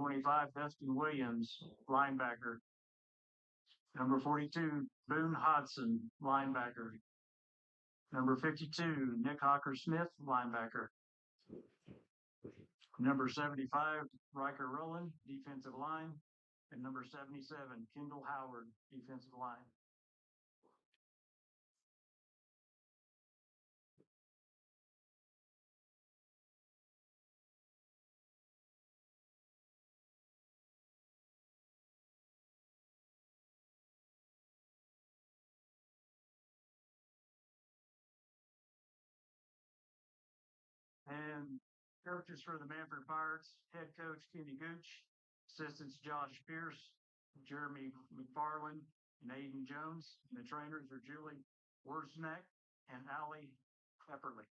25, Dustin Williams, linebacker. Number 42, Boone Hodson, linebacker. Number 52, Nick Hocker-Smith, linebacker. Number 75, Riker Rowland, defensive line. And number 77, Kendall Howard, defensive line. And coaches for the Mannford Pirates, head coach Kenny Gooch, assistants Josh Pierce, Jeremy McFarland, and Aiden Jones. And the trainers are Julie Worsnack and Allie Epperly.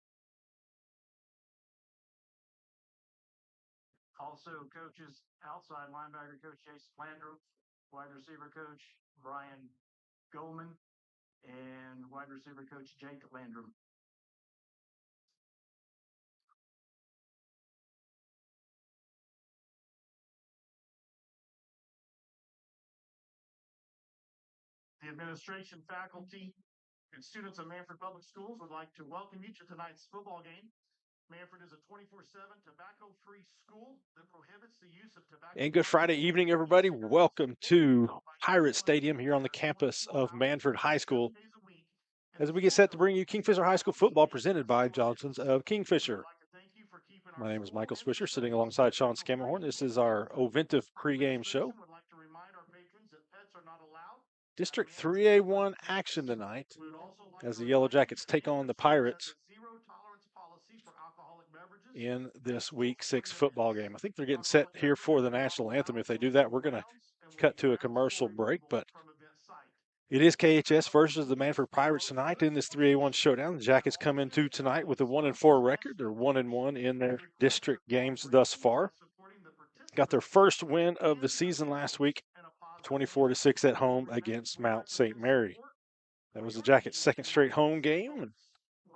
Also coaches outside linebacker coach Jason Landrum, wide receiver coach Brian Goldman, and wide receiver coach Jake Landrum. The administration, faculty, and students of Mannford Public Schools would like to welcome you to tonight's football game. Mannford is a 24/7 tobacco-free school that prohibits the use of tobacco. And good Friday evening, everybody. Welcome to Pirate Stadium here on the campus of Mannford High School as we get set to bring you Kingfisher High School football presented by Johnson's of Kingfisher. My name is Michael Swisher, sitting alongside Sean Scammahorn. This is our Oventive pregame show. District 3A1 action tonight as the Yellow Jackets take on the Pirates in this Week 6 football game. I think they're getting set here for the national anthem. If they do that, we're going to cut to a commercial break, but it is KHS versus the Mannford Pirates tonight in this 3A1 showdown. The Jackets come into tonight with a 1-4 record. They're 1-1 in their district games thus far. Got their first win of the season last week, 24-6 at home against Mount St. Mary. That was the Jackets' second straight home game. And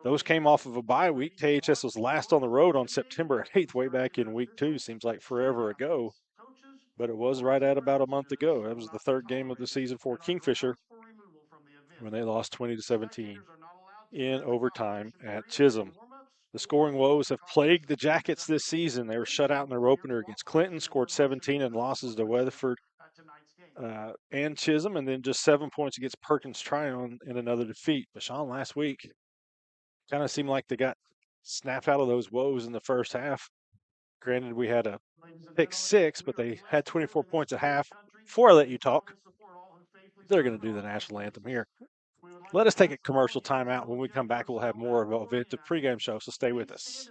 those came off of a bye week. KHS was last on the road on September 8th, way back in week 2. Seems like forever ago, but it was right at about a month ago. That was the third game of the season for Kingfisher when they lost 20-17 in overtime at Chisholm. The scoring woes have plagued the Jackets this season. They were shut out in their opener against Clinton, scored 17 and losses to Weatherford and Chisholm, and then just 7 points against Perkins Tryon in another defeat. But Sean, last week, kind of seemed like they got snapped out of those woes in the first half. Granted, we had a pick 6, but they had 24 points at half. Before I let you talk, they're going to do the national anthem here. Let us take a commercial timeout. When we come back, we'll have more of a Oventive pregame show, so stay with us.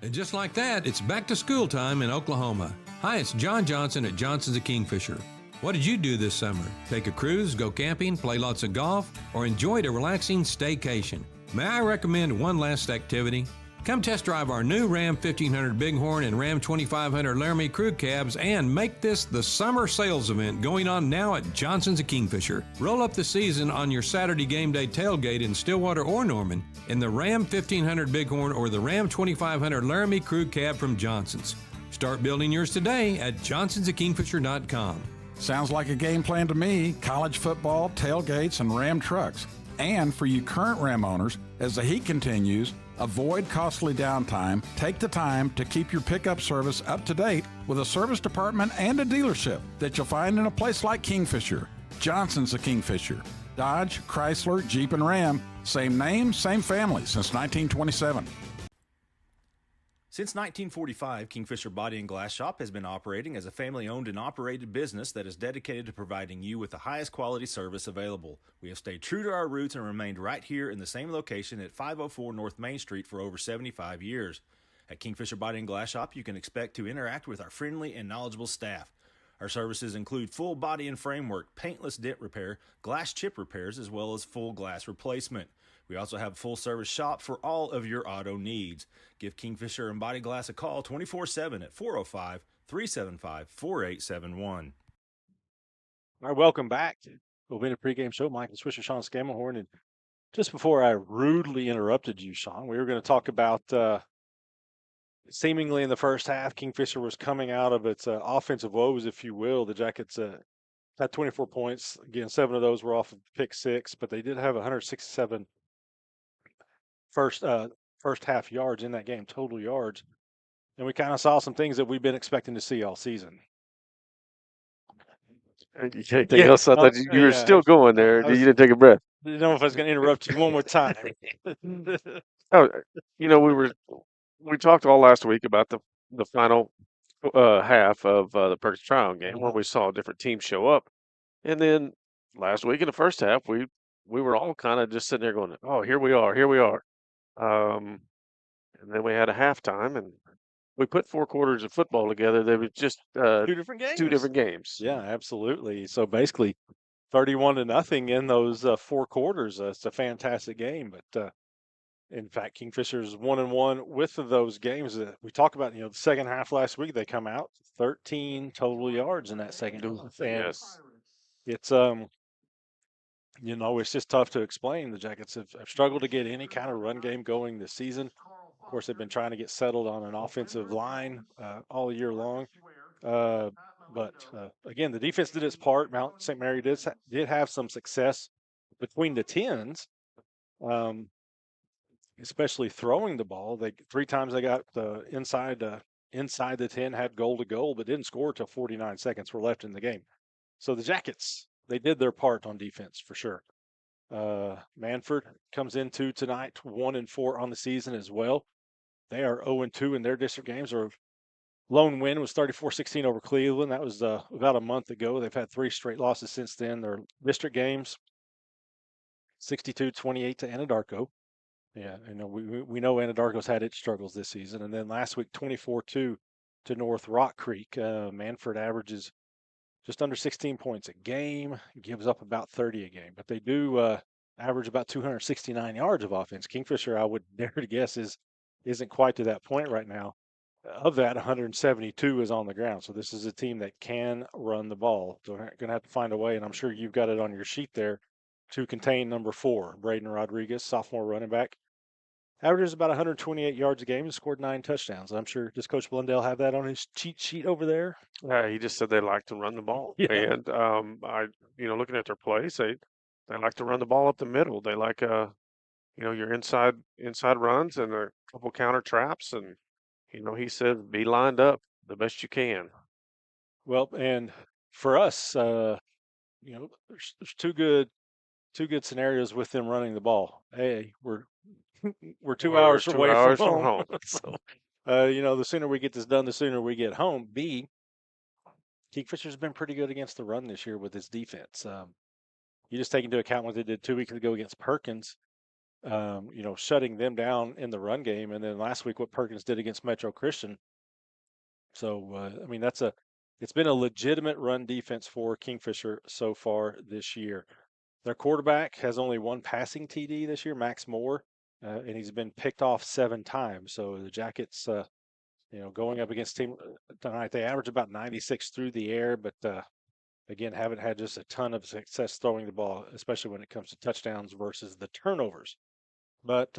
And just like that, it's back to school time in Oklahoma. Hi, it's John Johnson at Johnson's of Kingfisher. What did you do this summer? Take a cruise, go camping, play lots of golf, or enjoyed a relaxing staycation? May I recommend one last activity? Come test drive our new Ram 1500 Bighorn and Ram 2500 Laramie crew cabs and make this the summer sales event going on now at Johnson's of Kingfisher. Roll up the season on your Saturday game day tailgate in Stillwater or Norman in the Ram 1500 Bighorn or the Ram 2500 Laramie crew cab from Johnson's. Start building yours today at johnsonsofkingfisher.com. Sounds like a game plan to me. College football, tailgates, and Ram trucks. And for you current Ram owners, as the heat continues, avoid costly downtime. Take the time to keep your pickup service up to date with a service department and a dealership that you'll find in a place like Kingfisher. Johnson's of Kingfisher. Dodge, Chrysler, Jeep, and Ram. Same name, same family since 1927. Since 1945, Kingfisher Body and Glass Shop has been operating as a family-owned and operated business that is dedicated to providing you with the highest quality service available. We have stayed true to our roots and remained right here in the same location at 504 North Main Street for over 75 years. At Kingfisher Body and Glass Shop, you can expect to interact with our friendly and knowledgeable staff. Our services include full body and framework, paintless dent repair, glass chip repairs, as well as full glass replacement. We also have a full-service shop for all of your auto needs. Give Kingfisher and Body Glass a call 24/7 at 405-375-4871. All right, welcome back to Oventive pregame show. Michael Swisher, Sean Scammahorn. And just before I rudely interrupted you, Sean, we were going to talk about seemingly in the first half, Kingfisher was coming out of its offensive woes, if you will. The Jackets had 24 points. Again, 7 of those were off of pick six, but they did have 167 first first half yards in that game, total yards. And we kind of saw some things that we've been expecting to see all season. Anything Yeah, else? I thought you were yeah. still going there. I You was didn't take a breath. didn't know if I was going to interrupt you one more time. Oh, we talked all last week about the final half of the Perkins Tryon game where we saw different teams show up, and then last week in the first half we were all kind of just sitting there going, "Oh, here we are, here we are," and then we had a halftime and we put 4 quarters of football together. They were just Two different games. 2 different games. Yeah, absolutely. So basically, 31-0 in those 4 quarters. It's a fantastic game, but in fact, Kingfisher's 1-1 with those games. That we talked about, the second half last week. They come out 13 total yards in that second half, and Yes. it's it's just tough to explain. The Jackets have struggled to get any kind of run game going this season. Of course, they've been trying to get settled on an offensive line all year long. But again, the defense did its part. Mount St. Mary did have some success between the tens, especially throwing the ball. 3 times they got inside the 10, had goal to goal, but didn't score till 49 seconds were left in the game. So the Jackets, they did their part on defense for sure. Mannford comes into tonight 1-4 on the season as well. They are 0-2 in their district games. Their lone win was 34-16 over Cleveland. That was about a month ago. They've had 3 straight losses since then. Their district games, 62-28 to Anadarko. Yeah, we know Anadarko's had its struggles this season. And then last week, 24-2 to North Rock Creek. Mannford averages just under 16 points a game, gives up about 30 a game. But they do average about 269 yards of offense. Kingfisher, I would dare to guess, isn't quite to that point right now. Of that, 172 is on the ground. So this is a team that can run the ball. So they're going to have to find a way, and I'm sure you've got it on your sheet there, to contain number 4, Braden Rodriguez, sophomore running back. Averages about 128 yards a game and scored 9 touchdowns. I'm sure, does Coach Blundell have that on his cheat sheet over there? He just said they like to run the ball, Yeah. and looking at their plays, they like to run the ball up the middle. They like your inside runs and a couple counter traps, and he said be lined up the best you can. Well, and for us, there's two good scenarios with them running the ball. Hey, we're 2 hours We're 2 away hours from from home. home. So, the sooner we get this done, the sooner we get home. B, Kingfisher's been pretty good against the run this year with his defense. You just take into account what they did 2 weeks ago against Perkins, shutting them down in the run game, and then last week what Perkins did against Metro Christian. So, it's been a legitimate run defense for Kingfisher so far this year. Their quarterback has only 1 passing TD this year, Max Moore, and he's been picked off 7 times. So the Jackets, going up against team tonight, they average about 96 through the air, but again, haven't had just a ton of success throwing the ball, especially when it comes to touchdowns versus the turnovers. But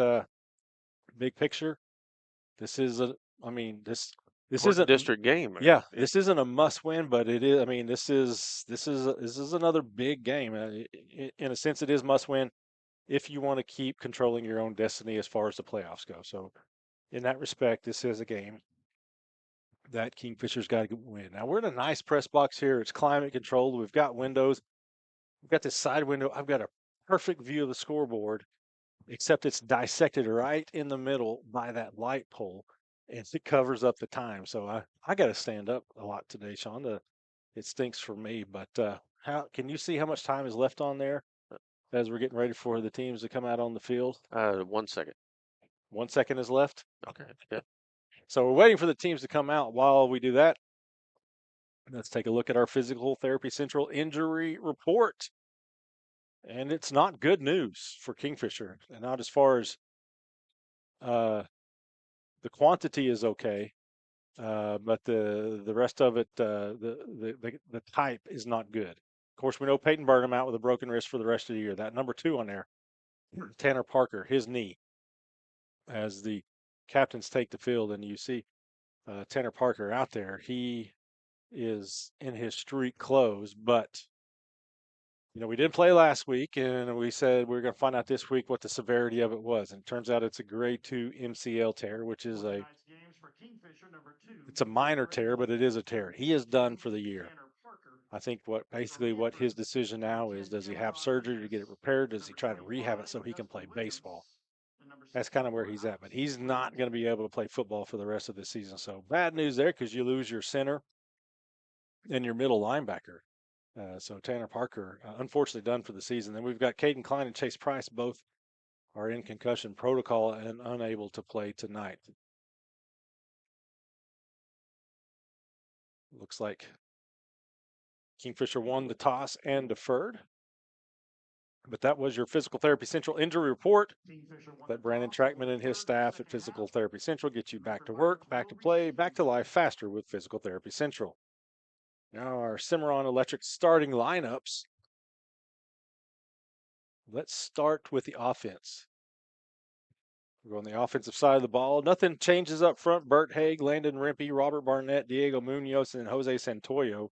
big picture, this is this isn't district game. Man. Yeah, this isn't a must-win, but it is. I mean, this is another big game. In a sense, it is must-win if you want to keep controlling your own destiny as far as the playoffs go. So, in that respect, this is a game that Kingfisher's got to win. Now we're in a nice press box here. It's climate controlled. We've got windows. We've got this side window. I've got a perfect view of the scoreboard, except it's dissected right in the middle by that light pole, and it covers up the time. So I got to stand up a lot today, Sean. It stinks for me, but how can you see how much time is left on there as we're getting ready for the teams to come out on the field? 1 second. 1 second is left. Okay. Yeah. So we're waiting for the teams to come out. While we do that, let's take a look at our Physical Therapy Central injury report. And it's not good news for Kingfisher, and not as far as the quantity is okay, but the rest of it, the type is not good. Of course, we know Peyton Burnham out with a broken wrist for the rest of the year. That number 2 on there, Tanner Parker, his knee, as the captains take the field, and you see Tanner Parker out there. He is in his street clothes, but we did play last week, and we said we were going to find out this week what the severity of it was. And it turns out it's a grade 2 MCL tear, which is it's a minor tear, but it is a tear. He is done for the year. I think what his decision now is, does he have surgery to get it repaired? Does he try to rehab it so he can play baseball? That's kind of where he's at, but he's not going to be able to play football for the rest of the season. So bad news there, because you lose your center and your middle linebacker. So Tanner Parker, unfortunately, done for the season. Then we've got Caden Klein and Chase Price, both are in concussion protocol and unable to play tonight. Looks like Kingfisher won the toss and deferred. But that was your Physical Therapy Central injury report. Let Brandon Trackman and his staff at Physical Therapy Central get you back to work, back to play, back to life faster with Physical Therapy Central. Now our Cimarron Electric starting lineups. Let's start with the offense. We're on the offensive side of the ball. Nothing changes up front. Bert Haig, Landon Rimpey, Robert Barnett, Diego Munoz, and Jose Santoyo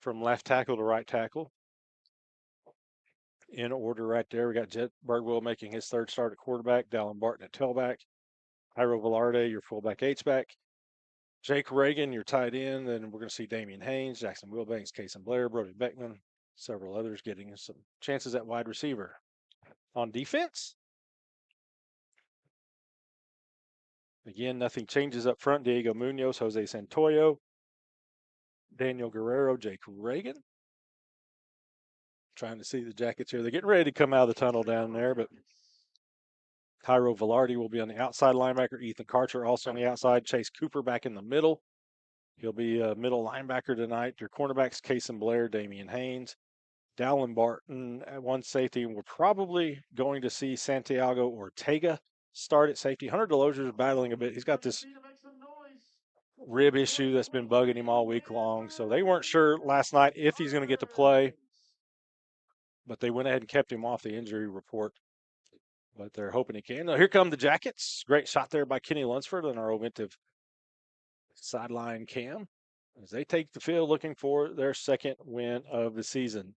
from left tackle to right tackle. In order right there, we got Jet Bergwell making his third start at quarterback, Dallin Barton at tailback, Jairo Velarde, your fullback H-back, Jake Reagan, your tight end. Then we're going to see Damian Haynes, Jackson Wilbanks, Kason Blair, Brody Beckman, several others getting some chances at wide receiver. On defense, again, nothing changes up front. Diego Munoz, Jose Santoyo, Daniel Guerrero, Jake Reagan. Trying to see the Jackets here. They're getting ready to come out of the tunnel down there, but Jairo Velarde will be on the outside linebacker. Ethan Karcher also on the outside. Chase Cooper back in the middle. He'll be a middle linebacker tonight. Your cornerbacks, Kason Blair, Damian Haynes, Dallin Barton at one safety. We're probably going to see Santiago Ortega start at safety. Hunter Delosier is battling a bit. He's got this rib issue that's been bugging him all week long. So they weren't sure last night if he's going to get to play, but they went ahead and kept him off the injury report. But they're hoping he can. Now, here come the Jackets. Great shot there by Kenny Lunsford on our Oventive sideline cam as they take the field looking for their second win of the season.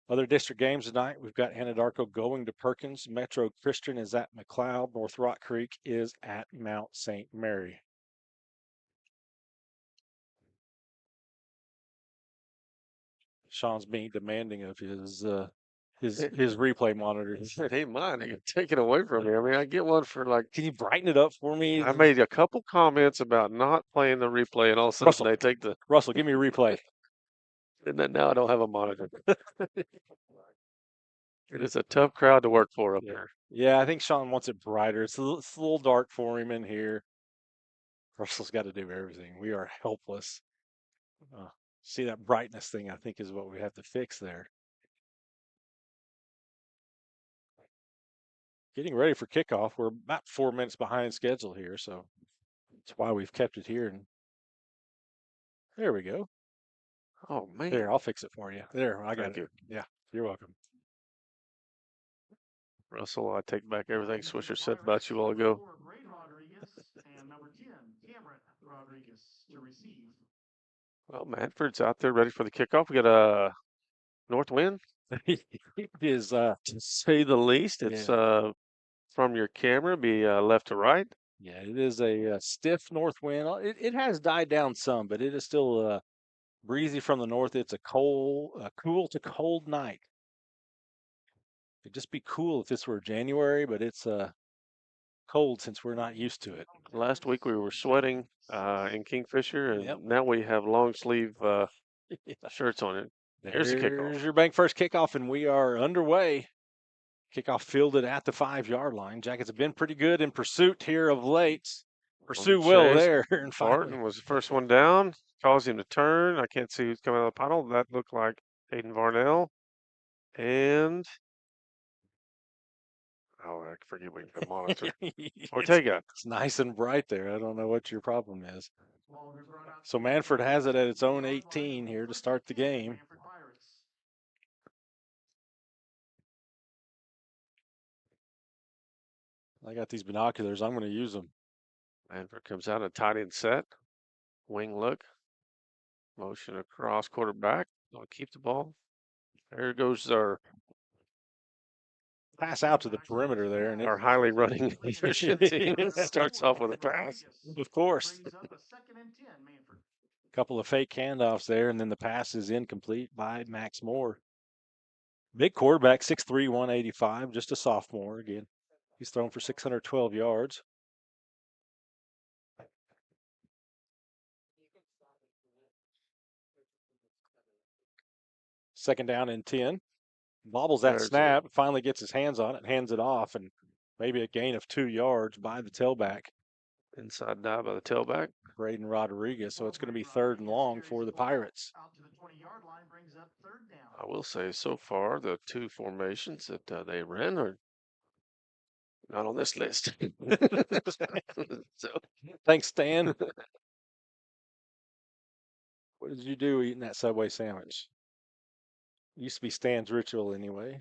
Other district games tonight, we've got Anadarko going to Perkins. Metro Christian is at McLeod. North Rock Creek is at Mount St. Mary. Sean's being demanding of his replay monitor. It ain't mine. They can take it away from me. I mean, I get one for like. Can you brighten it up for me? I made a couple comments about not playing the replay, and all of a sudden they take the. Russell, give me a replay. And then now I don't have a monitor. It is a tough crowd to work for up there. Yeah, I think Sean wants it brighter. It's a little dark for him in here. Russell's got to do everything. We are helpless. See that brightness thing, I think, is what we have to fix there. Getting ready for kickoff. We're about 4 minutes behind schedule here, so that's why we've kept it here. And there we go. Oh, man. There, I'll fix it for you. There, I got Thank it. you. Yeah, you're welcome. Russell, I take back everything Swisher said about you a while ago. Well, Mannford's out there ready for the kickoff. We got a north wind. It is, to say the least. It's from your camera, be left to right. Yeah, it is a stiff north wind. It has died down some, but it is still breezy from the north. It's a cool to cold night. It'd just be cool if this were January, but it's cold since we're not used to it. Last week we were sweating in Kingfisher, and now we have long sleeve shirts on it. Here's the kickoff. Here's your bank first kickoff, and we are underway. Kickoff fielded at the 5-yard line. Jackets have been pretty good in pursuit here of late. Pursue well there. Barton was the first one down. Caused him to turn. I can't see who's coming out of the puddle. That looked like Hayden Varnell. And I forget what you monitor. Ortega. It's nice and bright there. I don't know what your problem is. So Mannford has it at its own 18 here to start the game. I got these binoculars. I'm going to use them. Mannford comes out a tight end set. Wing look. Motion across quarterback. Gonna keep the ball. There goes Pass out to the perimeter there, and our highly running leadership team starts off with a pass. of course. Couple of fake handoffs there, and then the pass is incomplete by Max Moore. Big quarterback, 6'3", 185, just a sophomore again. He's thrown for 612 yards. Second down and 10. Bobbles that snap, finally gets his hands on it, hands it off, and maybe a gain of 2 yards by the tailback. Inside dive by the tailback. Braden Rodriguez. So it's going to be 3rd and long for the Pirates. I will say so far the 2 formations that they ran are not on this list. So thanks, Stan. What did you do eating that Subway sandwich? Used to be Stan's ritual anyway.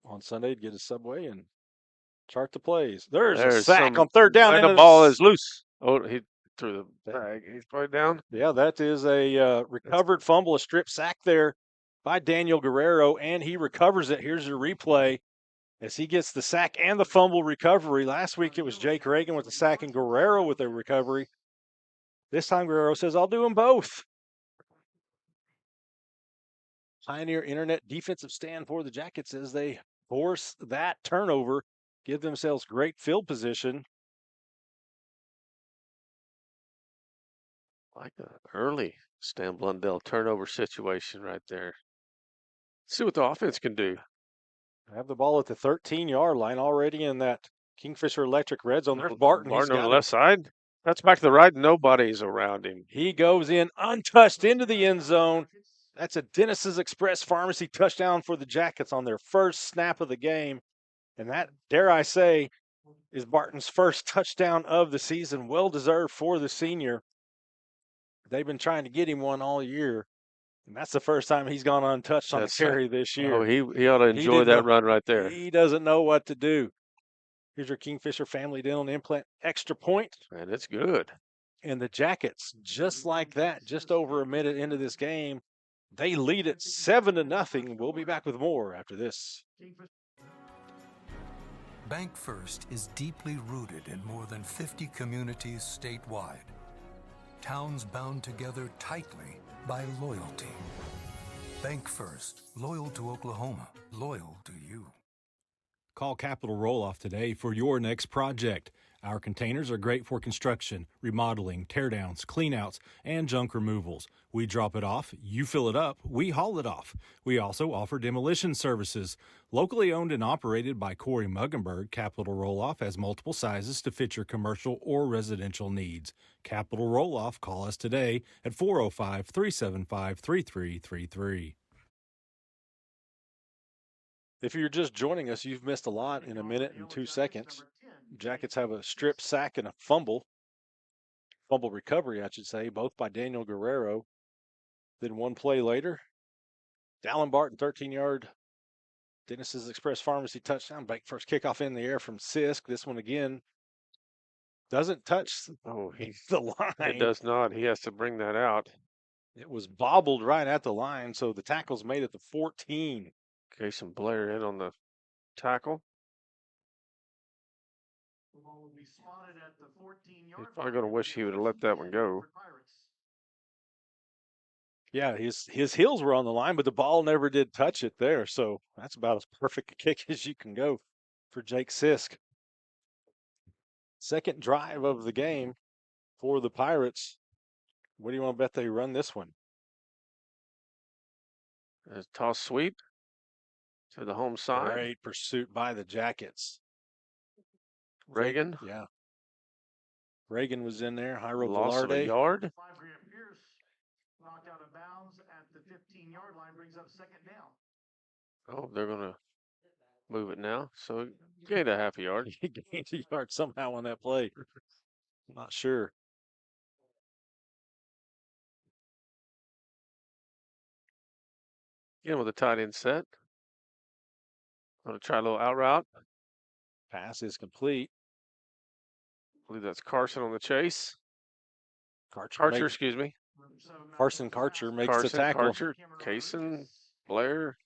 On Sunday, he'd get a Subway and chart the plays. There's a sack on 3rd down. And the ball is loose. Oh, he threw the bag. He's probably down. Yeah, that is a recovered fumble, a strip sack there by Daniel Guerrero, and he recovers it. Here's your replay as he gets the sack and the fumble recovery. Last week it was Jake Reagan with the sack and Guerrero with the recovery. This time Guerrero says, I'll do them both. Pioneer Internet defensive stand for the Jackets as they force that turnover, give themselves great field position. Like an early Stan Blundell turnover situation right there. See what the offense can do. Have the ball at the 13-yard line already in that Kingfisher Electric red zone. There's Barton. Barton on the left side. That's back to the right. Nobody's around him. He goes in untouched into the end zone. That's a Dennis's Express Pharmacy touchdown for the Jackets on their first snap of the game. And that, dare I say, is Barton's first touchdown of the season. Well deserved for the senior. They've been trying to get him one all year. And that's the first time he's gone untouched on a carry this year. Oh, he ought to enjoy that run right there. He doesn't know what to do. Here's your Kingfisher Family Dental and Implant extra point. And it's good. And the Jackets, just like that, just over a minute into this game, they lead it 7-0. We'll be back with more after this. Bank First is deeply rooted in more than 50 communities statewide. Towns bound together tightly by loyalty. Bank First, loyal to Oklahoma, loyal to you. Call Capital Roll-Off today for your next project. Our containers are great for construction, remodeling, teardowns, cleanouts, and junk removals. We drop it off, you fill it up, we haul it off. We also offer demolition services. Locally owned and operated by Corey Muggenberg, Capital Roll-Off has multiple sizes to fit your commercial or residential needs. Capital Roll-Off, call us today at 405-375-3333. If you're just joining us, you've missed a lot in a minute and 2 seconds. Jackets have a strip sack and a fumble recovery, I should say, both by Daniel Guerrero. Then one play later, Dallin Barton, 13-yard Dennis's Express Pharmacy touchdown. Bank First kickoff in the air from Sisk. This one again doesn't touch the line. It does not. He has to bring that out. It was bobbled right at the line, so the tackle's made at the 14. Jason Blair in on the tackle. He's probably going to wish he would have let that one go. Yeah, his heels were on the line, but the ball never did touch it there. So that's about as perfect a kick as you can go for Jake Sisk. Second drive of the game for the Pirates. What do you want to bet they run this one? A toss sweep to the home side. Great pursuit by the Jackets. Reagan. Yeah. Reagan was in there. Jairo Loss of a Velarde. yard. Knocked out of bounds at the 15-yard line, brings up second down. Oh, they're going to move it now. So gained a half a yard. He gained a yard somehow on that play. I'm not sure. Again with a tight end set. Going to try a little out route. Pass is complete. believe that's Carson on the chase. Karcher, Excuse me. Carson Karcher makes the tackle. Karcher, Kaysen, Blair.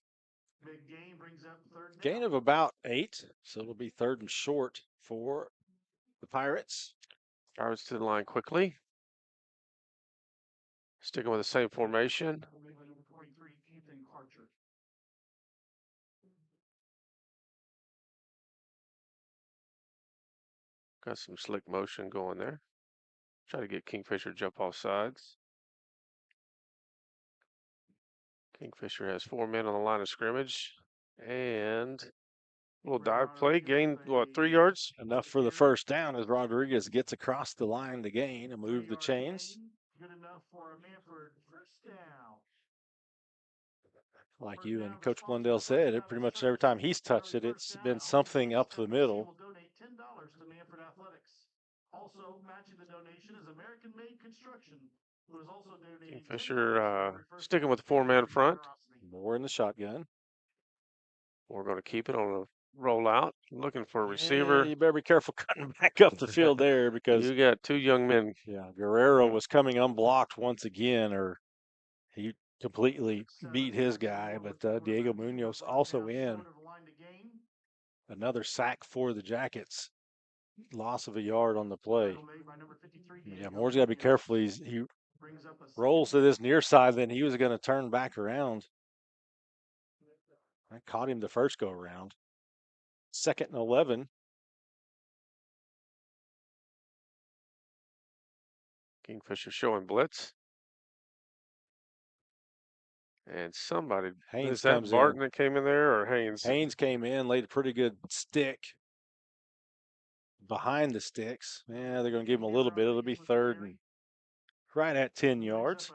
Big gain brings up third down. Gain of about 8, so it'll be 3rd and short for the Pirates. Pirates to the line quickly. Sticking with the same formation. 43, Ethan Karcher. Got some slick motion going there. Try to get Kingfisher jump off sides. Kingfisher has 4 men on the line of scrimmage. And a little dive play. Gain, what, 3 yards? Enough for the first down as Rodriguez gets across the line to gain and move the chains. Good enough for a Mannford first down. Like you and Coach Blundell said, it pretty much every time he's touched it, it's been something up the middle. Will donate $10 to Mannford Athletics. Also matching the donation is American Made Construction, who is also donating Kingfisher sticking with the 4-man front. More in the shotgun. We're going to keep it on a rollout. Looking for a receiver. You better be careful cutting back up the field there because you got 2 young men. Yeah, Guerrero was coming unblocked once again, or he completely beat his guy, but Diego Munoz also in. Another sack for the Jackets. Loss of a yard on the play. Yeah, Moore's got to be careful. He rolls to this near side, then he was going to turn back around. I caught him the first go around. 2nd and 11. Kingfisher showing blitz. And somebody, Haynes is that comes Barton in. that came in there or Haynes? Haynes came in, laid a pretty good stick behind the sticks. Yeah, they're going to give him a little bit. It'll be 3rd and right at 10 yards.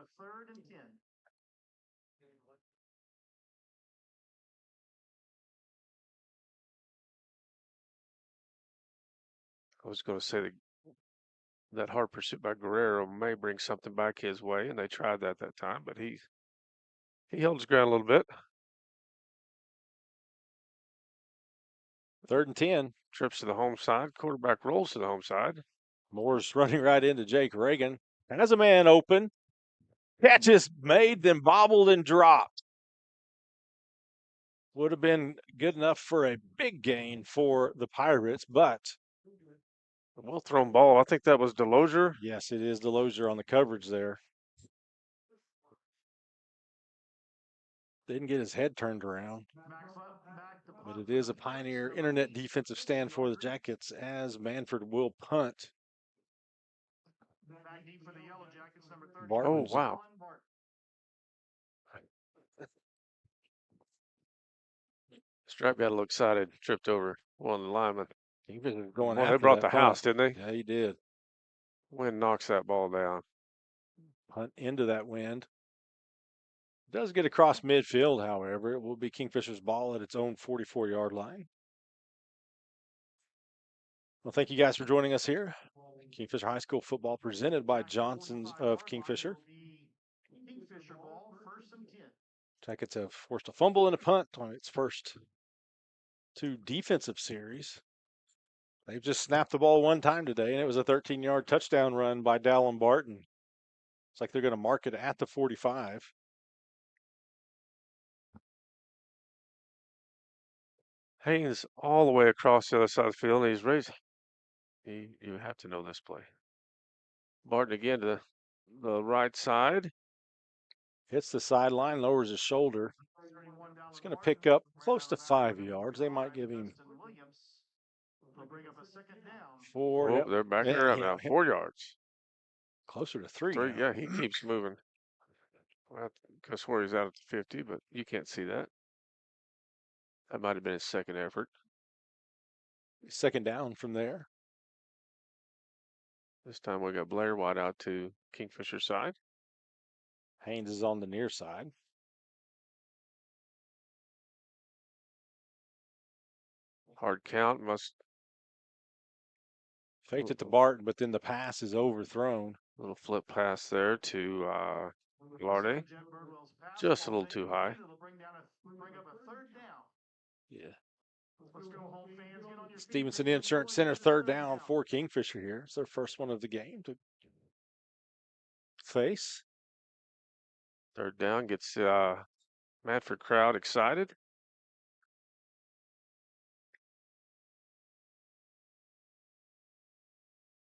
I was going to say that hard pursuit by Guerrero may bring something back his way, and they tried that time, but he held his ground a little bit. 3rd and 10. Trips to the home side. Quarterback rolls to the home side. Moore's running right into Jake Reagan. Has a man open. Catch is made, then bobbled and dropped. Would have been good enough for a big gain for the Pirates, but a well thrown ball. I think that was Delosier. Yes, it is Delosier on the coverage there. Didn't get his head turned around. But it is a Pioneer Internet defensive stand for the Jackets as Mannford will punt. Oh, wow. Stripe got a little excited, tripped over one of the linemen. He was going they after brought that the punt. house, didn't they? Yeah, he did. Wind knocks that ball down. Punt into that wind. Does get across midfield, however. It will be Kingfisher's ball at its own 44-yard line. Well, thank you guys for joining us here. Kingfisher High School football presented by Johnson's of Kingfisher. Jackets have forced a fumble and a punt on its first 2 defensive series. They've just snapped the ball one time today, and it was a 13-yard touchdown run by Dallin Barton. It's like they're going to mark it at the 45. Haynes all the way across the other side of the field, and he's raised. You have to know this play. Barton again to the right side. Hits the sideline, lowers his shoulder. He's going to pick up close to 5 yards. They might give him 4. Oh, they're backing her up now. 4 yards. Closer to 3 now. Yeah, he keeps moving. Well, I swear he's out at the 50, but you can't see that. That might have been his second effort. 2nd down from there. This time we got Blair wide out to Kingfisher side. Haynes is on the near side. Hard count, must. Faked it to Barton, but then the pass is overthrown. Little flip pass there to Larde. Just a little too high. Yeah. Let's go home fans. Get on your feet. Stevenson Insurance Center, third down for Kingfisher here. It's their first one of the game to face. Third down gets Mannford crowd excited.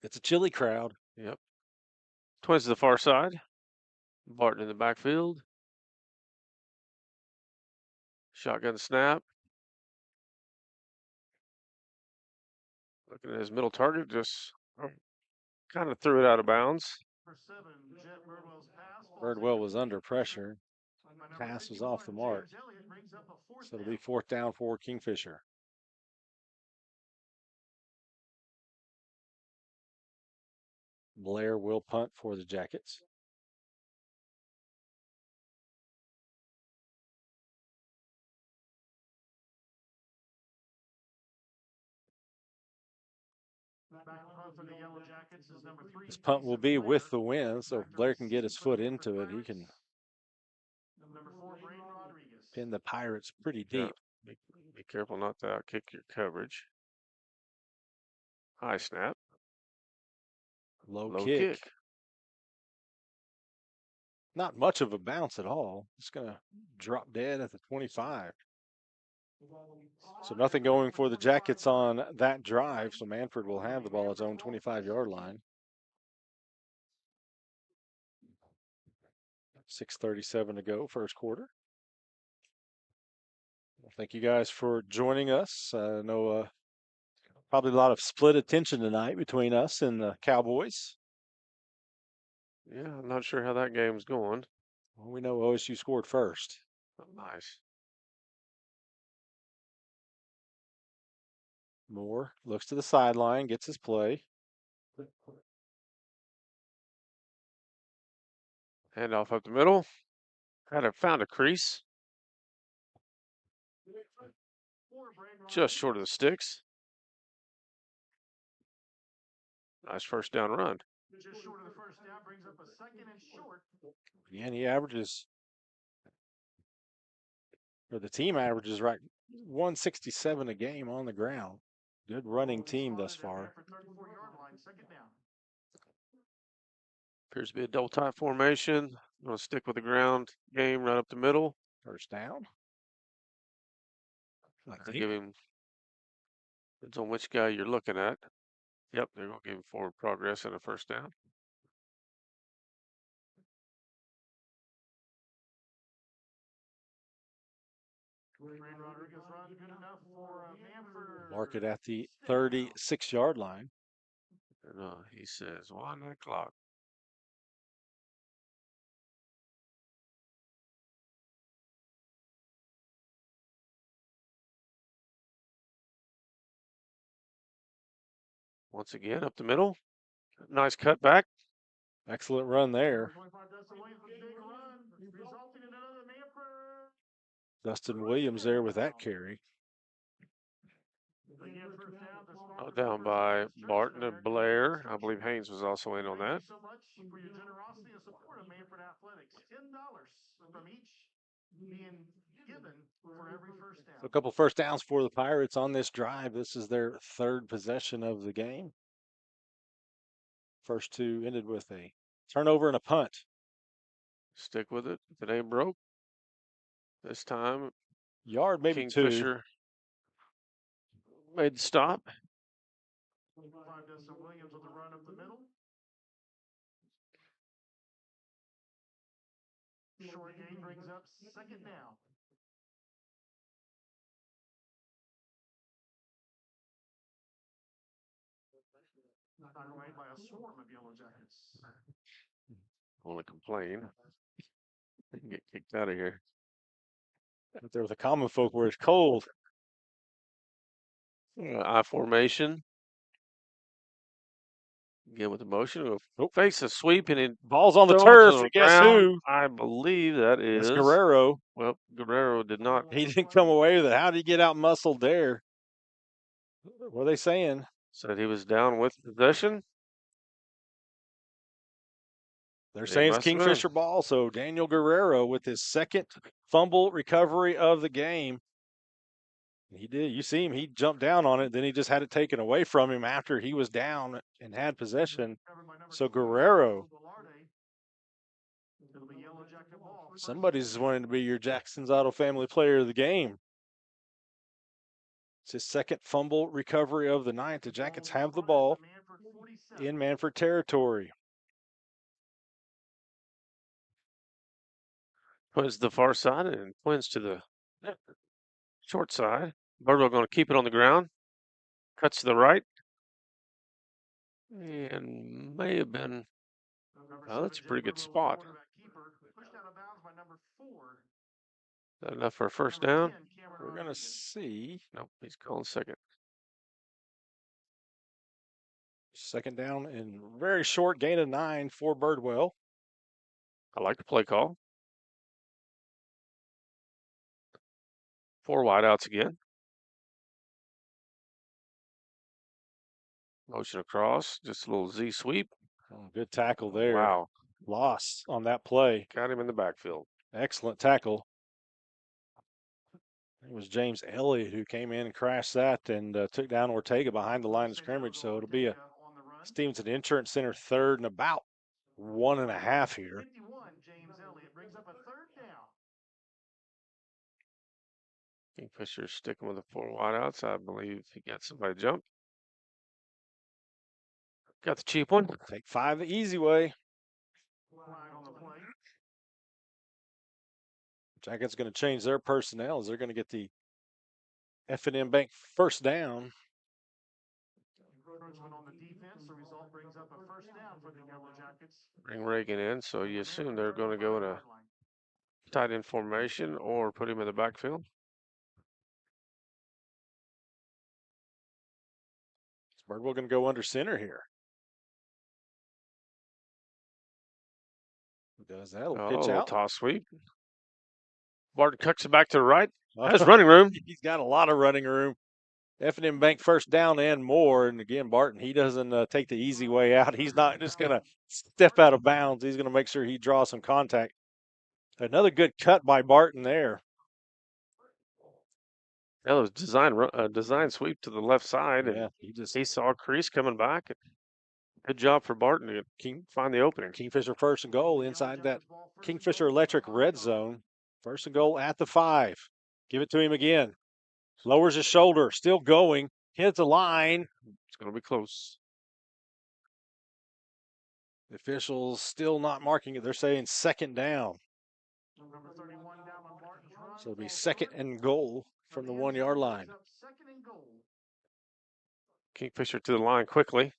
It's a chilly crowd. Yep. Twins to the far side. Barton in the backfield. Shotgun snap. Looking at his middle target, just kind of threw it out of bounds. For 7, Jet Birdwell's pass. Birdwell was under pressure. Pass was off the mark. So it'll be fourth down for Kingfisher. Blair will punt for the Jackets. This punt will be with the wind, so if Blair can get his foot into it, he can pin the Pirates pretty deep. Yeah. Be careful not to outkick your coverage. High snap. Low kick. Not much of a bounce at all. It's going to drop dead at the 25. So nothing going for the Jackets on that drive. So Mannford will have the ball at his own 25-yard line. 6:37 to go, first quarter. Well, thank you guys for joining us. I know probably a lot of split attention tonight between us and the Cowboys. Yeah, I'm not sure how that game's going. Well, we know OSU scored first. Nice. Moore looks to the sideline, gets his play. Handoff up the middle. Found a crease. Just short of the sticks. Nice first down run. Just short of the first down, brings up a second and short. Yeah, and he averages, or the team averages right 167 a game on the ground. Good running team thus far. Appears to be a double tight formation. Going to stick with the ground game right up the middle. First down. Give him. Depends on which guy you're looking at. Yep, they're going to give him forward progress and a first down. Mark it at the 36-yard line. And he says 1 o'clock. Once again, up the middle. Nice cutback. Excellent run there. Dustin Williams there with that carry. Down by Barton and Blair. I believe Haynes was also in on that. So much for your generosity and support of Mannford Athletics. $10 from each being given for every first down. A couple first downs for the Pirates on this drive. This is their third possession of the game. First two ended with a turnover and a punt. Stick with it. If it ain't broke. This time, yard maybe Kingfisher made the stop. 25 Dustin Williams with a run up the middle. Short gain brings up second down. Underway by a swarm of Yellow Jackets. Want to complain. They can get kicked out of here. Out there with the common folk where it's cold. I formation. Again with the motion. Face a sweep and it ball's on the turf. And guess who? I believe that is Guerrero. Well, Guerrero did not. He didn't come away with it. How did he get out muscled there? What are they saying? Said he was down with possession. They're saying it's Kingfisher ball. So Daniel Guerrero with his second fumble recovery of the game. He did. You see him. He jumped down on it. Then he just had it taken away from him after he was down and had possession. So Guerrero, somebody's wanting to be your Jackson's Auto Family Player of the Game. It's his second fumble recovery of the night. The Jackets have the ball in Mannford territory. Twins to the far side and Twins to the short side. Birdwell going to keep it on the ground. Cuts to the right. And may have been. Oh, that's a pretty good spot. Is that enough for a first down? We're going to see. Nope, he's calling second. Second down and very short gain of 9 for Birdwell. I like the play call. 4 wideouts again. Motion across, just a little Z sweep. Oh, good tackle there. Wow. Loss on that play. Got him in the backfield. Excellent tackle. It was James Elliott who came in and crashed that and took down Ortega behind the line of scrimmage. So it'll be a Stevenson Insurance Center 3rd and about 1.5 here. Kingfisher sticking with the 4 wideouts. I believe he got somebody jump. Got the cheap one. Take 5 the easy way. Jackets going to change their personnel as they're going to get the F&M Bank first down. Bring Reagan in, so you assume they're going to go in a tight end formation or put him in the backfield. Is Birdwell going to go under center here? He does that. Little pitch out. Toss sweep. Barton cuts it back to the right. Has running room. He's got a lot of running room. F&M Bank first down and more. And again, Barton, he doesn't take the easy way out. He's not just going to step out of bounds. He's going to make sure he draws some contact. Another good cut by Barton there. That was design sweep to the left side. Yeah, and he saw a crease coming back. Good job for Barton to find the opening. Kingfisher first and goal inside that Kingfisher Electric red zone. First and goal at the 5. Give it to him again. Lowers his shoulder, still going. Hits the line. It's going to be close. The officials still not marking it. They're saying second down. So it'll be second and goal from the 1-yard line. Kingfisher to the line quickly.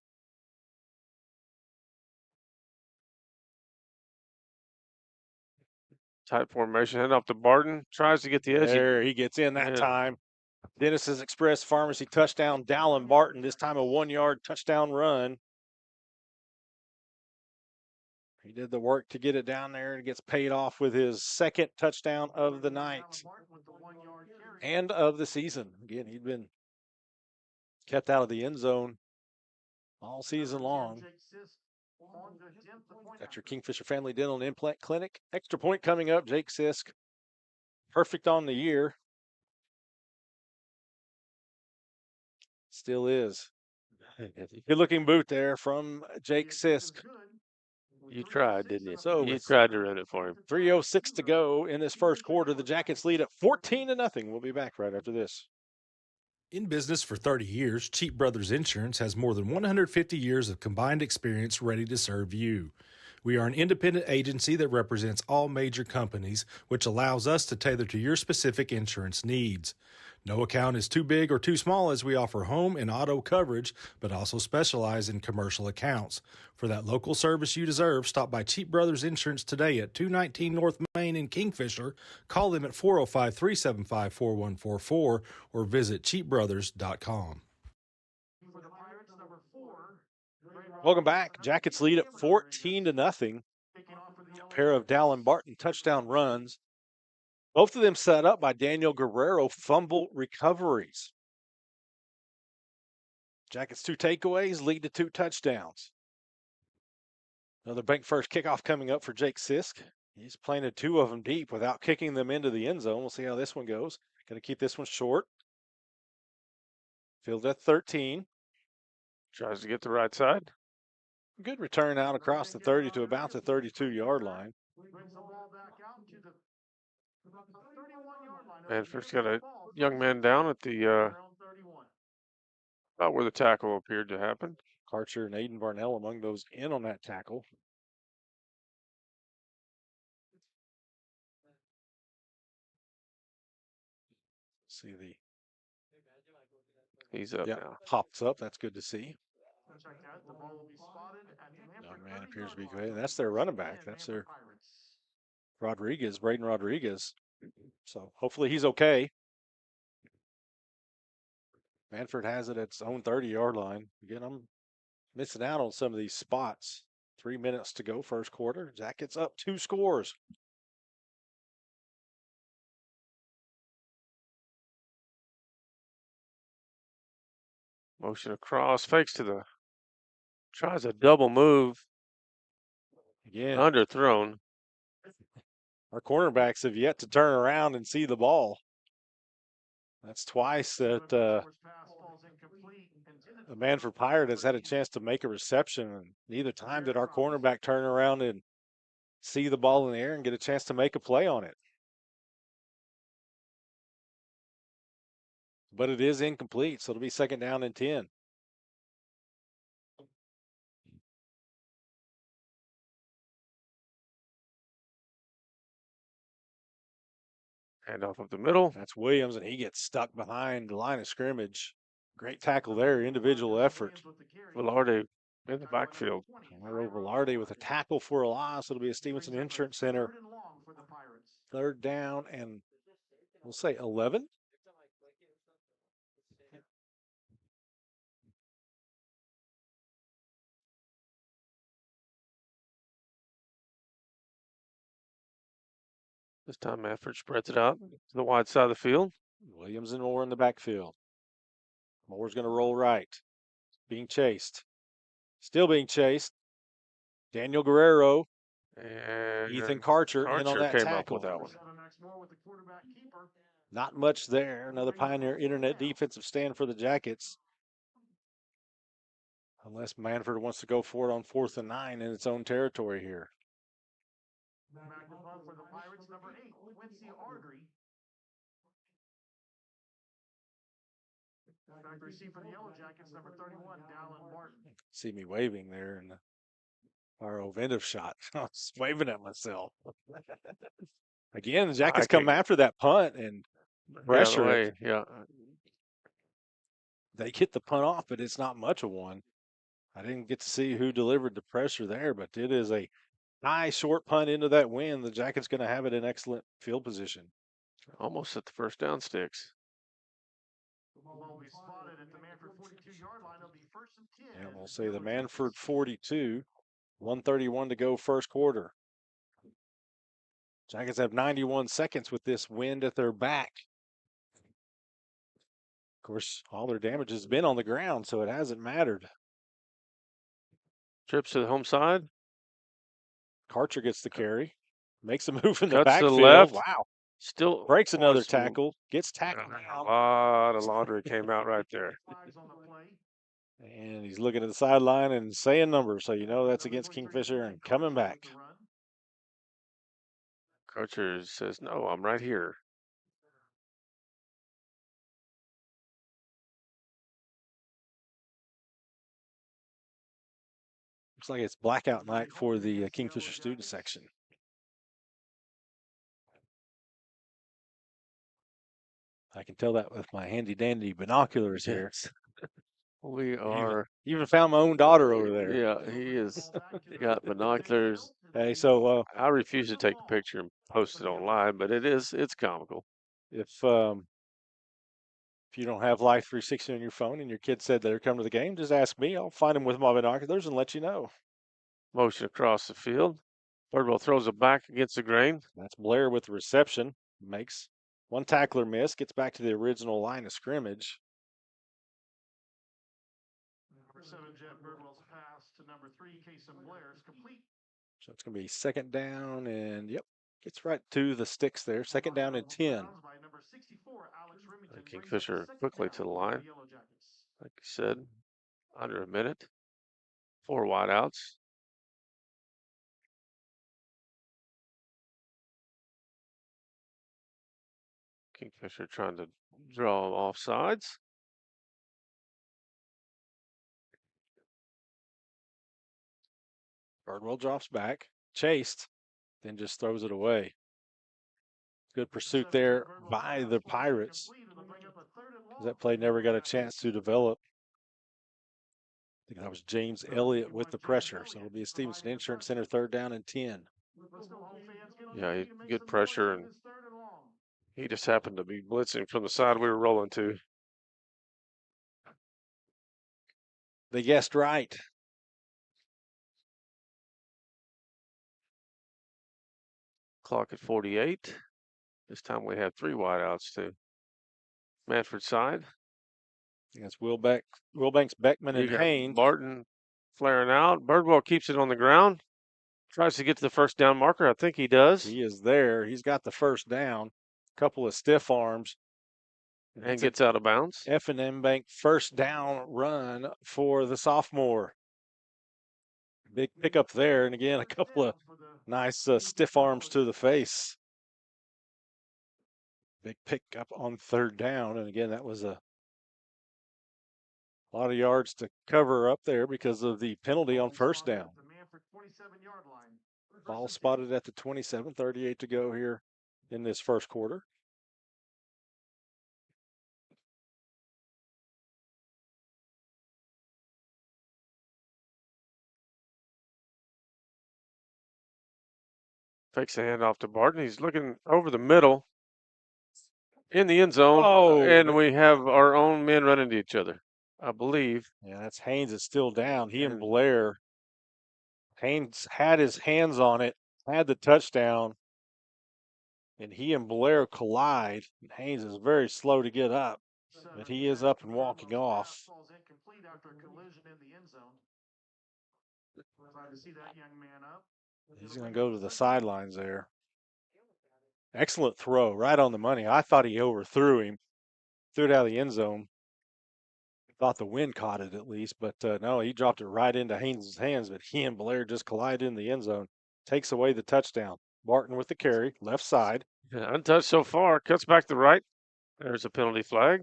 Tight formation, head off to Barton. Tries to get the edge. There, he gets in that time. Dennis's Express Pharmacy touchdown. Dallin Barton, this time a 1-yard touchdown run. He did the work to get it down there and gets paid off with his second touchdown of the night and of the season. Again, he'd been kept out of the end zone all season long. Got your Kingfisher Family Dental and Implant Clinic. Extra point coming up. Jake Sisk, perfect on the year. Still is. Good looking boot there from Jake Sisk. You tried, didn't you? So you tried to run it for him. 3:06 to go in this first quarter. The Jackets lead at 14-0. We'll be back right after this. In business for 30 years, Cheap Brothers Insurance has more than 150 years of combined experience ready to serve you. We are an independent agency that represents all major companies, which allows us to tailor to your specific insurance needs. No account is too big or too small as we offer home and auto coverage, but also specialize in commercial accounts. For that local service you deserve, stop by Cheap Brothers Insurance today at 219 North Main in Kingfisher. Call them at 405-375-4144 or visit cheapbrothers.com. Welcome back. Jackets lead at 14-0. A pair of Dallin Barton touchdown runs. Both of them set up by Daniel Guerrero fumble recoveries. Jackets 2 takeaways lead to 2 touchdowns. Another bank first kickoff coming up for Jake Sisk. He's planted 2 of them deep without kicking them into the end zone. We'll see how this one goes. Going to keep this one short. Field at 13. Tries to get the right side. Good return out across the 30 to about the 32-yard line. Brings the ball back out to the 31-yard line. Mannford's got a young man down at the about where the tackle appeared to happen. Karcher and Aiden Barnell among those in on that tackle. See the He's up now. Pops up. That's good to see. Check out. The ball will be spotted at the Young man appears to be good. That's their running back. That's their Rodriguez, Braden Rodriguez. So hopefully he's okay. Mannford has it at its own 30-yard line. Again, I'm missing out on some of these spots. 3 minutes to go, first quarter. Jackets up 2 scores. Motion across, fakes to the, tries a double move. Again, underthrown. Our cornerbacks have yet to turn around and see the ball. That's twice that the Mannford Pirate has had a chance to make a reception, and neither time did our cornerback turn around and see the ball in the air and get a chance to make a play on it. But it is incomplete, so it'll be second down and 10. Hand off up the middle. That's Williams, and he gets stuck behind the line of scrimmage. Great tackle there, individual effort. Velarde in the backfield. Mauro Velarde with a tackle for a loss. It'll be a Stevenson Insurance Center. Third down and we'll say 11. This time Mannford spreads it out to the wide side of the field. Williams and Moore in the backfield. Moore's going to roll right. Being chased. Still being chased. Daniel Guerrero. And Ethan Karcher in on that came tackle. up with that one. Not much there. Another Pioneer Internet defensive stand for the Jackets. Unless Mannford wants to go for it on 4th and 9 in its own territory here. Back above for the Pirates, number 8, Quincy Ardrey. Back receive for the Yellow Jackets, number 31, Dallin Martin. See me waving there in our Ovendov shot. I was waving at myself. Again, the Jackets come after that punt and pressure it. Yeah. They get the punt off, but it's not much of one. I didn't get to see who delivered the pressure there, but it is a high short punt into that wind. The Jackets going to have it in excellent field position. Almost at the first down sticks. The ball will be spotted at the Mannford 42-yard line. It'll be first and 10. And we'll say the Mannford 42, 1:31 to go first quarter. Jackets have 91 seconds with this wind at their back. Of course, all their damage has been on the ground, so it hasn't mattered. Trips to the home side. Karcher gets the carry. Makes a move in the Cuts backfield. to the left. Wow. Still breaks another tackle. Gets tackled. A lot of laundry came out right there. And he's looking at the sideline and saying numbers, so you know that's against Kingfisher and coming back. Karcher says, no, I'm right here. Looks like it's blackout night for the Kingfisher student section. I can tell that with my handy dandy binoculars here. We are. Even found my own daughter over there. Yeah, he is. Got binoculars. Hey, so I refuse to take a picture and post it online, but it's comical. If you don't have Life 360 on your phone and your kid said they're coming to the game, just ask me. I'll find them with my binoculars and let you know. Motion across the field. Birdwell throws it back against the grain. That's Blair with the reception. Makes one tackler miss. Gets back to the original line of scrimmage. Number 7, Jeff Birdwell's pass to number 3, Kason Blair is complete. So it's going to be second down and, yep, gets right to the sticks there. Second down and 10. Kingfisher quickly to the line. Like you said, under a minute. 4 wideouts. Kingfisher trying to draw off sides. Birdwell drops back, chased, then just throws it away. Good pursuit there by the Pirates. That play never got a chance to develop. I think that was James Elliott with the pressure. So it'll be a Stevenson Insurance Center 3rd down and 10. Yeah, good pressure, and he just happened to be blitzing from the side we were rolling to. They guessed right. Clock at 48. This time we have 3 wideouts to Mannford side. That's Wilbanks, Beckman, You and got Haynes. Barton flaring out. Birdwell keeps it on the ground. Tries to get to the first down marker. I think he does. He is there. He's got the first down. Couple of stiff arms. And gets out of bounds. F&M Bank first down run for the sophomore. Big pickup there. And again, a couple of nice stiff arms to the face. Big pickup on 3rd down. And again, that was a lot of yards to cover up there because of the penalty on 1st down. Ball spotted at the 27, 38 to go here in this 1st quarter. Fakes the handoff to Barton. He's looking over the middle in the end zone. Oh, and we have our own men running into each other, I believe. Yeah, that's Haynes is still down. He and Blair. Haynes had his hands on it, had the touchdown, and he and Blair collide. Haynes is very slow to get up, but he is up and walking off. He's going to go to the sidelines there. Excellent throw, right on the money. I thought he overthrew him, threw it out of the end zone. Thought the wind caught it at least, but no, he dropped it right into Haynes' hands, but he and Blair just collided in the end zone. Takes away the touchdown. Barton with the carry, left side. Yeah, untouched so far. Cuts back to right. There's a penalty flag.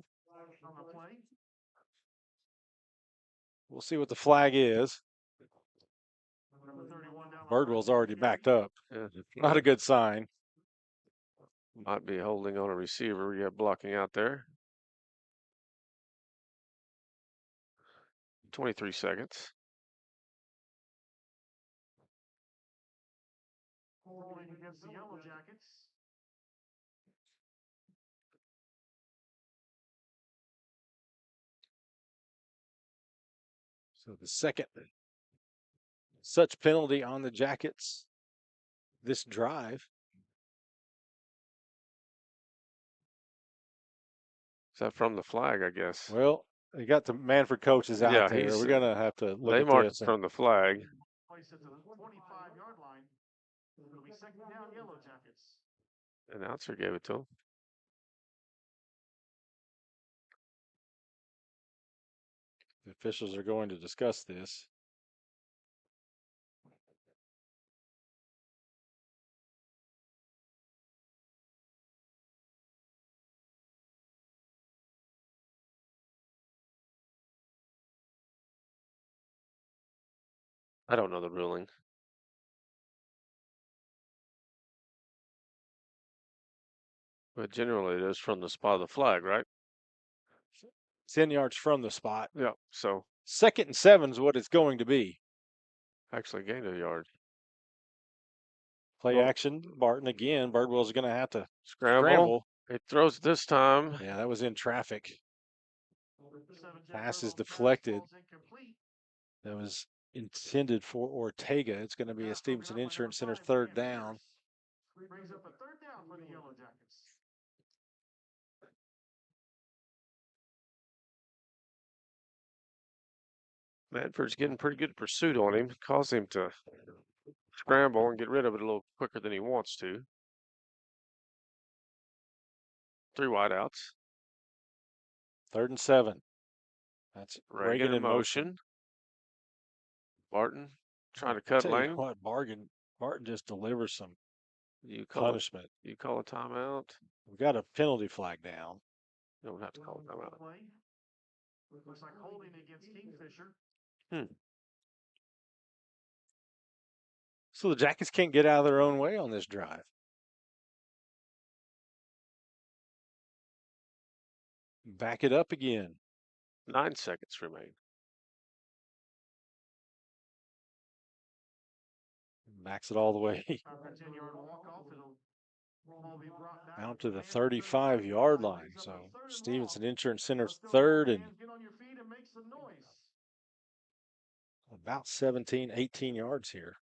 We'll see what the flag is. Birdwell's already backed up. Yeah, Not a good sign. Might be holding on a receiver. Yeah, blocking out there. 23 seconds. Holding against the Yellow Jackets. So the second such penalty on the Jackets this drive. Is that from the flag, I guess? Well, they got the Mannford coaches out there. We're going to have to look they at marked this. It from the flag. Placed at the 25-yard line. It'll be 2nd down, Yellow Jackets. Announcer gave it to him. The officials are going to discuss this. I don't know the ruling. But generally, it is from the spot of the flag, right? 10 yards from the spot. Yeah. So 2nd and 7 is what it's going to be. actually gained a yard. Play action. Barton again. Birdwell's going to have to Scramble. It throws this time. Yeah, that was in traffic. Pass is deflected. That was intended for Ortega. It's going to be a Stevenson Insurance Center 3rd down. Brings up a 3rd down for the Yellow Jackets. Mannford's getting pretty good pursuit on him. Caused him to scramble and get rid of it a little quicker than he wants to. 3 wideouts. 3rd and 7. That's Reagan in motion. motion. Barton trying to I'll cut tell you lane. what, Barton just delivers some You call punishment. it. You call a timeout. We got a penalty flag down. You don't have to call a timeout. Looks like holding against Kingfisher. So the Jackets can't get out of their own way on this drive. Back it up again. 9 seconds remain. Backs it all the way out to the 35-yard line. So Stevenson Insurance Center's third and about 17, 18 yards here.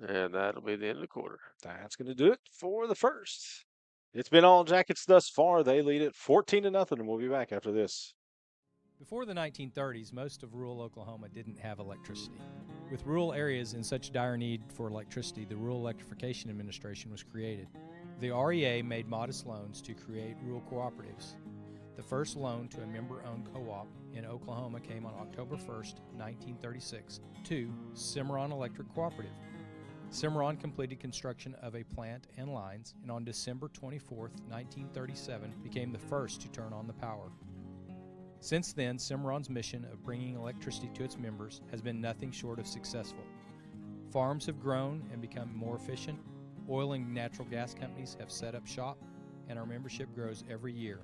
And that'll be the end of the quarter. That's going to do it for the first. It's been all Jackets thus far. They lead it 14-0, and we'll be back after this. Before the 1930s, most of rural Oklahoma didn't have electricity. With rural areas in such dire need for electricity, the Rural Electrification Administration was created. The REA made modest loans to create rural cooperatives. The first loan to a member-owned co-op in Oklahoma came on October 1st, 1936, to Cimarron Electric Cooperative. Cimarron completed construction of a plant and lines, and on December 24, 1937, became the first to turn on the power. Since then, Cimarron's mission of bringing electricity to its members has been nothing short of successful. Farms have grown and become more efficient, oil and natural gas companies have set up shop, and our membership grows every year.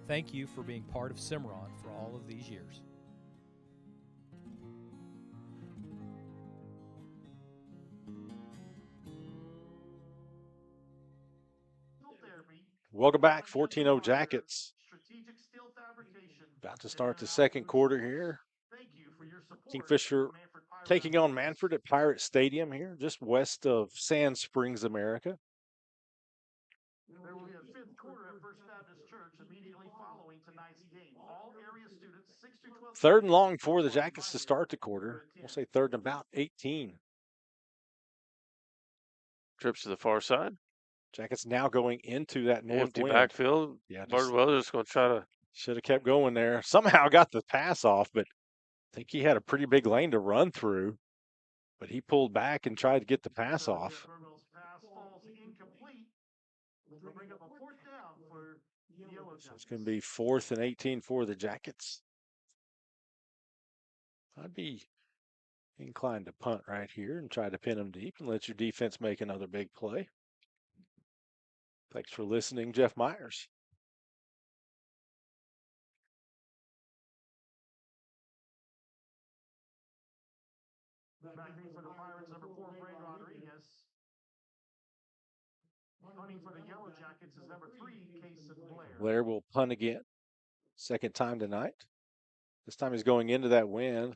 Thank you for being part of Cimarron for all of these years. Welcome back, 14-0 Jackets. About to start the second quarter here. Kingfisher taking on Mannford at Pirate Stadium here, just west of Sand Springs, America. There will be a fifth quarter at First Baptist Church immediately following tonight's game. All area students 6 to 12. Third and long for the Jackets to start the quarter. We'll say third and about 18. Trips to the far side. Jackets now going into that north Empty wind. backfield. Yeah, Bardwell's just going to try to. Should have kept going there. Somehow got the pass off, but I think he had a pretty big lane to run through. But he pulled back and tried to get the pass off. Pass falls incomplete. Will bring up a fourth down for the Yellow Jackets. So it's going to be 4th and 18 for the Jackets. I'd be inclined to punt right here and try to pin them deep and let your defense make another big play. Thanks for listening, Jeff Myers. Backing for the Pirates, number 4, Bray Rodriguez. Punting for the Yellow Jackets is number 3, Case of Blair. Blair will punt again. Second time tonight. This time he's going into that wind.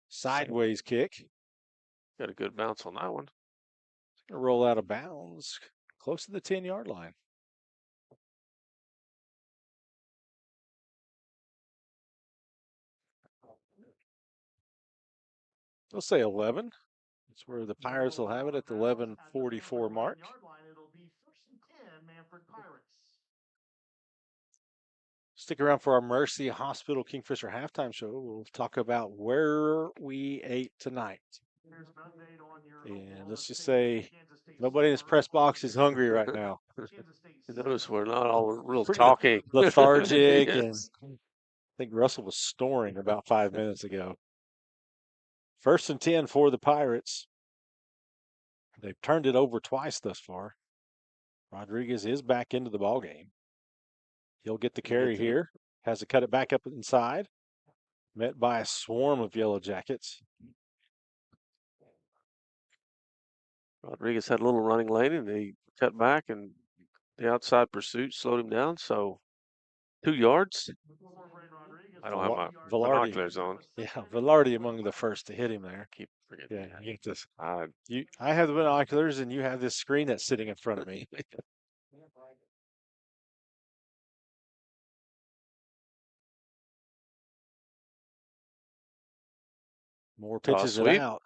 Sideways kick. Got a good bounce on that one. It's going to roll out of bounds close to the 10-yard line. They'll say 11. That's where the Pirates will have it at the 11:44 mark. It'll be 1st and 10, Mannford Pirates. Stick around for our Mercy Hospital Kingfisher halftime show. We'll talk about where we ate tonight. And let's just say nobody in this press box is hungry right now. Notice we're not all real Pretty talking. lethargic. Yes. And I think Russell was snoring about 5 minutes ago. 1st and 10 for the Pirates. They've turned it over twice thus far. Rodriguez is back into the ballgame. He'll get the carry here. Has to cut it back up inside. Met by a swarm of Yellow Jackets. Rodriguez had a little running lane, and he cut back, and the outside pursuit slowed him down. So 2 yards. I don't have my binoculars on. Yeah, Velarde among the first to hit him there. Keep forgetting. Yeah, you get this. I I have the binoculars, and you have this screen that's sitting in front of me. More pitches it out.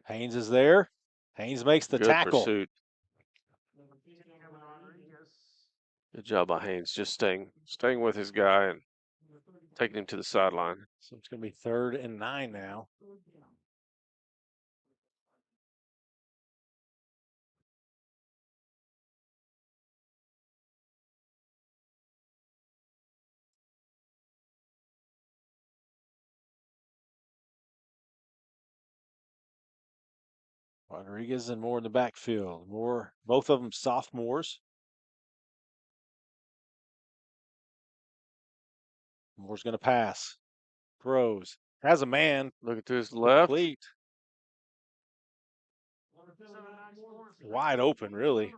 Haynes is there. Haynes makes the Good tackle. pursuit. Good job by Haynes, just staying with his guy and taking him to the sideline. So it's going to be 3rd and 9 now. Rodriguez and Moore in the backfield. Moore, both of them sophomores. Moore's going to pass. Throws. Has a man. Looking to his left. Complete. Wide open, really.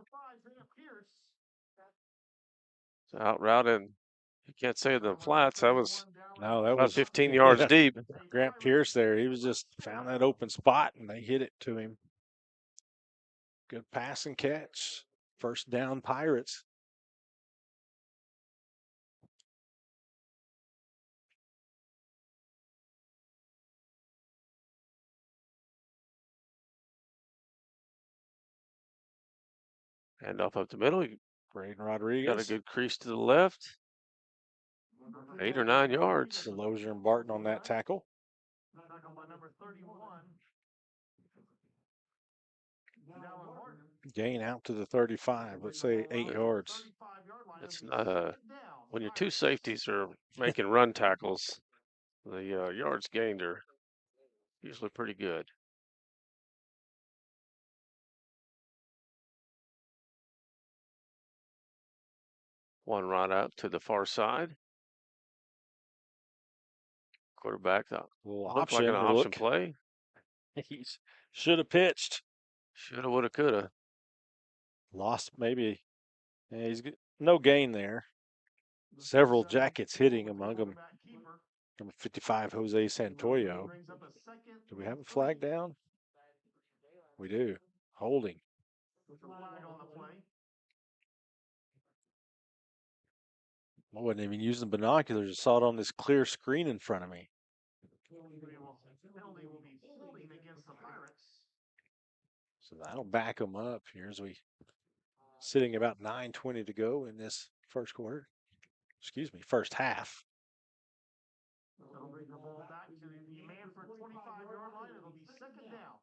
It's out route, and you can't say the flats. That was No, that about was 15 yards yeah, deep. Grant Pierce there. He was just found that open spot and they hit it to him. Good pass and catch. 1st down, Pirates. And off up the middle, you Braden got a Rodriguez. good crease to the left. 8 or 9 yards. Delozier and Barton on that tackle. Gain out to the 35. Let's say 8 yards. It's when your two safeties are making run tackles, the yards gained are usually pretty good. One right out to the far side. Quarterback looked like an option play. He should have pitched. Shoulda, woulda, coulda. Lost maybe. Yeah, no gain there. Several Jackets hitting among them. Number 55, Jose Santoyo. Do we have a flag down? We do. Holding. I wasn't even using binoculars. I saw it on this clear screen in front of me. So that'll back them up here as we sitting about 9:20 to go in this first quarter. Excuse me, first half. They'll bring the ball back to the Mannford 25-yard line. It'll be 2nd down.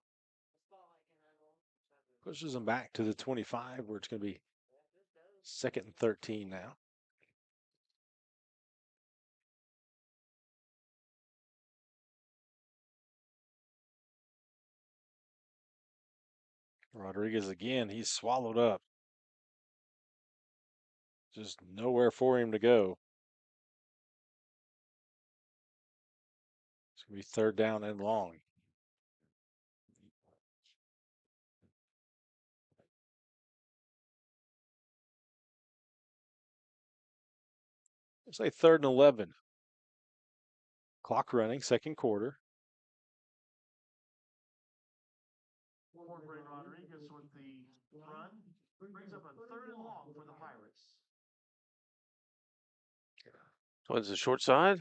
Pushes them back to the 25 where it's going to be 2nd and 13 now. Rodriguez again, he's swallowed up. Just nowhere for him to go. It's going to be 3rd down and long. Let's say 3rd and 11. Clock running, 2nd quarter. Braden Rodriguez with the run brings up a 3rd and long for the Pirates. Towards the short side.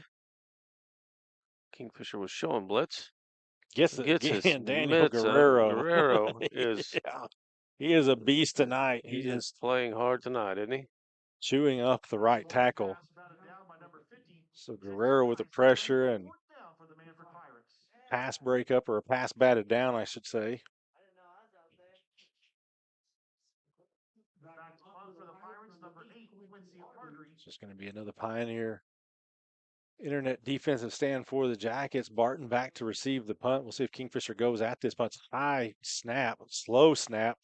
Kingfisher was showing blitz. Gets it Gets again. his Daniel mitts Guerrero. Guerrero is yeah, he is a beast tonight. he is playing hard tonight, isn't he? Chewing up the right tackle. So Guerrero with the pressure and pass breakup or a pass batted down, I should say. It's just going to be another Pioneer Internet defensive stand for the Jackets. Barton back to receive the punt. We'll see if Kingfisher goes at this punt. High snap, slow snap.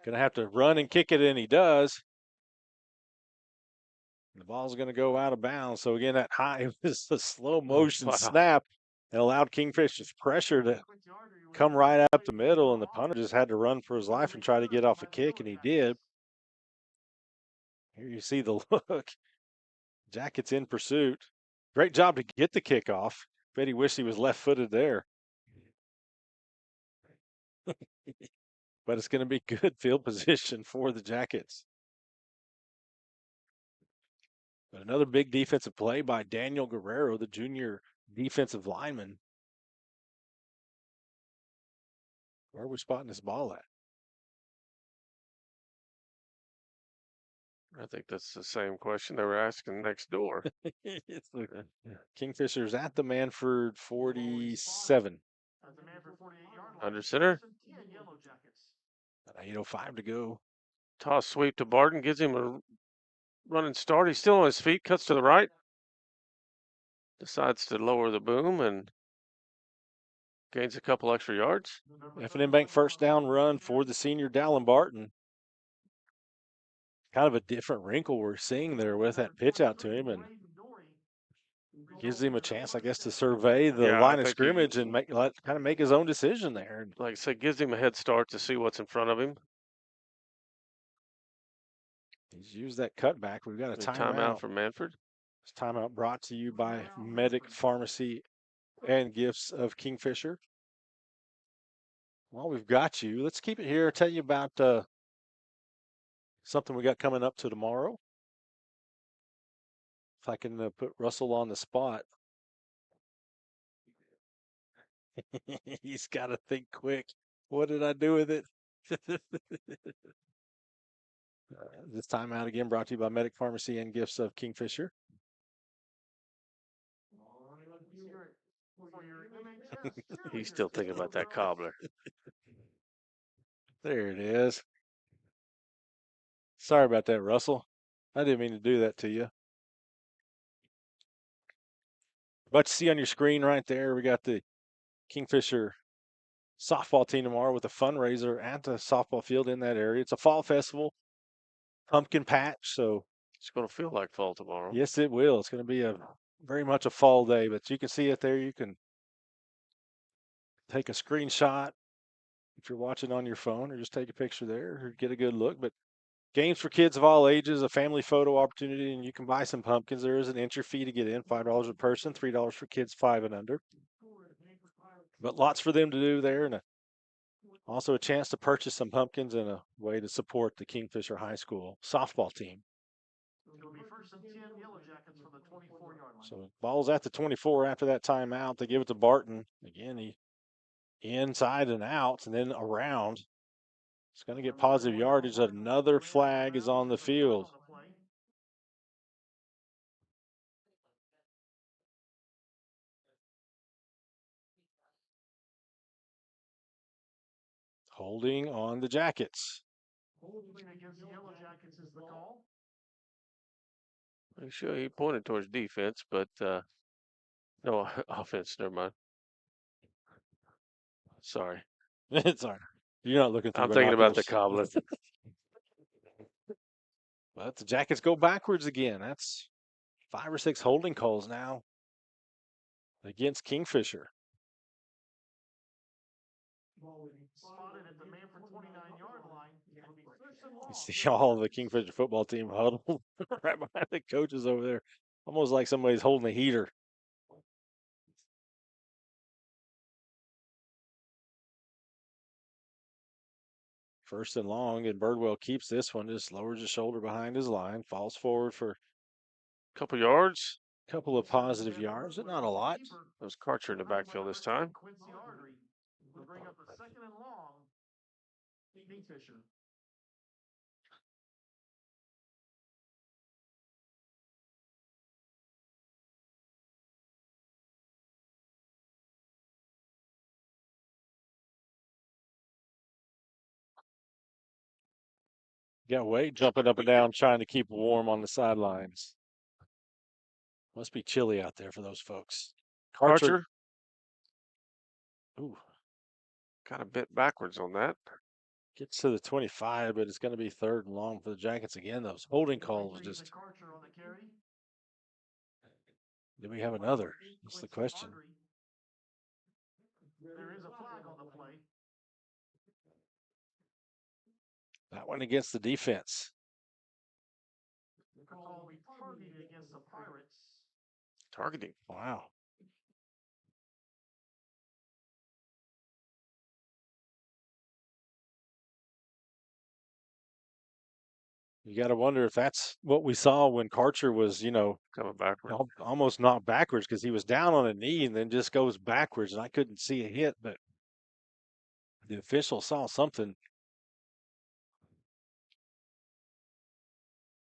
Going to have to run and kick it, and he does. The ball's going to go out of bounds. So again, that high was a slow motion snap and allowed Kingfisher's pressure to come right up the middle, and the punter just had to run for his life and try to get off a kick, and he did. Here you see the look. Jackets in pursuit. Great job to get the kickoff. Bet he wished he was left-footed there. But it's going to be good field position for the Jackets. But another big defensive play by Daniel Guerrero, the junior defensive lineman. Where are we spotting this ball at? I think that's the same question they were asking next door. It's the Kingfishers at the Mannford 47. At the Mannford 48-yard line. Under center. 10 Yellow Jackets. 8:05 to go. Toss sweep to Barton. Gives him a running start. He's still on his feet. Cuts to the right. Decides to lower the boom and gains a couple extra yards. F&M Bank first down run for the senior Dallin Barton. Kind of a different wrinkle we're seeing there with that pitch out to him, and gives him a chance, I guess, to survey the line of scrimmage and kind of make his own decision there. Like I said, gives him a head start to see what's in front of him. He's used that cutback. We've got a timeout from Mannford. This timeout brought to you by Medic Pharmacy and Gifts of Kingfisher. Well, we've got you. Let's keep it here. Tell you about something we got coming up to tomorrow. If I can put Russell on the spot. He's got to think quick. What did I do with it? This timeout again brought to you by Medic Pharmacy and Gifts of Kingfisher. He's still thinking about that cobbler. There it is. Sorry about that, Russell. I didn't mean to do that to you. But you see on your screen right there, we got the Kingfisher softball team tomorrow with a fundraiser at the softball field in that area. It's a fall festival, pumpkin patch, so it's going to feel like fall tomorrow. Yes, it will. It's going to be very much a fall day, but you can see it there. You can take a screenshot if you're watching on your phone, or just take a picture there or get a good look. But games for kids of all ages, a family photo opportunity, and you can buy some pumpkins. There is an entry fee to get in, $5 a person, $3 for kids 5 and under. But lots for them to do there, and also a chance to purchase some pumpkins and a way to support the Kingfisher High School softball team. It'll be first and 10 Yellow Jackets from the 24-yard line. So ball's at the 24 after that timeout. They give it to Barton. Again, he inside and out and then around. It's going to get positive yardage. Another flag is on the field. Holding on the Jackets. Holding against the Yellow Jackets is the call. I'm sure he pointed towards defense, but no offense. Never mind. Sorry. It's all right. You're not looking through I'm thinking about the cobbler. But the Jackets go backwards again. That's 5 or 6 holding calls now against Kingfisher. Spotted at the Mannford 29-yard line. You see all of the Kingfisher football team huddled right behind the coaches over there. Almost like somebody's holding a heater. First and long, and Birdwell keeps this one, just lowers his shoulder behind his line, falls forward for a couple yards. Couple of positive yards, but not a lot. That was Karcher in the backfield this time. Quincy Artery will bring up a second and long. Kingfisher. Got Wade jumping up and down, trying to keep warm on the sidelines. Must be chilly out there for those folks. Karcher. Ooh. Kind of bit backwards on that. Gets to the 25, but it's going to be 3rd and long for the Jackets again. Those holding calls just. Do we have another? That's the question. There is a flag on the play. That one against the defense. The call will be targeted against the Pirates. Targeting. Wow. You got to wonder if that's what we saw when Karcher was, coming backwards, almost knocked backwards because he was down on a knee and then just goes backwards. And I couldn't see a hit, but the official saw something.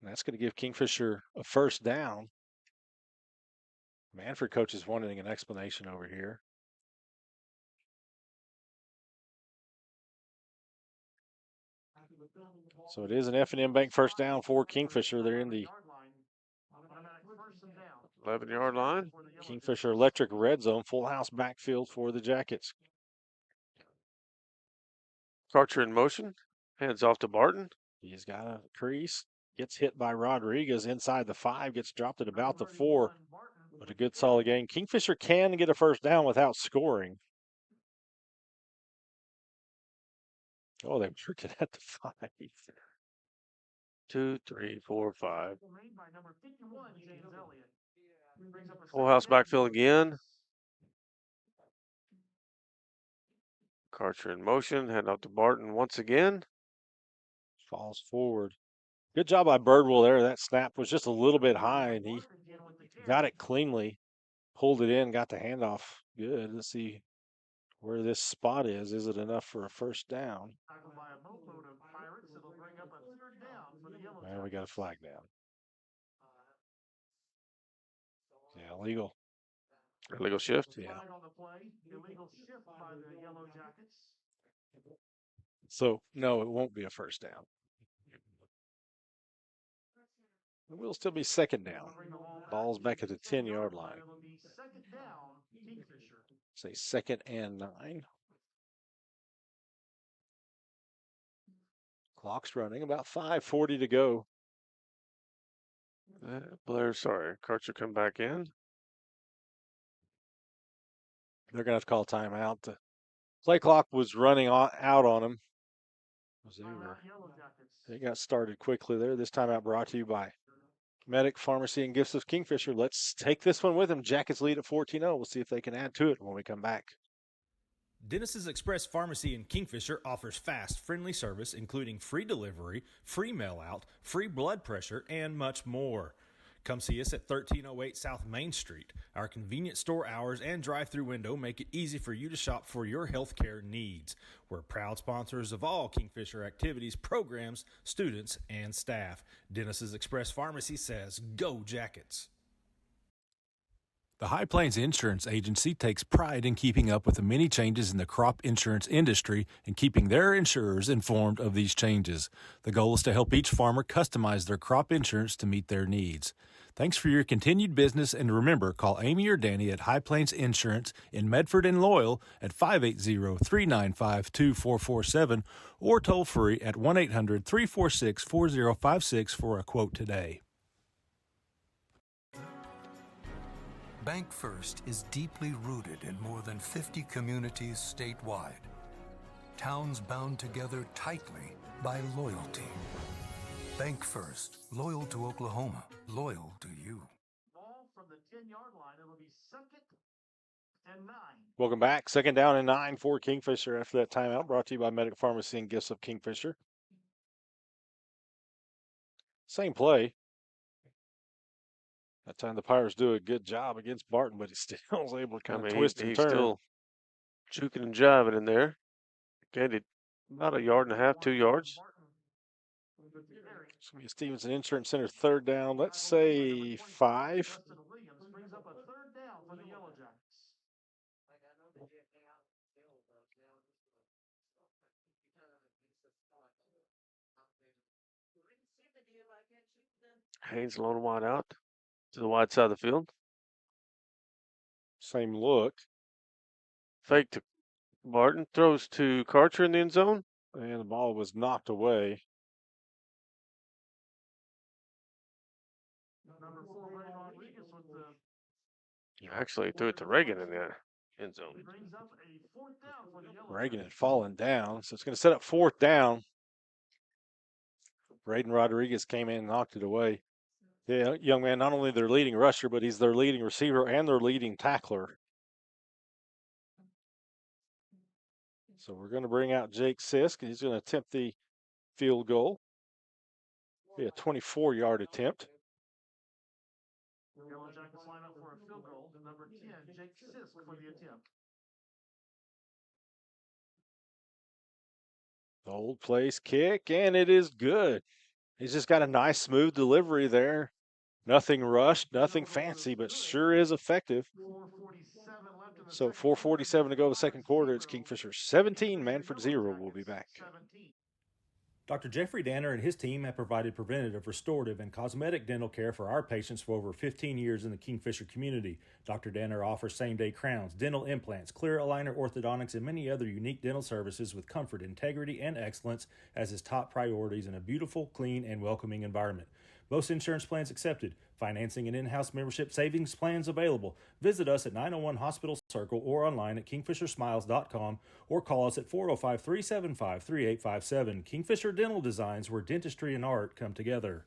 And that's going to give Kingfisher a first down. Mannford coach is wanting an explanation over here. So it is an F&M Bank first down for Kingfisher. They're in the 11-yard line. Kingfisher Electric red zone, full house backfield for the Jackets. Karcher in motion. Hands off to Barton. He's got a crease. Gets hit by Rodriguez inside the 5. Gets dropped at about the 4. But a good solid game. Kingfisher can get a first down without scoring. Oh, they worked it at the 5. 2, 3, 4, 5. Full house backfield again. Karcher in motion. Hand off to Barton once again. Falls forward. Good job by Birdwell there. That snap was just a little bit high, and he got it cleanly. Pulled it in, got the handoff. Good. Let's see where this spot is. Is it enough for a first down? Well, we got a flag down. Yeah, illegal. Illegal shift. Yeah. So, no, it won't be a first down. It will still be second down. Ball's back at the 10-yard line. Say 2nd and 9. Clock's running. About 5:40 to go. Karcher come back in. They're going to have to call timeout. The play clock was running out on them. They got started quickly there. This timeout brought to you by Medic Pharmacy and Gifts of Kingfisher. Let's take this one with them. Jackets lead at 14-0. We'll see if they can add to it when we come back. Dennis's Express Pharmacy in Kingfisher offers fast, friendly service, including free delivery, free mail-out, free blood pressure, and much more. Come see us at 1308 South Main Street. Our convenient store hours and drive-through window make it easy for you to shop for your healthcare needs. We're proud sponsors of all Kingfisher activities, programs, students, and staff. Dennis's Express Pharmacy says, go Jackets! The High Plains Insurance Agency takes pride in keeping up with the many changes in the crop insurance industry and keeping their insurers informed of these changes. The goal is to help each farmer customize their crop insurance to meet their needs. Thanks for your continued business, and remember, call Amy or Danny at High Plains Insurance in Medford and Loyal at 580-395-2447 or toll free at 1-800-346-4056 for a quote today. Bank First is deeply rooted in more than 50 communities statewide. Towns bound together tightly by loyalty. Bank First, loyal to Oklahoma, loyal to you. Ball from the 10-yard line. It'll be 2nd and 9. Welcome back. 2nd down and 9 for Kingfisher after that timeout. Brought to you by Medic Pharmacy and Gifts of Kingfisher. Same play. That time the Pirates do a good job against Barton, but he still was able to kind of twist and he's turn. still juking and jiving in there. Gained about 1.5 yards, 2 yards. So we have Stevenson Insurance Center 3rd down. Let's say 5. Brings up a 3rd down for the Yellow Jackets. Haynes alone wide out to the wide side of the field. Same look. Fake to Barton. Throws to Karcher in the end zone. And the ball was knocked away. Number 4, Ray Rodriguez with the... Actually threw it to Reagan in the end zone. Brings up a 4th down for the Yellow Reagan had fallen down, so it's going to set up 4th down. Braden Rodriguez came in and knocked it away. Yeah, young man, not only their leading rusher, but he's their leading receiver and their leading tackler. So we're going to bring out Jake Sisk, and he's going to attempt the field goal. Be a 24-yard attempt. Yellow Jackets line up for a field goal. Number 10, Jake Sisk for the attempt. The old place kick, and it is good. He's just got a nice, smooth delivery there. Nothing rushed, nothing fancy, but sure is effective. 4:47 left in the So second 4:47 to go the second quarter. It's 0. Kingfisher 17, Mannford 0. We'll be back. 17. Dr. Jeffrey Danner and his team have provided preventative, restorative, and cosmetic dental care for our patients for over 15 years in the Kingfisher community. Dr. Danner offers same-day crowns, dental implants, clear aligner orthodontics, and many other unique dental services with comfort, integrity, and excellence as his top priorities in a beautiful, clean, and welcoming environment. Most insurance plans accepted. Financing and in-house membership savings plans available. Visit us at 901 Hospital Circle or online at kingfishersmiles.com or call us at 405-375-3857. Kingfisher Dental Designs, where dentistry and art come together.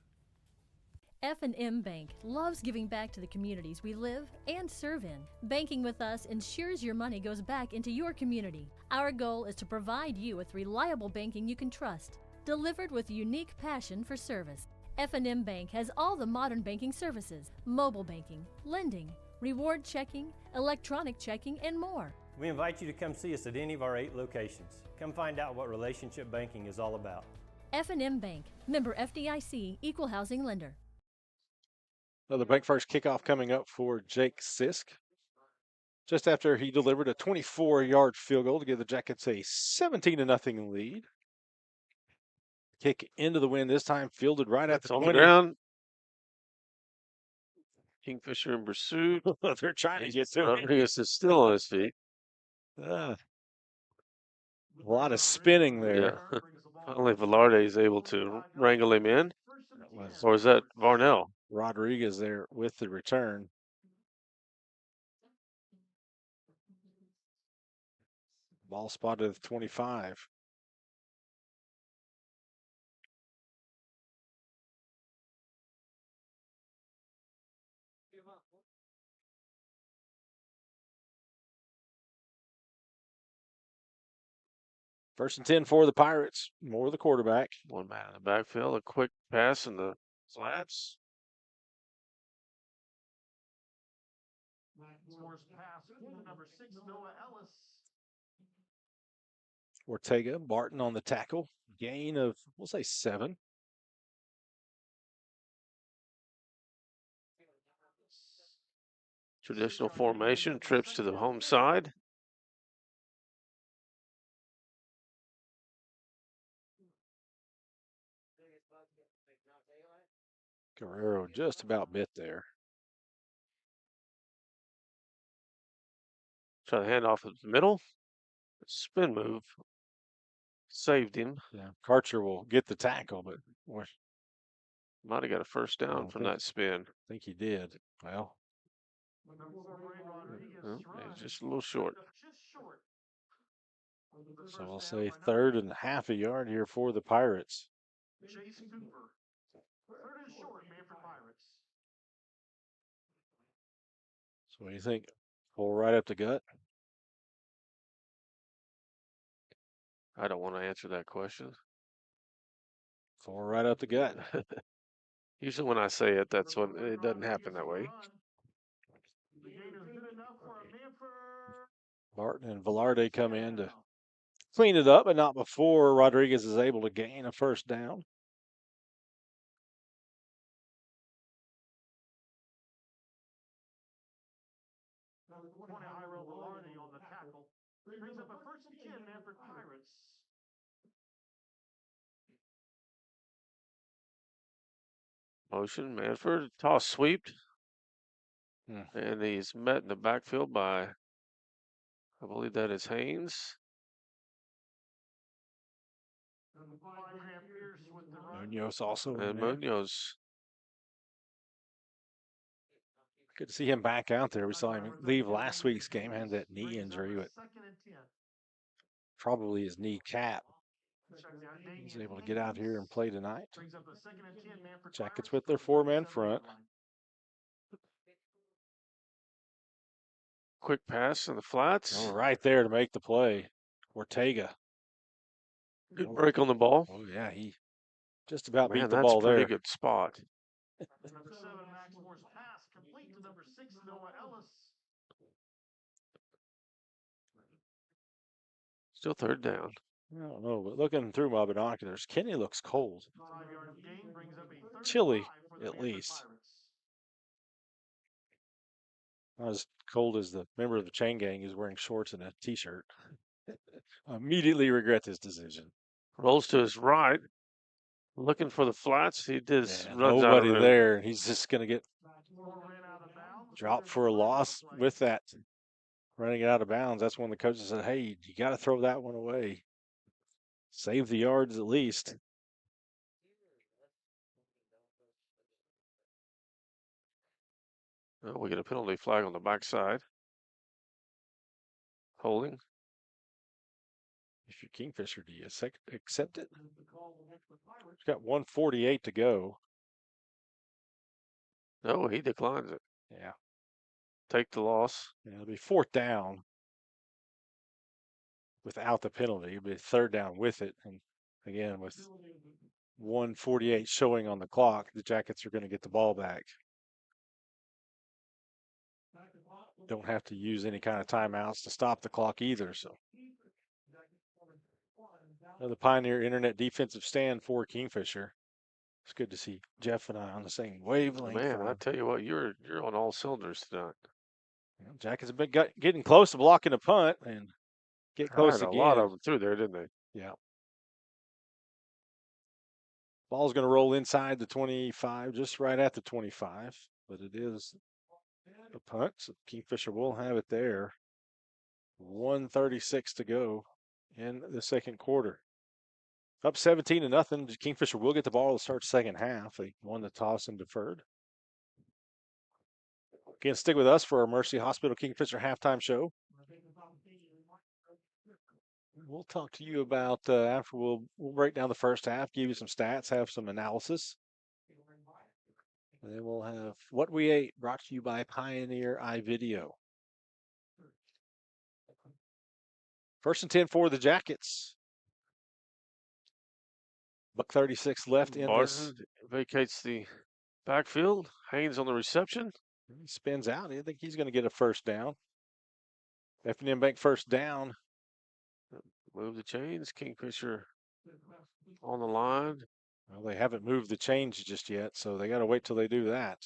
F&M Bank loves giving back to the communities we live and serve in. Banking with us ensures your money goes back into your community. Our goal is to provide you with reliable banking you can trust, delivered with unique passion for service. F&M Bank has all the modern banking services: mobile banking, lending, reward checking, electronic checking, and more. We invite you to come see us at any of our 8 locations. Come find out what relationship banking is all about. F&M Bank, member FDIC, equal housing lender. Another bank first kickoff coming up for Jake Sisk. Just after he delivered a 24-yard field goal to give the Jackets a 17-0 lead. Kick into the wind this time, fielded right at the on 20. the ground. Kingfisher in pursuit. They're trying to get to him. Rodriguez is still on his feet. A lot of spinning there. Yeah. Finally, Velarde is able to wrangle him in. Or is that Varnell? Rodriguez there with the return. Ball spotted at 25. First and 10 for the Pirates. More the quarterback. One man in the backfield. A quick pass in the flats. Number 6, Noah Ellis. Ortega, Barton on the tackle. Gain of, we'll say 7. Traditional formation. Trips to the home side. Guerrero just about bit there. Try to hand off at the middle. Spin move. Saved him. Yeah, Karcher will get the tackle, but might have got a first down from that spin. I think he did. Well, just a little short. So we'll say 3rd and half a yard here for the Pirates. Chase Cooper. 3rd and short, Mannford Pirates. So what do you think? Pull right up the gut? I don't want to answer that question. Pull right up the gut. Usually when I say it, that's when it doesn't happen that way. Barton and Velarde come in to clean it up, but not before Rodriguez is able to gain a first down. High-roll Velarde on the tackle. Brings up a 1st and 10, Mannford Pirates. Motion, Mannford, toss sweep. And he's met in the backfield by, I believe that is Haynes. Munoz also. And Munoz. Good to see him back out there. We saw him leave last week's game, had that knee injury, but probably his knee cap. He's able to get out here and play tonight. Jackets with their 4-man front. Quick pass in the flats. Oh, right there to make the play. Ortega. Good break on the ball. Oh, yeah, he just about beat the that's ball a pretty there. good spot. Number 7, Max Moore's pass complete to number 6, Noah Ellis. Still 3rd down. I don't know, but looking through my binoculars, Kenny looks cold. 5-yard gain brings up a 3rd and Chilly, 5 for the at Mannford least. Pirates. Not as cold as the member of the chain gang who's wearing shorts and a t-shirt. Immediately regret this decision. Rolls to his right, looking for the flats. He just Yeah, runs out of nobody there. there. He's just going to get Ran out of bounds. dropped for a loss with that. Running it out of bounds. That's when the coaches said, hey, you got to throw that one away. Save the yards at least. Oh, we get a penalty flag on the backside. Holding. If you're Kingfisher, do you accept it? We've got 1:48 to go. No, he declines it. Yeah. Take the loss. Yeah, it'll be 4th down without the penalty. It'll be 3rd down with it. And again, with 1:48 showing on the clock, the Jackets are going to get the ball back. Don't have to use any kind of timeouts to stop the clock either. So the Pioneer Internet defensive stand for Kingfisher. It's good to see Jeff and I on the same wavelength. Man, I tell you what, you're on all cylinders tonight. Jackets have been getting close to blocking a punt and get close Tried again. a lot of them through there, didn't they? Yeah. Ball's going to roll inside the 25, just right at the 25, but it is a punt. So Kingfisher will have it there. 1:36 to go in the second quarter. Up 17-0. Kingfisher will get the ball to start second half. They won the toss and deferred. Again, stick with us for our Mercy Hospital Kingfisher halftime show. We'll talk to you about after we'll break down the first half, give you some stats, have some analysis. And then we'll have What We Ate brought to you by Pioneer iVideo. 1st and 10 for the Jackets. $1:36 left in this. Barton vacates the backfield. Haynes on the reception. He spins out. I think he's going to get a 1st down. F&M Bank 1st down. Move the chains. Kingfisher on the line. Well, they haven't moved the chains just yet, so they got to wait till they do that.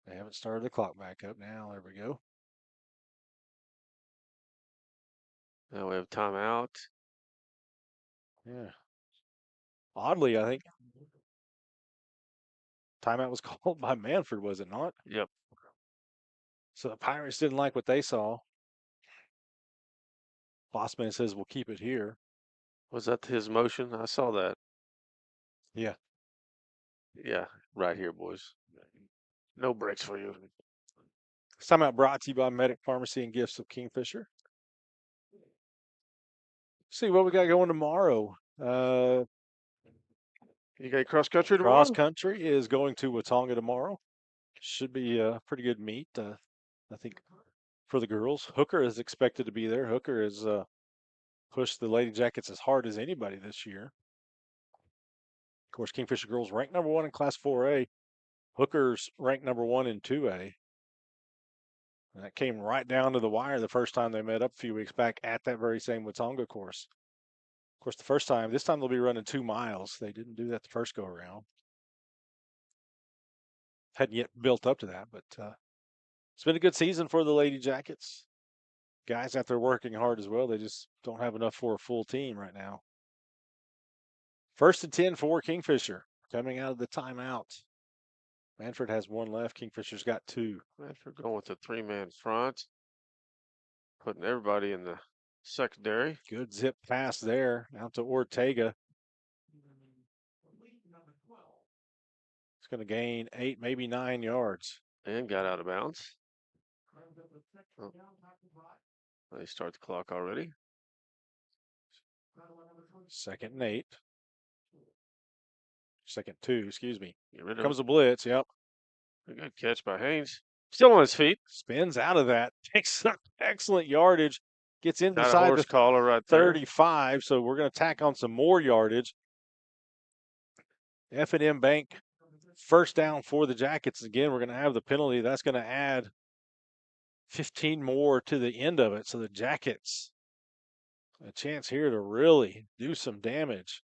They haven't started the clock back up now. There we go. Now we have timeout. Yeah. Oddly, I think timeout was called by Mannford, was it not? Yep. So the Pirates didn't like what they saw. Bossman says we'll keep it here. Was that his motion? I saw that. Yeah. Yeah, right here, boys. No breaks for you. This timeout brought to you by Medic Pharmacy and Gifts of Kingfisher. See what we got going tomorrow. You got cross country tomorrow? Cross country is going to Watonga tomorrow. Should be a pretty good meet, I think, for the girls. Hooker is expected to be there. Hooker has pushed the Lady Jackets as hard as anybody this year. Of course, Kingfisher girls ranked number 1 in Class 4A. Hooker's ranked number 1 in 2A. And that came right down to the wire the first time they met up a few weeks back at that very same Watonga course. Of course, this time they'll be running 2 miles. They didn't do that the first go around. Hadn't yet built up to that, but it's been a good season for the Lady Jackets. Guys out there working hard as well. They just don't have enough for a full team right now. 1st and 10 for Kingfisher coming out of the timeout. Mannford has 1 left. Kingfisher's got 2. Mannford going with a 3-man front. Putting everybody in the secondary. Good zip pass there out to Ortega. It's going to gain 8, maybe 9 yards. And got out of bounds. Oh. They start the clock already. 2nd and 8. 2nd 2, excuse me. Get rid Here of comes a blitz, yep. A good catch by Haynes. Still on his feet. Spins out of that. Takes some excellent yardage. Gets Got a inside horse the collar right there. 35, so we're going to tack on some more yardage. F&M Bank 1st down for the Jackets. Again, we're going to have the penalty. That's going to add 15 more to the end of it. So the Jackets, a chance here to really do some damage.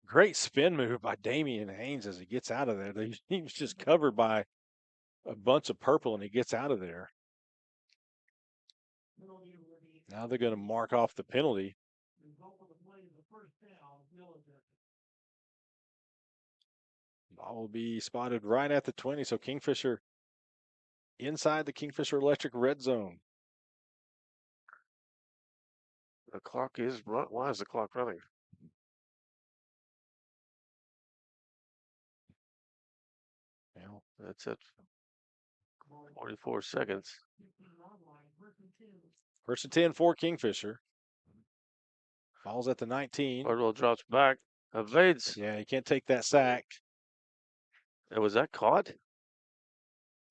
Great spin move by Damian Haynes as he gets out of there. He was just covered by a bunch of purple and he gets out of there. Now they're going to mark off the penalty. Ball will be spotted right at the 20. So Kingfisher inside the Kingfisher Electric red zone. The clock is run. Why is the clock running? Well, that's at 44 seconds. First and 10 for Kingfisher. Ball's at the 19. Bardwell drops back. Evades. Yeah, you can't take that sack. And was that caught?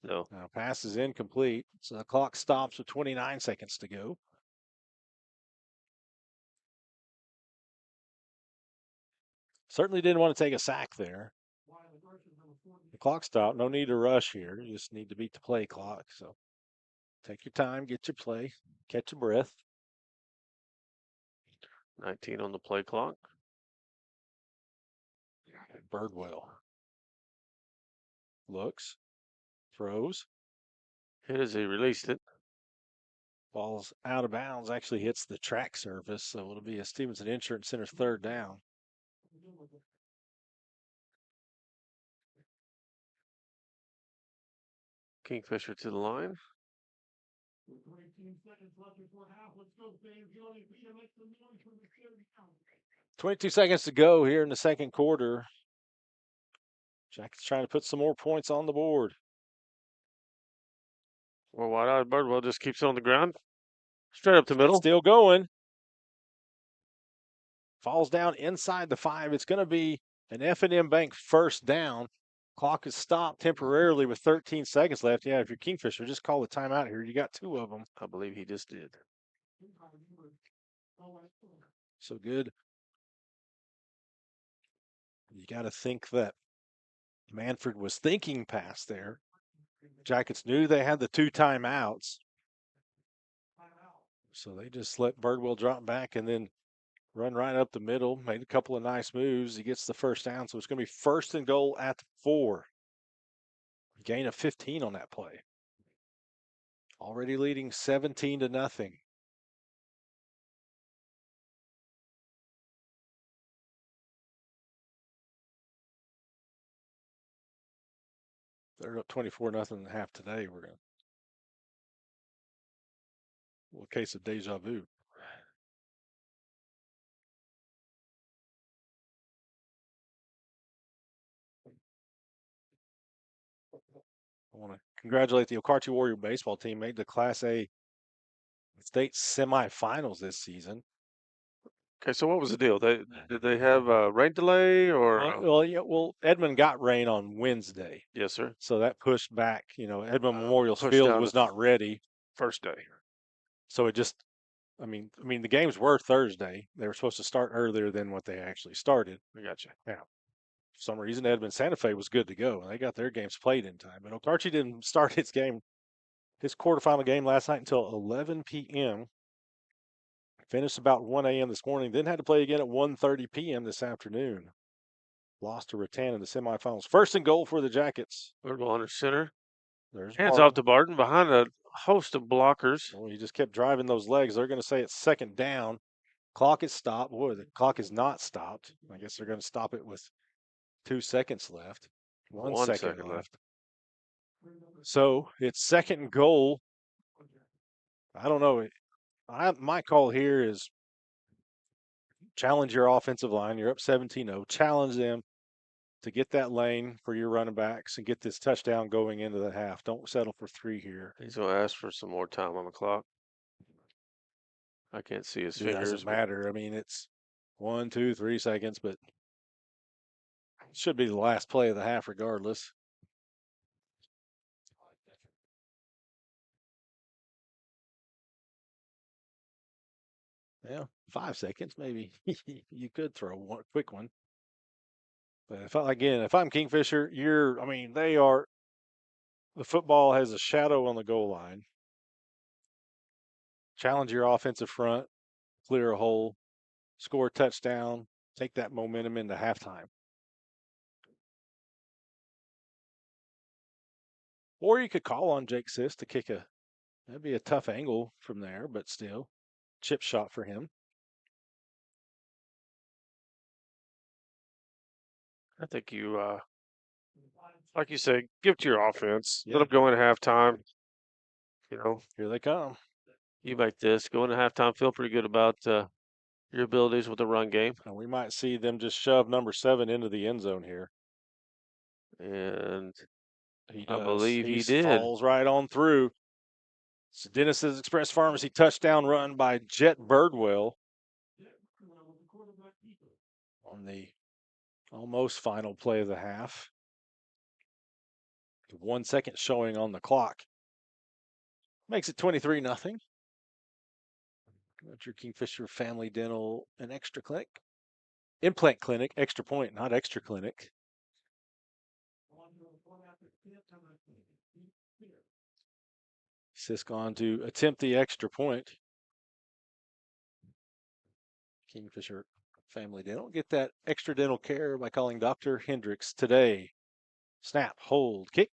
No. Now pass is incomplete. So the clock stops with 29 seconds to go. Certainly didn't want to take a sack there. The clock stopped. No need to rush here. You just need to beat the play clock. So take your time, get your play, catch your breath. 19 on the play clock. Birdwell looks, throws. Hit as he released it. Ball's out of bounds, actually hits the track surface. So it'll be a Stevenson Insurance Center third down. Kingfisher to the line. 22 seconds to go here in the second quarter. Jack's trying to put some more points on the board. Well, wide-eyed Birdwell just keeps it on the ground. Straight up the middle. Still going. Falls down inside the 5. It's going to be an F&M Bank first down. Clock is stopped temporarily with 13 seconds left. Yeah, if you're Kingfisher, just call the timeout here. You got 2 of them. I believe he just did. So good. You got to think that Mannford was thinking pass there. Jackets knew they had the 2 timeouts. So they just let Birdwell drop back and then run right up the middle. Made a couple of nice moves. He gets the first down. So it's going to be first and goal at the 4. Gain of 15 on that play. Already leading 17-0. They're up 24-0 at half today. We're going to. Well, a case of deja vu. I want to congratulate the Okarche Warrior baseball team. Made the Class A state semifinals this season. Okay, so what was the deal? Did they have a rain delay or? Well, Edmond got rain on Wednesday. Yes, sir. So that pushed back. Edmond Memorial Field was not ready. First day. So it just, I mean, the games were Thursday. They were supposed to start earlier than what they actually started. I got you. Yeah. For some reason, Edmond Santa Fe was good to go. They got their games played in time. But Okarche didn't start his quarterfinal game last night until 11 p.m. Finished about 1 a.m. this morning. Then had to play again at 1:30 p.m. this afternoon. Lost to Rattan in the semifinals. First and goal for the Jackets. Birdwell under center. There's hands Barton. off to Barton behind a host of blockers. Well, he just kept driving those legs. They're going to say it's second down. Clock is stopped. Boy, the clock is not stopped. I guess they're going to stop it with 2 seconds left. 1 second left. So it's second and goal. I don't know. My call here is challenge your offensive line. You're up 17-0. Challenge them to get that lane for your running backs and get this touchdown going into the half. Don't settle for 3 here. He's going to ask for some more time on the clock. I can't see his fingers. It doesn't matter. I mean, it's 1, 2, 3 seconds, but it should be the last play of the half regardless. Yeah, 5 seconds maybe. You could throw one quick one. But if I'm Kingfisher, the football has a shadow on the goal line. challenge your offensive front, clear a hole, score a touchdown, take that momentum into halftime. Or you could call on Jake Sis to kick that'd be a tough angle from there, but still, chip shot for him. I think you, like you said, give it to your offense. Yeah. Let them go into halftime. Here they come. You make this, go into halftime, feel pretty good about your abilities with the run game. And we might see them just shove number 7 into the end zone here. And he I does. believe he did. Falls right on through. It's Dennis's Express Pharmacy touchdown run by Jet Birdwell on the almost final play of the half. 1 second showing on the clock. Makes it 23-0. Got your Kingfisher Family Dental and Extra Clinic. Implant Clinic, Extra Point, not Extra Clinic. Sisk on to attempt the extra point. Kingfisher Family Dental. Get that extra dental care by calling Dr. Hendricks today. Snap, hold, kick.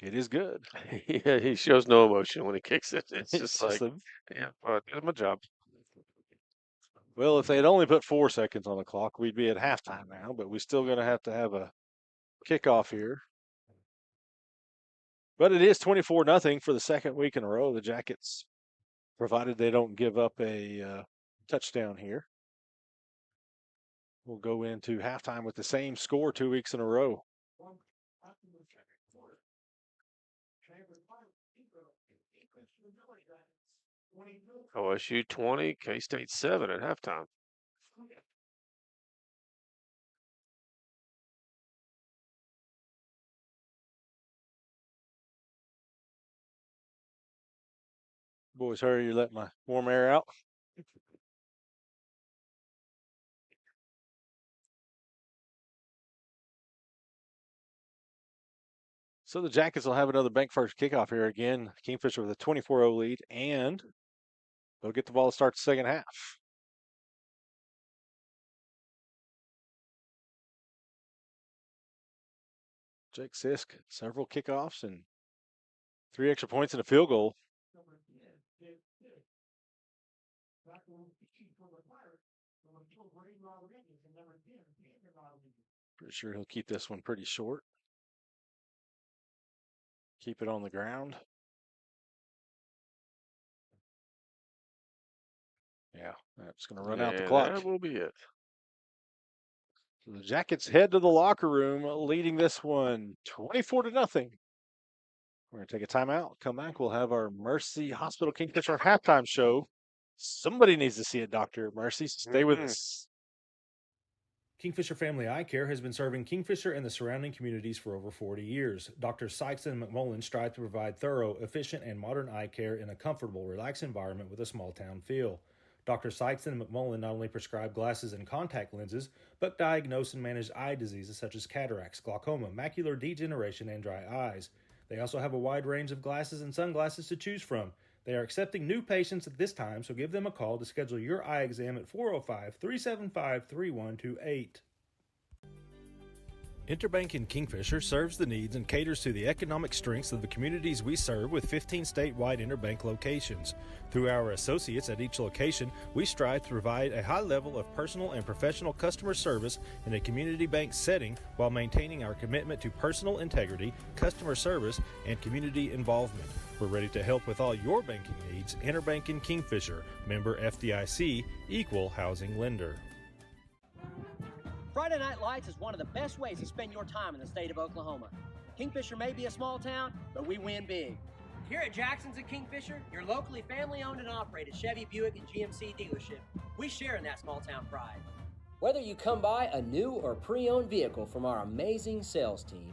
It is good. Yeah, he shows no emotion when he kicks it. It's just like, a, yeah, well, did my job. well, if they had only put 4 seconds on the clock, we'd be at halftime now, but we're still going to have a kickoff here. But it is 24-0 for the second week in a row. The Jackets, provided they don't give up a touchdown here, will go into halftime with the same score 2 weeks in a row. OSU 20, K-State 7 at halftime. Boys, hurry, you let my warm air out. So the Jackets will have another bank first kickoff here again. Kingfisher with a 24-0 lead, and they'll get the ball to start the second half. Jake Sisk, several kickoffs and 3 extra points and a field goal. Pretty sure he'll keep this one pretty short. Keep it on the ground. Yeah, that's going to run out the clock. That will be it. So the Jackets head to the locker room, leading this one 24-0. We're going to take a timeout. Come back. We'll have our Mercy Hospital Kingfisher halftime show. Somebody needs to see it, Dr. Mercy. Stay with us. Kingfisher Family Eye Care has been serving Kingfisher and the surrounding communities for over 40 years. Drs. Sykes and McMullen strive to provide thorough, efficient, and modern eye care in a comfortable, relaxed environment with a small-town feel. Dr. Sykes and McMullen not only prescribe glasses and contact lenses, but diagnose and manage eye diseases such as cataracts, glaucoma, macular degeneration, and dry eyes. They also have a wide range of glasses and sunglasses to choose from. They are accepting new patients at this time, so give them a call to schedule your eye exam at 405-375-3128. Interbank in Kingfisher serves the needs and caters to the economic strengths of the communities we serve with 15 statewide Interbank locations. Through our associates at each location, we strive to provide a high level of personal and professional customer service in a community bank setting while maintaining our commitment to personal integrity, customer service, and community involvement. We're ready to help with all your banking needs. Interbank in Kingfisher, member FDIC, equal housing lender. Friday Night Lights is one of the best ways to spend your time in the state of Oklahoma. Kingfisher may be a small town, but we win big. Here at Jackson's at Kingfisher, your locally family-owned and operated Chevy, Buick, and GMC dealership, we share in that small-town pride. Whether you come by a new or pre-owned vehicle from our amazing sales team,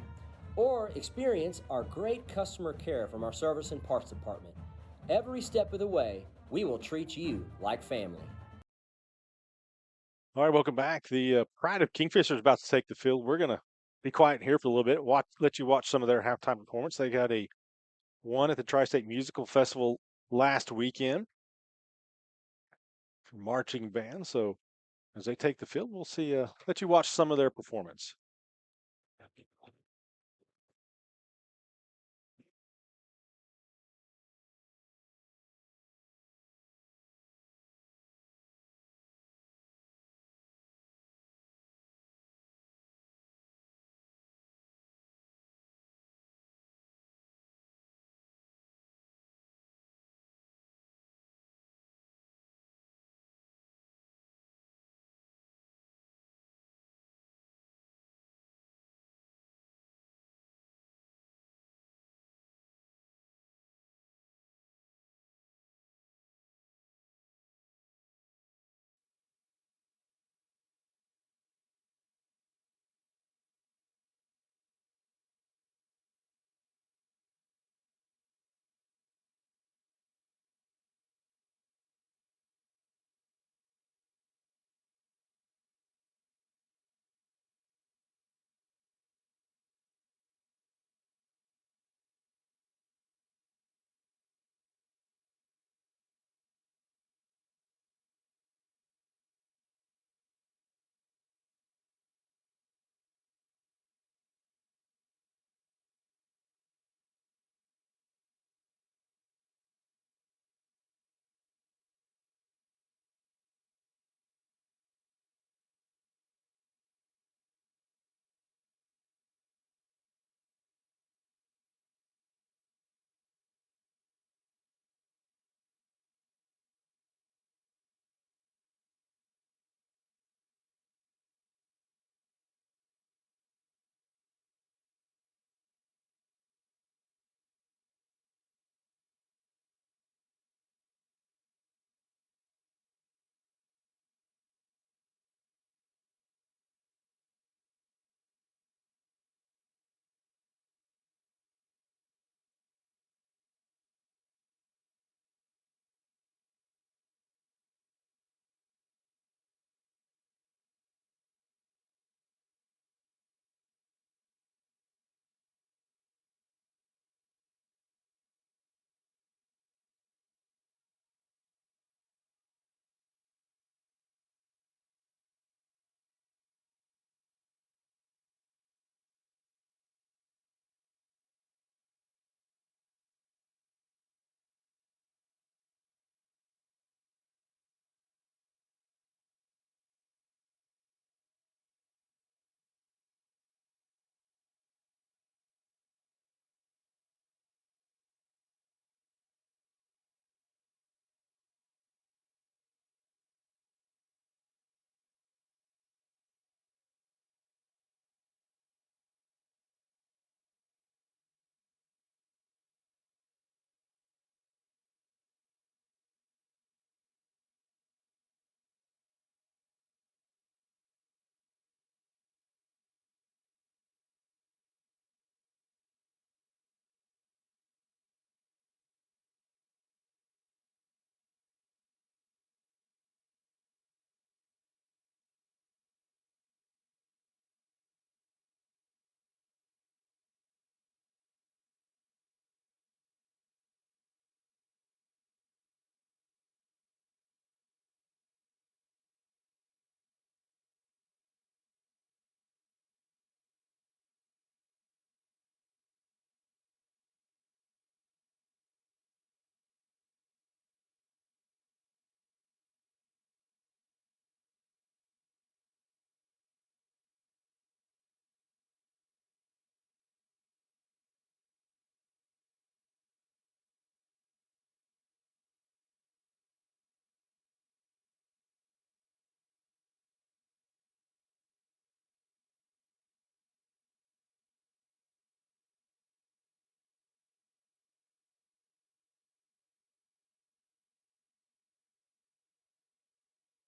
or experience our great customer care from our service and parts department, every step of the way, we will treat you like family. All right, welcome back. The Pride of Kingfisher is about to take the field. We're going to be quiet here for a little bit, let you watch some of their halftime performance. They got a won at the Tri-State Musical Festival last weekend for marching band. So as they take the field, we'll see. Let you watch some of their performance.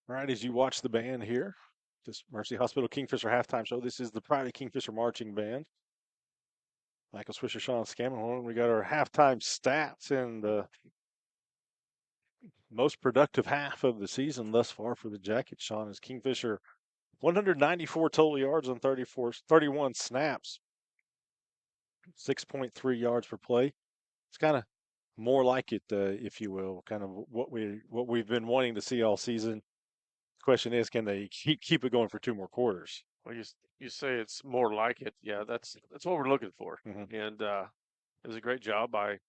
All right, as you watch the band here, this Mercy Hospital Kingfisher halftime show. This is the Pride of Kingfisher marching band. Michael Swisher, Sean Scammon. We got our halftime stats and the most productive half of the season thus far for the Jackets. Sean is Kingfisher, 194 total yards on 31 snaps, 6.3 yards per play. It's kind of more like it, if you will, kind of what we've been wanting to see all season. Question is, can they keep it going for 2 more quarters? Well, you say it's more like it. Yeah, that's what we're looking for. Mhm. And it was a great job by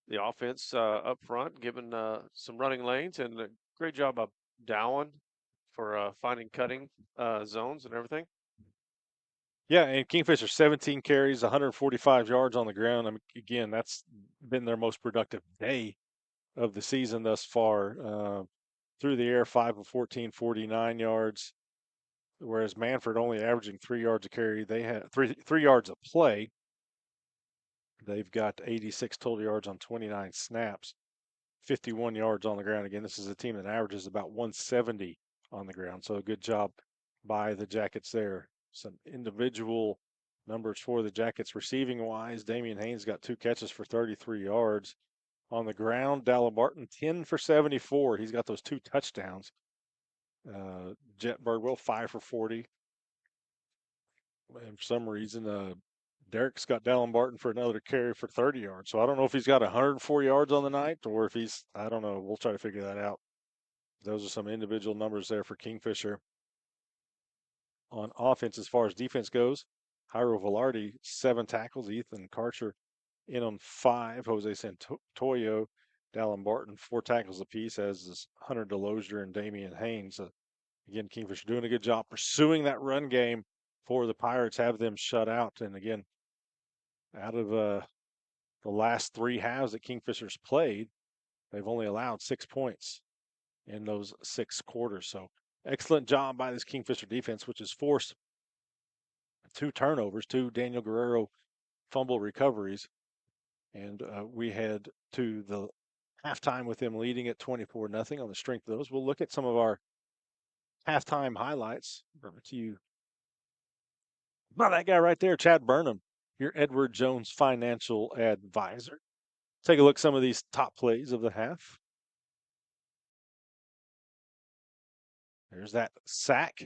the offense up front, giving some running lanes, and a great job by Dowan for finding cutting zones and everything. Yeah, and Kingfisher 17 carries, 145 yards on the ground. I mean, again, that's been their most productive day of the season thus far. Through the air, 5 of 14, 49 yards. Whereas Mannford only averaging 3 yards a carry. They had three yards a play. They've got 86 total yards on 29 snaps, 51 yards on the ground. Again, this is a team that averages about 170 on the ground. So a good job by the Jackets there. Some individual numbers for the Jackets receiving wise. Damian Haynes got 2 catches for 33 yards. On the ground, Dallin Barton 10 for 74. He's got those 2 touchdowns. Jet Birdwell 5 for 40. And for some reason, Derek's got Dallin Barton for another carry for 30 yards. So I don't know if he's got 104 yards on the night or if I don't know. We'll try to figure that out. Those are some individual numbers there for Kingfisher. On offense, as far as defense goes, Jairo Velarde, 7 tackles. Ethan Karcher in on 5. Jose Santoyo, Dallin Barton, 4 tackles apiece, as is Hunter Delosier and Damian Haynes. Again, Kingfisher doing a good job pursuing that run game for the Pirates, have them shut out. And again, out of the last 3 halves that Kingfisher's played, they've only allowed 6 points in those 6 quarters. So excellent job by this Kingfisher defense, which has forced 2 turnovers, 2 Daniel Guerrero fumble recoveries. And we head to the halftime with them leading at 24-0 on the strength of those. We'll look at some of our halftime highlights. Brought to you by that guy right there, Chad Burnham, your Edward Jones financial advisor. Take a look at some of these top plays of the half. There's that sack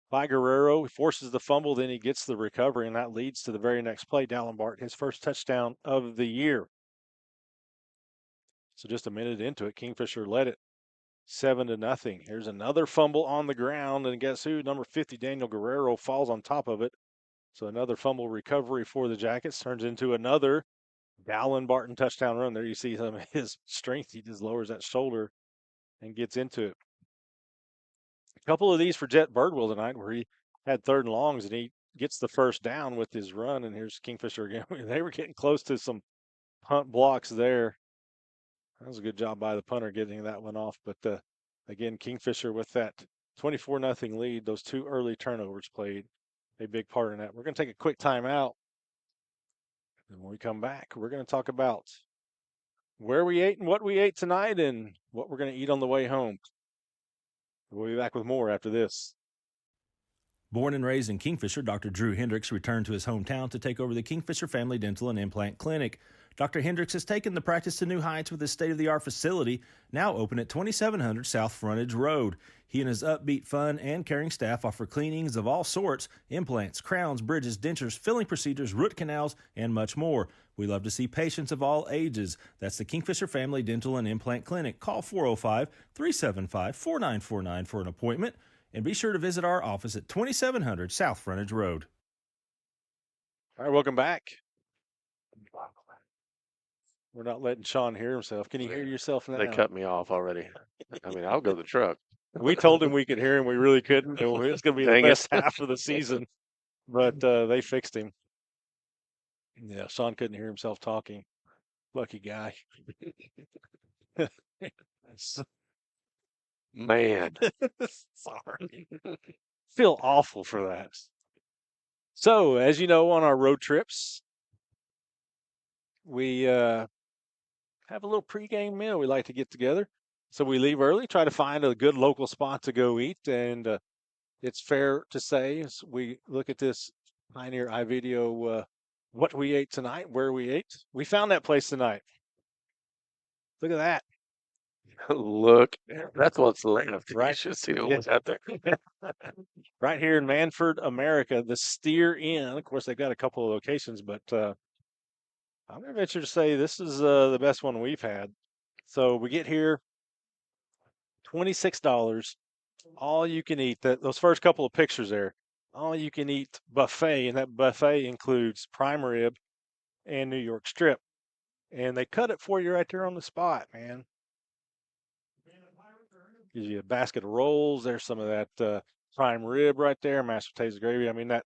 by Guerrero. He forces the fumble, then he gets the recovery, and that leads to the very next play. Dallin Barton, his first touchdown of the year. So just a minute into it, Kingfisher led it 7-0. Here's another fumble on the ground, and guess who? Number 50, Daniel Guerrero, falls on top of it. So another fumble recovery for the Jackets turns into another Dallin Barton touchdown run. There you see some of his strength. He just lowers that shoulder and gets into it. A couple of these for Jet Birdwell tonight where he had 3rd and longs and he gets the first down with his run. And here's Kingfisher again. They were getting close to some punt blocks there. That was a good job by the punter getting that one off. But again, Kingfisher with that 24-0 lead, those 2 early turnovers played a big part in that. We're going to take a quick timeout. And when we come back, we're going to talk about where we ate and what we ate tonight and what we're going to eat on the way home. We'll be back with more after this. Born and raised in Kingfisher, Dr. Drew Hendricks returned to his hometown to take over the Kingfisher Family Dental and Implant Clinic. Dr. Hendricks has taken the practice to new heights with his state-of-the-art facility, now open at 2700 South Frontage Road. He and his upbeat, fun, and caring staff offer cleanings of all sorts, implants, crowns, bridges, dentures, filling procedures, root canals, and much more. We love to see patients of all ages. That's the Kingfisher Family Dental and Implant Clinic. Call 405-375-4949 for an appointment. And be sure to visit our office at 2700 South Frontage Road. All right, welcome back. We're not letting Sean hear himself. Can you hear yourself now? They cut me off already. I mean, I'll go to the truck. We told him we could hear him. We really couldn't. It's going to be the best half of the season. But they fixed him. Yeah, Sean couldn't hear himself talking. Lucky guy. Man. Sorry. Feel awful for that. So, as you know, on our road trips, we have a little pregame meal. We like to get together. So we leave early, try to find a good local spot to go eat. And it's fair to say, as we look at this Pioneer iVideo, what we ate tonight, where we ate, we found that place tonight. Look at that. Look, that's what's left. Right. You should see what's out there. Right here in Mannford, America, the Steer Inn. Of course, they've got a couple of locations, but I'm going to venture to say this is the best one we've had. So we get here, $26, all you can eat. Those first couple of pictures there, all you can eat buffet, and that buffet includes prime rib and New York strip. And they cut it for you right there on the spot, man. Gives you a basket of rolls. There's some of that prime rib right there, mashed potatoes gravy. I mean that.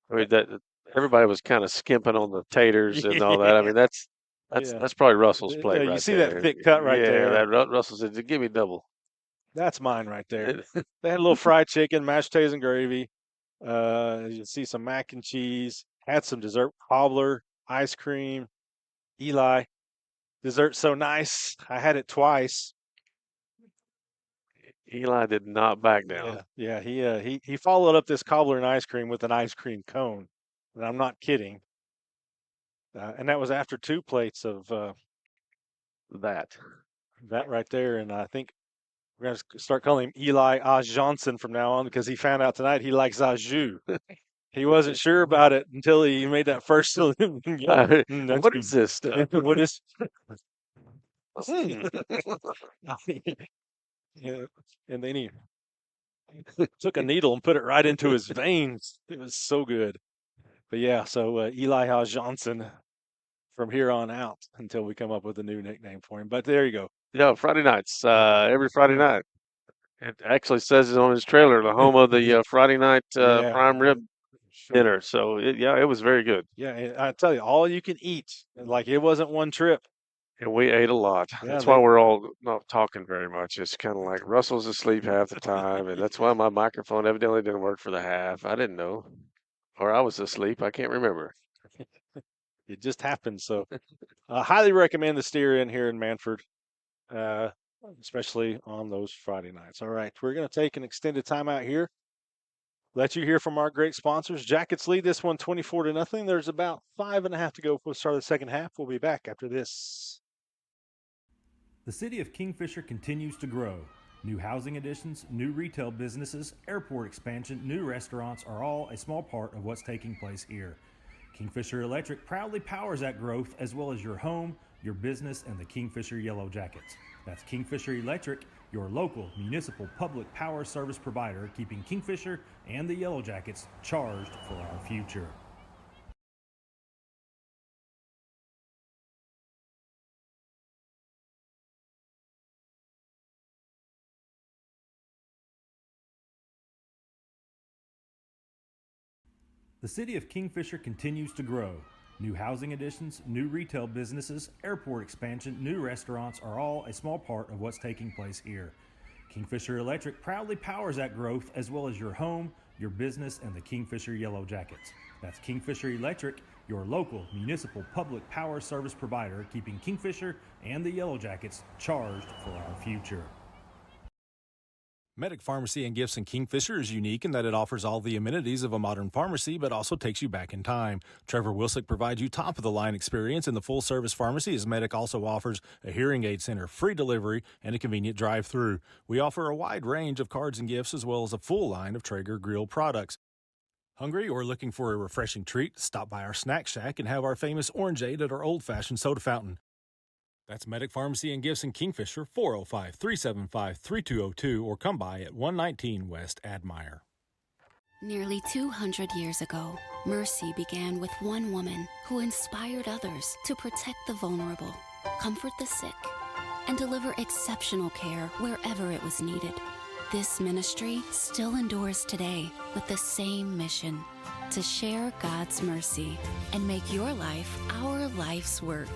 That everybody was kind of skimping on the taters and all that. I mean, Yeah, that's probably Russell's plate you right see that there. thick cut right Yeah, there. that Russell said, "Give me double." That's mine right there. They had a little fried chicken, mashed potatoes and gravy. You see some mac and cheese. Had some dessert, cobbler, ice cream. Eli, dessert's so nice. I had it twice. Eli did not back down. Yeah. He followed up this cobbler and ice cream with an ice cream cone, and I'm not kidding. And that was after 2 plates of That. right there. And I think we're going to start calling him Eli A. Johnson from now on because he found out tonight he likes au jus. He wasn't sure about it until he made that first. What is this stuff? What is? Yeah, and then he took a needle and put it right into his veins. It was so good. But yeah, so Eli Howe Johnson from here on out until we come up with a new nickname for him. But there you go. Yeah, Friday nights. Every Friday night. It actually says it on his trailer, the home of the Friday night prime rib dinner. So it was very good. Yeah, and I tell you, all you can eat. Like it wasn't one trip. And we ate a lot. Yeah, that's why we're all not talking very much. It's kind of like Russell's asleep half the time, and that's why my microphone evidently didn't work for the half. I didn't know, or I was asleep. I can't remember. It just happened. So, I highly recommend the steer in here in Mannford, especially on those Friday nights. All right, we're going to take an extended timeout here. Let you hear from our great sponsors. Jackets lead this one 24-0. There's about 5.5 to go before the start of the second half. We'll be back after this. The city of Kingfisher continues to grow. New housing additions, new retail businesses, airport expansion, new restaurants are all a small part of what's taking place here. Kingfisher Electric proudly powers that growth as well as your home, your business, and the Kingfisher Yellow Jackets. That's Kingfisher Electric, your local municipal public power service provider, keeping Kingfisher and the Yellow Jackets charged for our future. The city of Kingfisher continues to grow. New housing additions, new retail businesses, airport expansion, new restaurants are all a small part of what's taking place here. Kingfisher Electric proudly powers that growth as well as your home, your business, and the Kingfisher Yellow Jackets. That's Kingfisher Electric, your local municipal public power service provider, keeping Kingfisher and the Yellow Jackets charged for our future. Medic Pharmacy and Gifts in Kingfisher is unique in that it offers all the amenities of a modern pharmacy, but also takes you back in time. Trevor Wilsick provides you top-of-the-line experience in the full-service pharmacy, as Medic also offers a hearing aid center, free delivery, and a convenient drive-through. We offer a wide range of cards and gifts, as well as a full line of Traeger grill products. Hungry or looking for a refreshing treat? Stop by our snack shack and have our famous orangeade at our old-fashioned soda fountain. That's Medic Pharmacy and Gifts in Kingfisher, 405-375-3202, or come by at 119 West Admire. Nearly 200 years ago, Mercy began with one woman who inspired others to protect the vulnerable, comfort the sick, and deliver exceptional care wherever it was needed. This ministry still endures today with the same mission: to share God's mercy and make your life our life's work.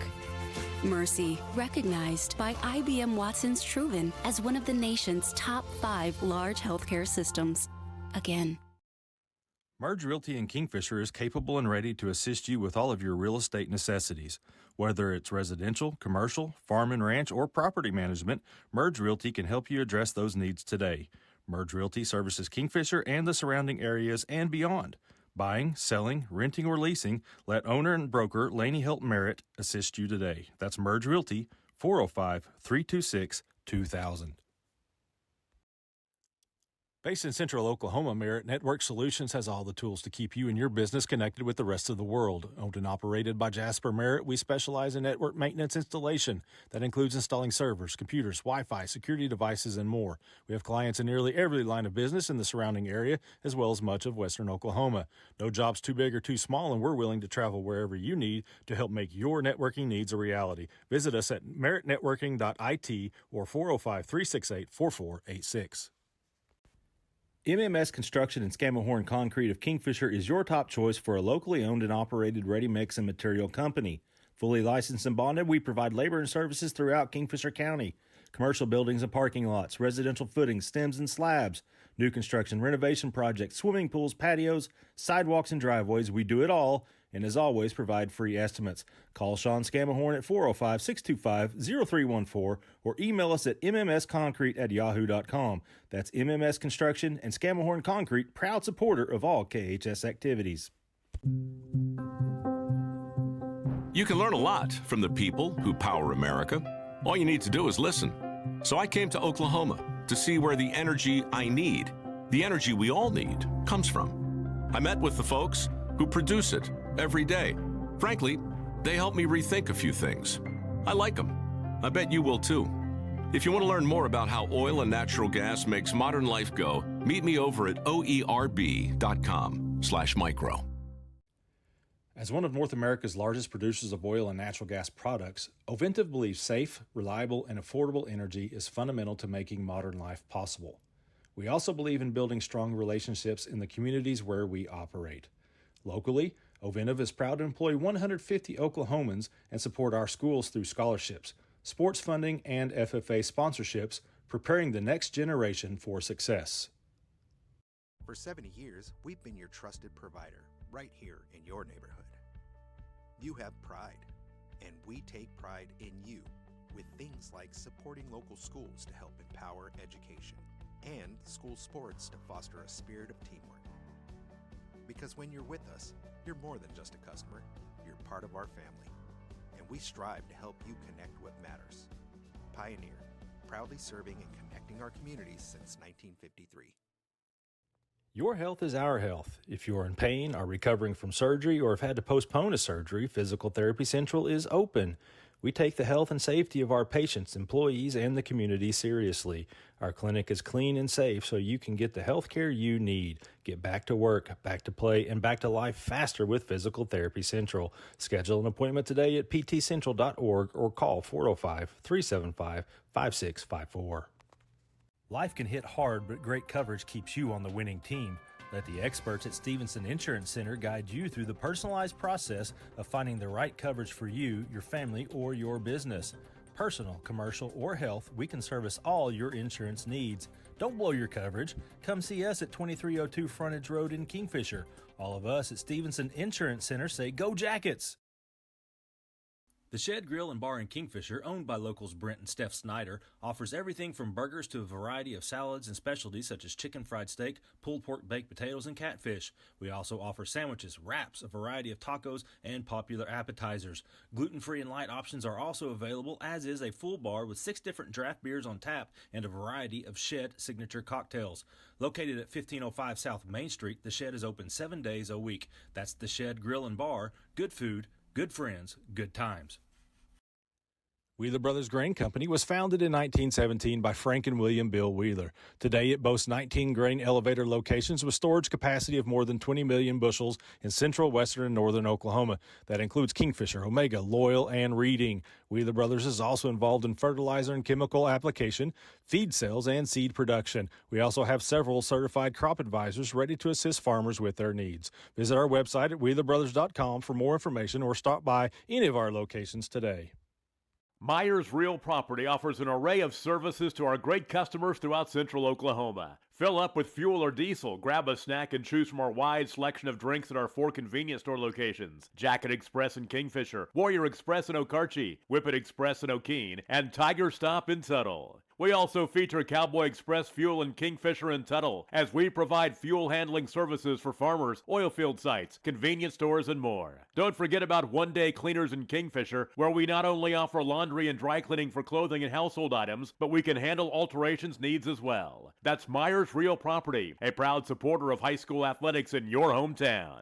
Mercy, recognized by IBM Watson's Truven as one of the nation's top 5 large healthcare systems. Again, Merge Realty in Kingfisher is capable and ready to assist you with all of your real estate necessities. Whether it's residential, commercial, farm and ranch, or property management, Merge Realty can help you address those needs today. Merge Realty services Kingfisher and the surrounding areas and beyond. Buying, selling, renting, or leasing, let owner and broker Laney Hilton Merritt assist you today. That's Merge Realty, 405-326-2000. Based in Central Oklahoma, Merit Network Solutions has all the tools to keep you and your business connected with the rest of the world. Owned and operated by Jasper Merit, we specialize in network maintenance installation. That includes installing servers, computers, Wi-Fi, security devices, and more. We have clients in nearly every line of business in the surrounding area, as well as much of western Oklahoma. No job's too big or too small, and we're willing to travel wherever you need to help make your networking needs a reality. Visit us at meritnetworking.it or 405-368-4486. MMS Construction and Scammahorn Concrete of Kingfisher is your top choice for a locally owned and operated ready-mix and material company. Fully licensed and bonded, we provide labor and services throughout Kingfisher County. Commercial buildings and parking lots, residential footings, stems and slabs, new construction, renovation projects, swimming pools, patios, sidewalks, and driveways. We do it all, and as always, provide free estimates. Call Sean Scammahorn at 405-625-0314 or email us at mmsconcrete@yahoo.com. That's MMS Construction and Scammahorn Concrete, proud supporter of all KHS activities. You can learn a lot from the people who power America. All you need to do is listen. So I came to Oklahoma to see where the energy I need, the energy we all need, comes from. I met with the folks who produce it every day. Frankly, they help me rethink a few things. I like them. I bet you will too. If you want to learn more about how oil and natural gas makes modern life go, meet me over at oerb.com/micro. As one of North America's largest producers of oil and natural gas products, Oventive believes safe, reliable, and affordable energy is fundamental to making modern life possible. We also believe in building strong relationships in the communities where we operate. Locally, Oventive is proud to employ 150 Oklahomans and support our schools through scholarships, sports funding, and FFA sponsorships, preparing the next generation for success. For 70 years, we've been your trusted provider right here in your neighborhood. You have pride, and we take pride in you with things like supporting local schools to help empower education and school sports to foster a spirit of teamwork. Because when you're with us, you're more than just a customer, you're part of our family, and we strive to help you connect what matters. Pioneer, proudly serving and connecting our communities since 1953. Your health is our health. If you're in pain, are recovering from surgery, or have had to postpone a surgery, Physical Therapy Central is open. We take the health and safety of our patients, employees, and the community seriously. Our clinic is clean and safe so you can get the health care you need. Get back to work, back to play, and back to life faster with Physical Therapy Central. Schedule an appointment today at ptcentral.org or call 405-375-5654. Life can hit hard, but great coverage keeps you on the winning team. Let the experts at Stevenson Insurance Center guide you through the personalized process of finding the right coverage for you, your family, or your business. Personal, commercial, or health, we can service all your insurance needs. Don't blow your coverage. Come see us at 2302 Frontage Road in Kingfisher. All of us at Stevenson Insurance Center say go Jackets! The Shed Grill and Bar in Kingfisher, owned by locals Brent and Steph Snyder, offers everything from burgers to a variety of salads and specialties such as chicken fried steak, pulled pork baked potatoes, and catfish. We also offer sandwiches, wraps, a variety of tacos, and popular appetizers. Gluten-free and light options are also available, as is a full bar with 6 different draft beers on tap and a variety of Shed signature cocktails. Located at 1505 South Main Street, the Shed is open 7 days a week. That's the Shed Grill and Bar. Good food, good friends, good times. Wheeler Brothers Grain Company was founded in 1917 by Frank and William Bill Wheeler. Today, it boasts 19 grain elevator locations with storage capacity of more than 20 million bushels in central, western, and northern Oklahoma. That includes Kingfisher, Omega, Loyal, and Reading. Wheeler Brothers is also involved in fertilizer and chemical application, feed sales, and seed production. We also have several certified crop advisors ready to assist farmers with their needs. Visit our website at wheelerbrothers.com for more information or stop by any of our locations today. Myers Real Property offers an array of services to our great customers throughout central Oklahoma. Fill up with fuel or diesel, grab a snack, and choose from our wide selection of drinks at our 4 convenience store locations: Jacket Express in Kingfisher, Warrior Express in Okarche, Whippet Express in O'Keene, and Tiger Stop in Tuttle. We also feature Cowboy Express Fuel and Kingfisher and Tuttle as we provide fuel handling services for farmers, oil field sites, convenience stores, and more. Don't forget about One Day Cleaners in Kingfisher, where we not only offer laundry and dry cleaning for clothing and household items, but we can handle alterations needs as well. That's Myers Real Property, a proud supporter of high school athletics in your hometown.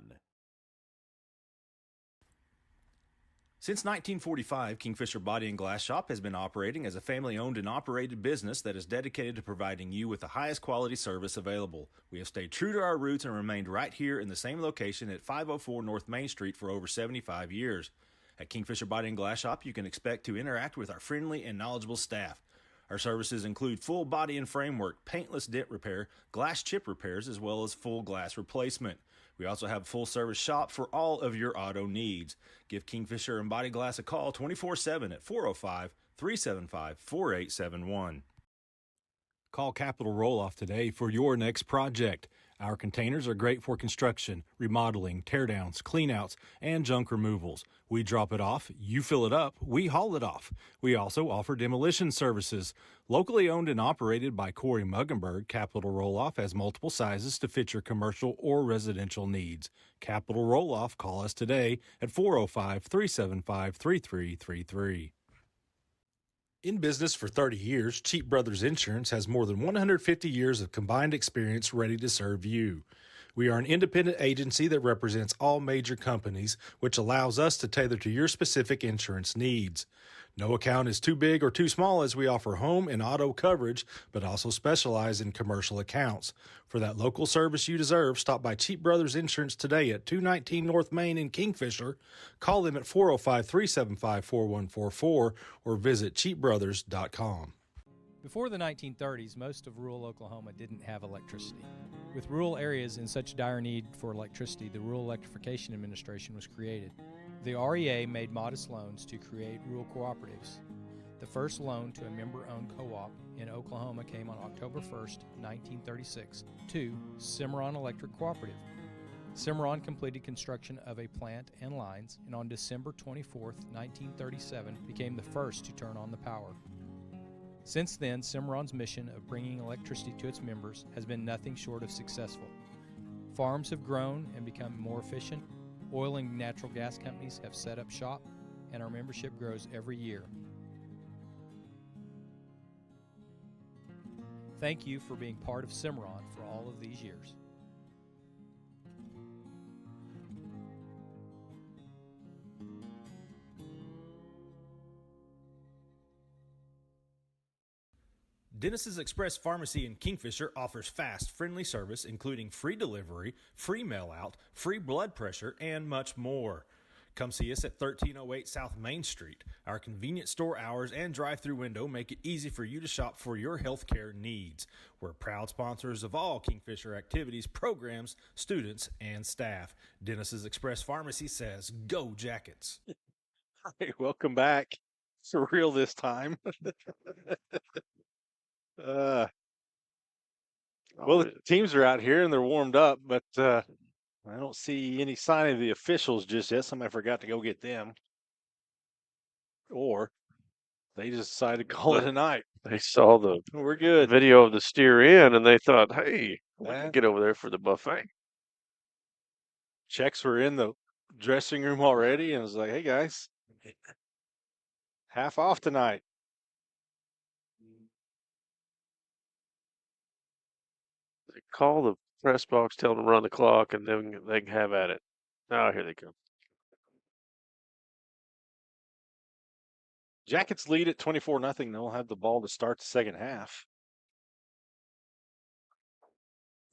Since 1945, Kingfisher Body and Glass Shop has been operating as a family-owned and operated business that is dedicated to providing you with the highest quality service available. We have stayed true to our roots and remained right here in the same location at 504 North Main Street for over 75 years. At Kingfisher Body and Glass Shop, you can expect to interact with our friendly and knowledgeable staff. Our services include full body and framework, paintless dent repair, glass chip repairs, as well as full glass replacement. We also have a full-service shop for all of your auto needs. Give Kingfisher and Body Glass a call 24/7 at 405-375-4871. Call Capital Roll-Off today for your next project. Our containers are great for construction, remodeling, teardowns, cleanouts, and junk removals. We drop it off, you fill it up, we haul it off. We also offer demolition services. Locally owned and operated by Corey Muggenberg, Capital Roll-Off has multiple sizes to fit your commercial or residential needs. Capital Roll-Off, call us today at 405-375-3333. In business for 30 years, Cheap Brothers Insurance has more than 150 years of combined experience ready to serve you. We are an independent agency that represents all major companies, which allows us to tailor to your specific insurance needs. No account is too big or too small as we offer home and auto coverage, but also specialize in commercial accounts. For that local service you deserve, stop by Cheap Brothers Insurance today at 219 North Main in Kingfisher. Call them at 405-375-4144 or visit cheapbrothers.com. Before the 1930s, most of rural Oklahoma didn't have electricity. With rural areas in such dire need for electricity, the Rural Electrification Administration was created. The REA made modest loans to create rural cooperatives. The first loan to a member-owned co-op in Oklahoma came on October 1st, 1936, to Cimarron Electric Cooperative. Cimarron completed construction of a plant and lines, and on December 24th, 1937, became the first to turn on the power. Since then, Cimarron's mission of bringing electricity to its members has been nothing short of successful. Farms have grown and become more efficient. Oil and natural gas companies have set up shop, and our membership grows every year. Thank you for being part of Cimarron for all of these years. Dennis's Express Pharmacy in Kingfisher offers fast, friendly service including free delivery, free mail-out, free blood pressure, and much more. Come see us at 1308 South Main Street. Our convenient store hours and drive-through window make it easy for you to shop for your healthcare needs. We're proud sponsors of all Kingfisher activities, programs, students, and staff. Dennis's Express Pharmacy says, go Jackets! All right, welcome back. It's real this time. Well, the teams are out here and they're warmed up, but I don't see any sign of the officials just yet. Somebody forgot to go get them. Or they just decided to call it a night. They saw the We're good. video of the steer in and they thought, hey, we can get over there for the buffet. Checks were in the dressing room already, and it was like, hey, guys, half off tonight. They call the press box, tell them to run the clock, and then they can have at it. Oh, here they come. Jackets lead at 24-0. They'll have the ball to start the second half.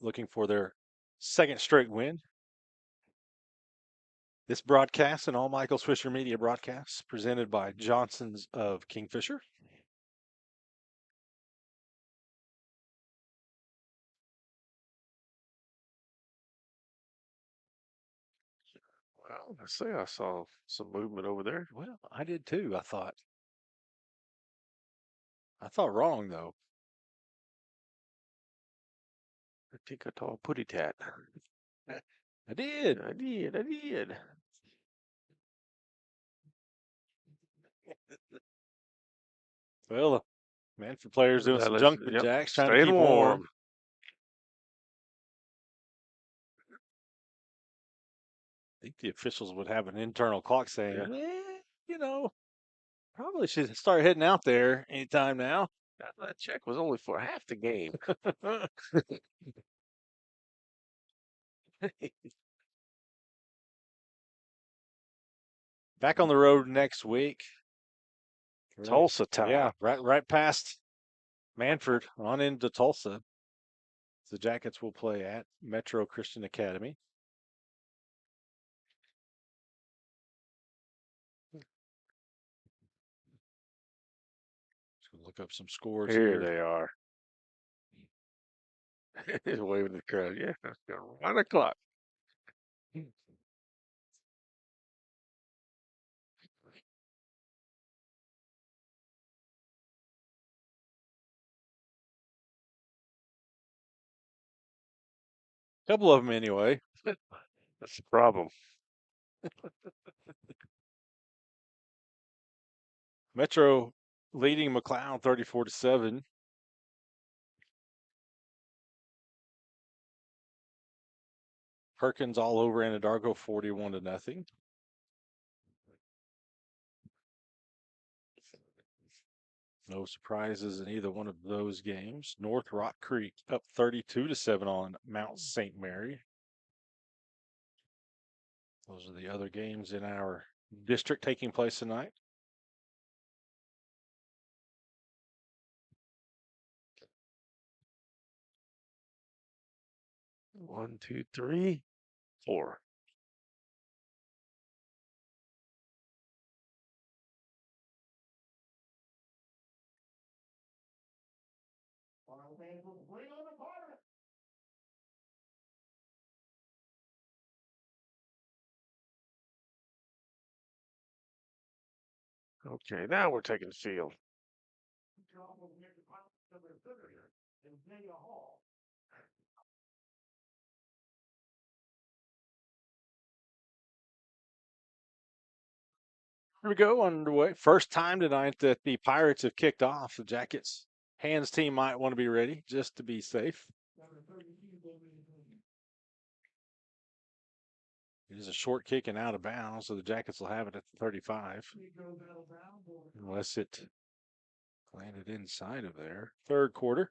Looking for their second straight win. This broadcast and all Michael Swisher Media broadcasts presented by Johnson's of Kingfisher. Well, I say I saw some movement over there. Well, I did too, I thought. I thought wrong, though. I think I saw a putty tat. I did. I did. Well, Mannford players doing some jumping jacks, trying to Staying keep warm. I think the officials would have an internal clock saying, probably should start heading out there anytime now. That check was only for half the game. Back on the road next week. Tulsa time. Yeah, right past Mannford on into Tulsa. The Jackets will play at Metro Christian Academy. Let's look up some scores here. They are. He's waving the crowd. Yeah, that's going to run the clock. Couple of them anyway. That's the problem. Metro leading McLeod 34-7. Perkins all over Anadarko 41-0. No surprises in either one of those games. North Rock Creek up 32-7 on Mount St. Mary. Those are the other games in our district taking place tonight. One, two, three, four. Okay, now we're taking the field. Here we go, underway. First time tonight that the Pirates have kicked off. The Jackets hands team might want to be ready just to be safe. It is a short kick and out of bounds, so the Jackets will have it at the 35. Unless it landed inside of there. Third quarter.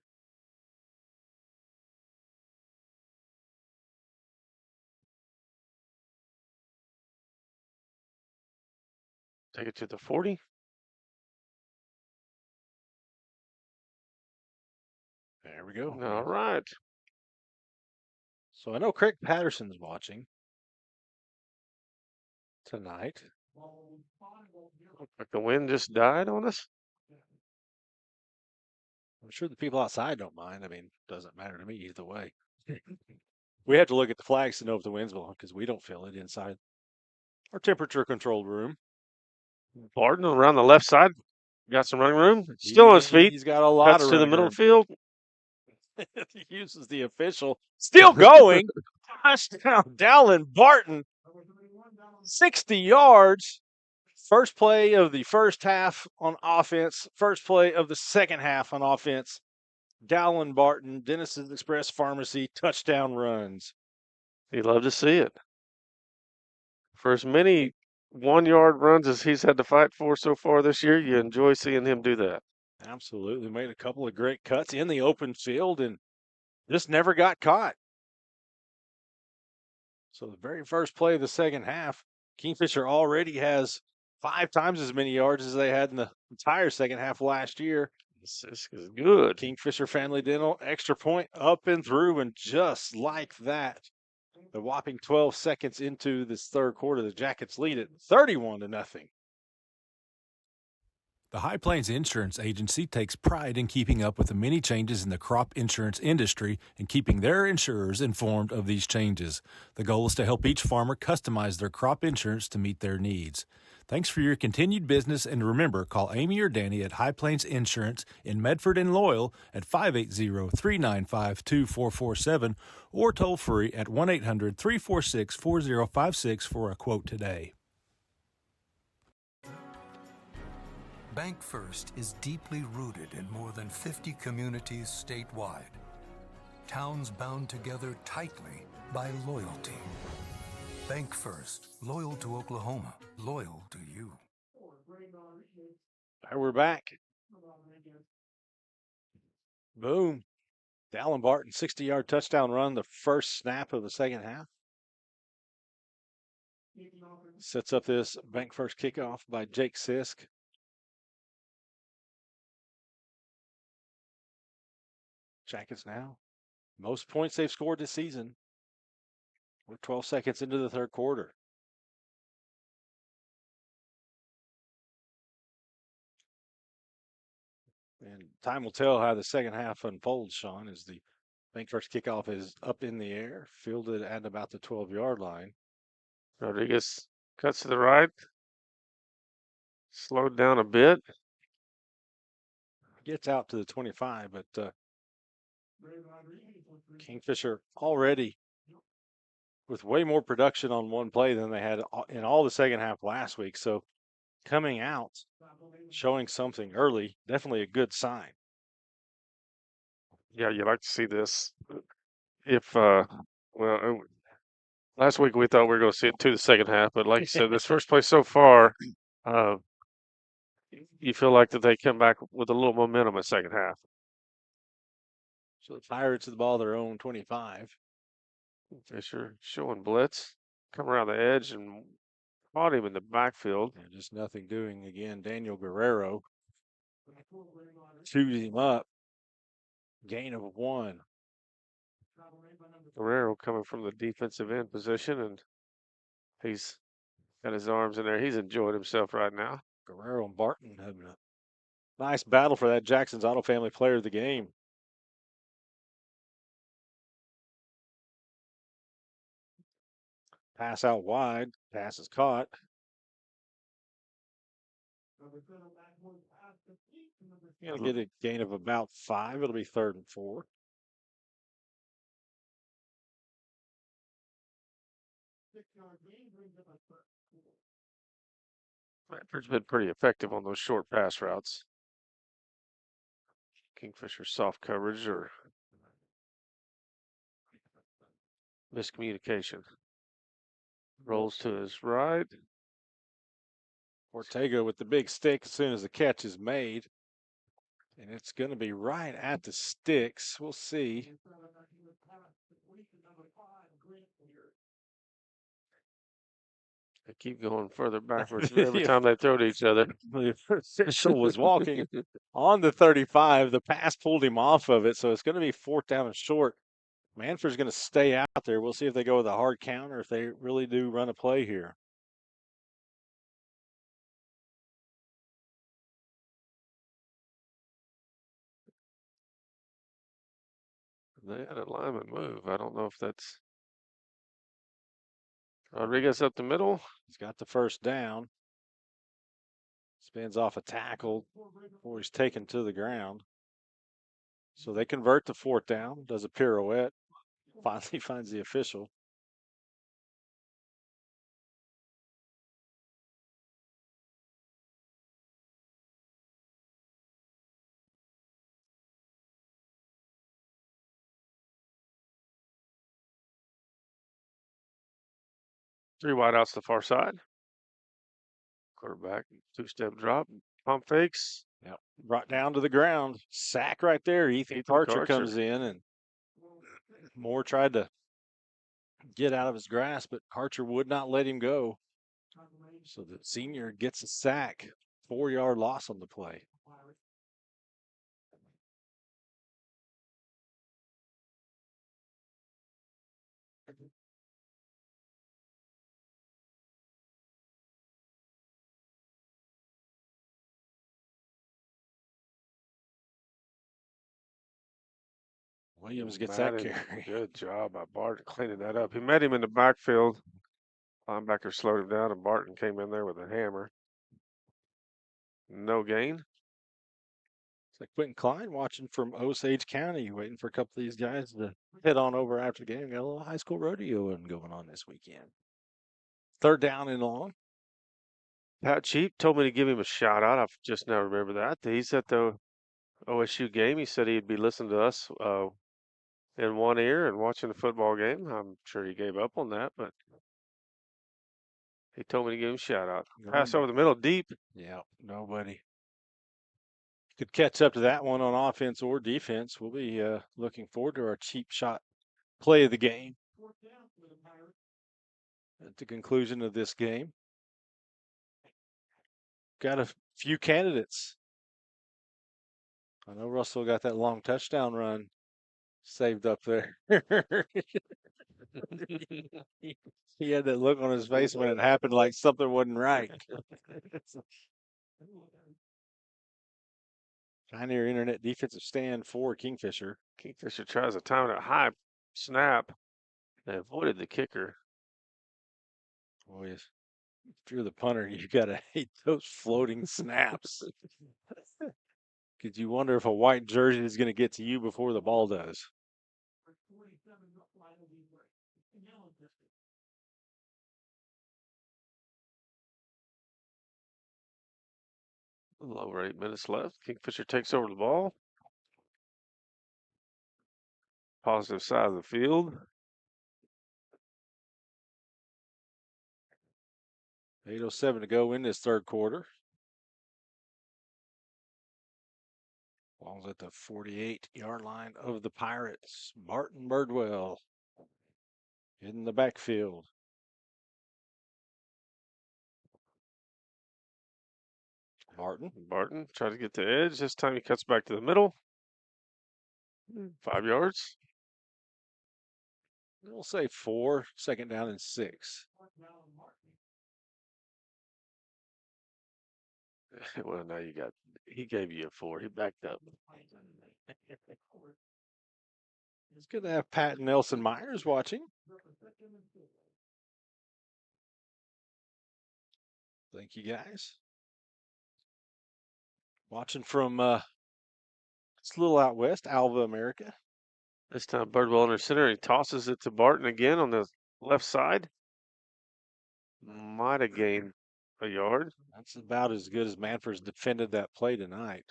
Take it to the 40. There we go. All right. So I know Craig Patterson's watching tonight. Looks like the wind just died on us. I'm sure the people outside don't mind. I mean, it doesn't matter to me either way. We have to look at the flags to know if the wind's blowing because we don't feel it inside our temperature-controlled room. Barton around the left side. Got some running room. Still on his feet. He's got a lot Cuts of to the running middle room. of the field. He uses the official. Still going. Touchdown, Dallin Barton. 60 yards. First play of the first half on offense. First play of the second half on offense. Dallin Barton, Dennis's Express Pharmacy, touchdown runs. You love to see it. For as many 1-yard runs as he's had to fight for so far this year, you enjoy seeing him do that. Absolutely. Made a couple of great cuts in the open field and just never got caught. So the very first play of the second half, Kingfisher already has 5 times as many yards as they had in the entire second half last year. This is good. Kingfisher Family Dental, extra point up and through, and just like that, the whopping 12 seconds into this third quarter, the Jackets lead it 31-0. The High Plains Insurance Agency takes pride in keeping up with the many changes in the crop insurance industry and keeping their insurers informed of these changes. The goal is to help each farmer customize their crop insurance to meet their needs. Thanks for your continued business, and remember, call Amy or Danny at High Plains Insurance in Medford and Loyal at 580-395-2447 or toll free at 1-800-346-4056 for a quote today. Bank First is deeply rooted in more than 50 communities statewide. Towns bound together tightly by loyalty. Bank First, loyal to Oklahoma, loyal to you. And we're back. Boom. Dallin Barton, 60-yard touchdown run, the first snap of the second half. Sets up this Bank First kickoff by Jake Sisk. Jackets now. Most points they've scored this season. We're 12 seconds into the third quarter. And time will tell how the second half unfolds, Sean, as the Bank First kickoff is up in the air, fielded at about the 12-yard line. Rodriguez cuts to the right. Slowed down a bit. Gets out to the 25, but Kingfisher already with way more production on one play than they had in all the second half last week. So coming out, showing something early, definitely a good sign. Yeah, you like to see this. If, last week we thought we were going to see it to the second half, but like you said, this first play so far, you feel like that they come back with a little momentum in the second half. So the Pirates of the ball their own 25. Fisher showing blitz, come around the edge and caught him in the backfield. And just nothing doing again. Daniel Guerrero chews him up. Gain of 1. Guerrero coming from the defensive end position, and he's got his arms in there. He's enjoying himself right now. Guerrero and Barton having a nice battle for that Jackson's Auto Family Player of the Game. Pass out wide. Pass is caught. Going to get a gain of about 5. It'll be 3rd and 4. Mannford's been pretty effective on those short pass routes. Kingfisher soft coverage or miscommunication. Rolls to his right. Ortega with the big stick as soon as the catch is made. And it's going to be right at the sticks. We'll see. They keep going further backwards every time they throw to each other. The official was walking on the 35. The pass pulled him off of it, so it's going to be 4th down and short. Mannford's going to stay out there. We'll see if they go with a hard count or if they really do run a play here. They had a lineman move. I don't know if that's Rodriguez up the middle. He's got the first down. Spins off a tackle before he's taken to the ground. So they convert to 4th down, does a pirouette, finally finds the official. Three wideouts to the far side. Quarterback, 2-step drop, pump fakes. Yep, brought down to the ground. Sack right there. Ethan Karcher comes in, and Moore tried to get out of his grasp, but Karcher would not let him go. So the senior gets a sack. 4-yard loss on the play. Williams gets that carry. Good job by Barton cleaning that up. He met him in the backfield. Linebacker slowed him down, and Barton came in there with a hammer. No gain. It's like Quentin Klein watching from Osage County, waiting for a couple of these guys to head on over after the game. Got a little high school rodeo going on this weekend. 3rd down and long. Pat Cheap told me to give him a shout out. I've just now remember that. He's at the OSU game. He said he'd be listening to us in one ear and watching the football game. I'm sure he gave up on that, but he told me to give him a shout out. Pass over the middle deep. Yeah, nobody could catch up to that one on offense or defense. We'll be looking forward to our cheap shot play of the game at the conclusion of this game. Got a few candidates. I know Russell got that long touchdown run saved up there. He had that look on his face when it happened, like something wasn't right. Pioneer Internet defensive stand for Kingfisher. Kingfisher tries to time it a high snap. They avoided the kicker. Boy, if you're the punter, you got to hate those floating snaps. Because you wonder if a white jersey is going to get to you before the ball does. A little over 8 minutes left. Kingfisher takes over the ball. Positive side of the field. 8:07 to go in this third quarter. Ball's at the 48-yard line of the Pirates. Martin Birdwell in the backfield. Barton tries to get the edge. This time he cuts back to the middle. 5 yards. We'll say 4, second down and 6. Well, now he gave you a 4. He backed up. It's good to have Pat and Nelson Myers watching. Thank you, guys. Watching from it's a little out west, Alva, America. This time Birdwell under center. He tosses it to Barton again on the left side. Might have gained a yard. That's about as good as Mannford's defended that play tonight.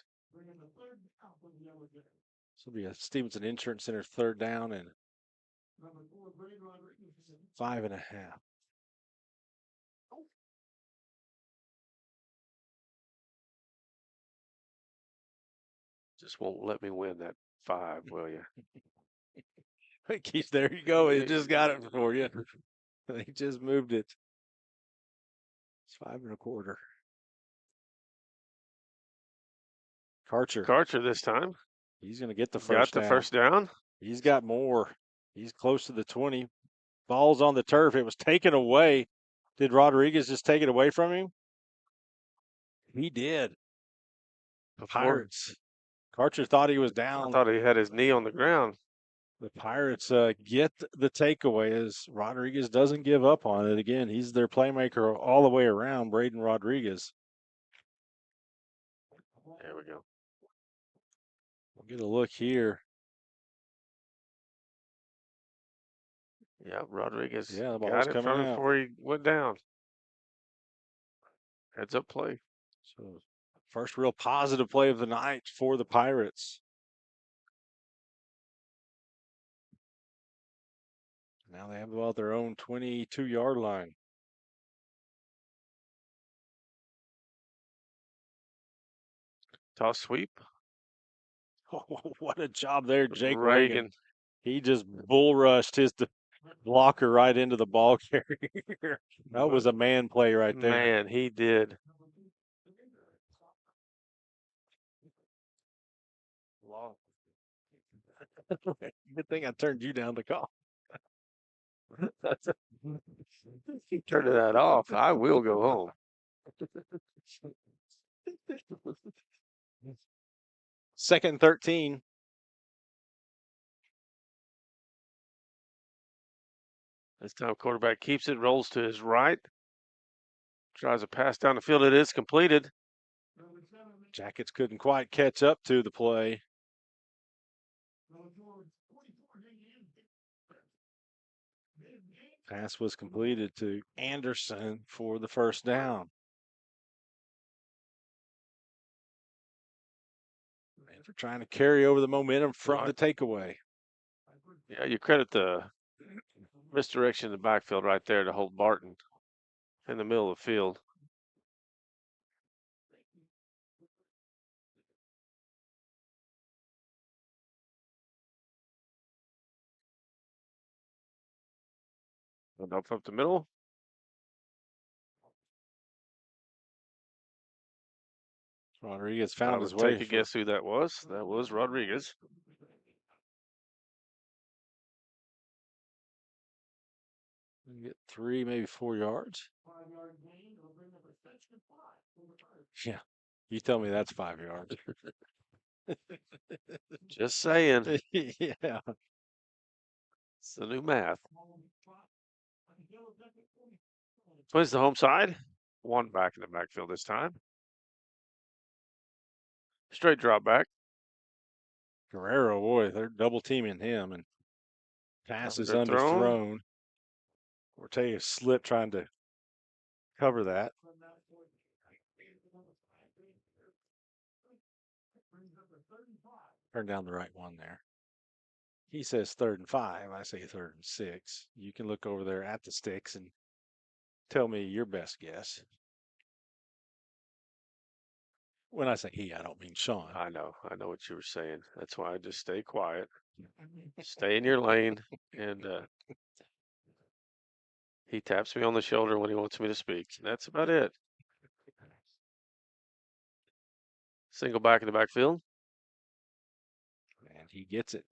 This will be a Stevenson Insurance Center third down and 5.5. Just won't let me win that 5, will you? Keith, there you go. He just got it for you. He just moved it. It's 5.25. Karcher this time. He's going to get the first down. Got the first down. He's got more. He's close to the 20. Ball's on the turf. It was taken away. Did Rodriguez just take it away from him? He did. The Pirates. Karcher thought he was down. I thought he had his knee on the ground. The Pirates get the takeaway as Rodriguez doesn't give up on it. Again, he's their playmaker all the way around, Braden Rodriguez. There we go. We'll get a look here. Yeah, Rodriguez the ball's got it coming from him out before he went down. Heads up play. So first real positive play of the night for the Pirates. Now they have about their own 22-yard line. Toss sweep. Oh, what a job there, Jake Reagan. Reagan. He just bull rushed his blocker right into the ball carrier. That was a man play right there. Man, he did. Good thing I turned you down to call. Keep turning that off. I will go home. Second and 13. This time quarterback keeps it, rolls to his right. Tries a pass down the field. It is completed. Jackets couldn't quite catch up to the play. Pass was completed to Anderson for the first down. They're trying to carry over the momentum from Right. the takeaway. Yeah, you credit the misdirection in the backfield right there to hold Barton in the middle of the field. And up the middle. Rodriguez I found would his way. take a guess who that was. That was Rodriguez. Get 3, maybe 4 yards. Yeah. You tell me that's 5 yards. Just saying. Yeah. It's the new math. Twins the home side. One back in the backfield this time. Straight drop back. Guerrero, boy, they're double teaming him, and pass is underthrown. Ortega slipped trying to cover that. Turn down the right one there. He says 3rd and 5. I say 3rd and 6. You can look over there at the sticks and tell me your best guess. When I say he, I don't mean Sean. I know what you were saying. That's why I just stay quiet. Stay in your lane. And he taps me on the shoulder when he wants me to speak. That's about it. Single back in the backfield. And he gets it.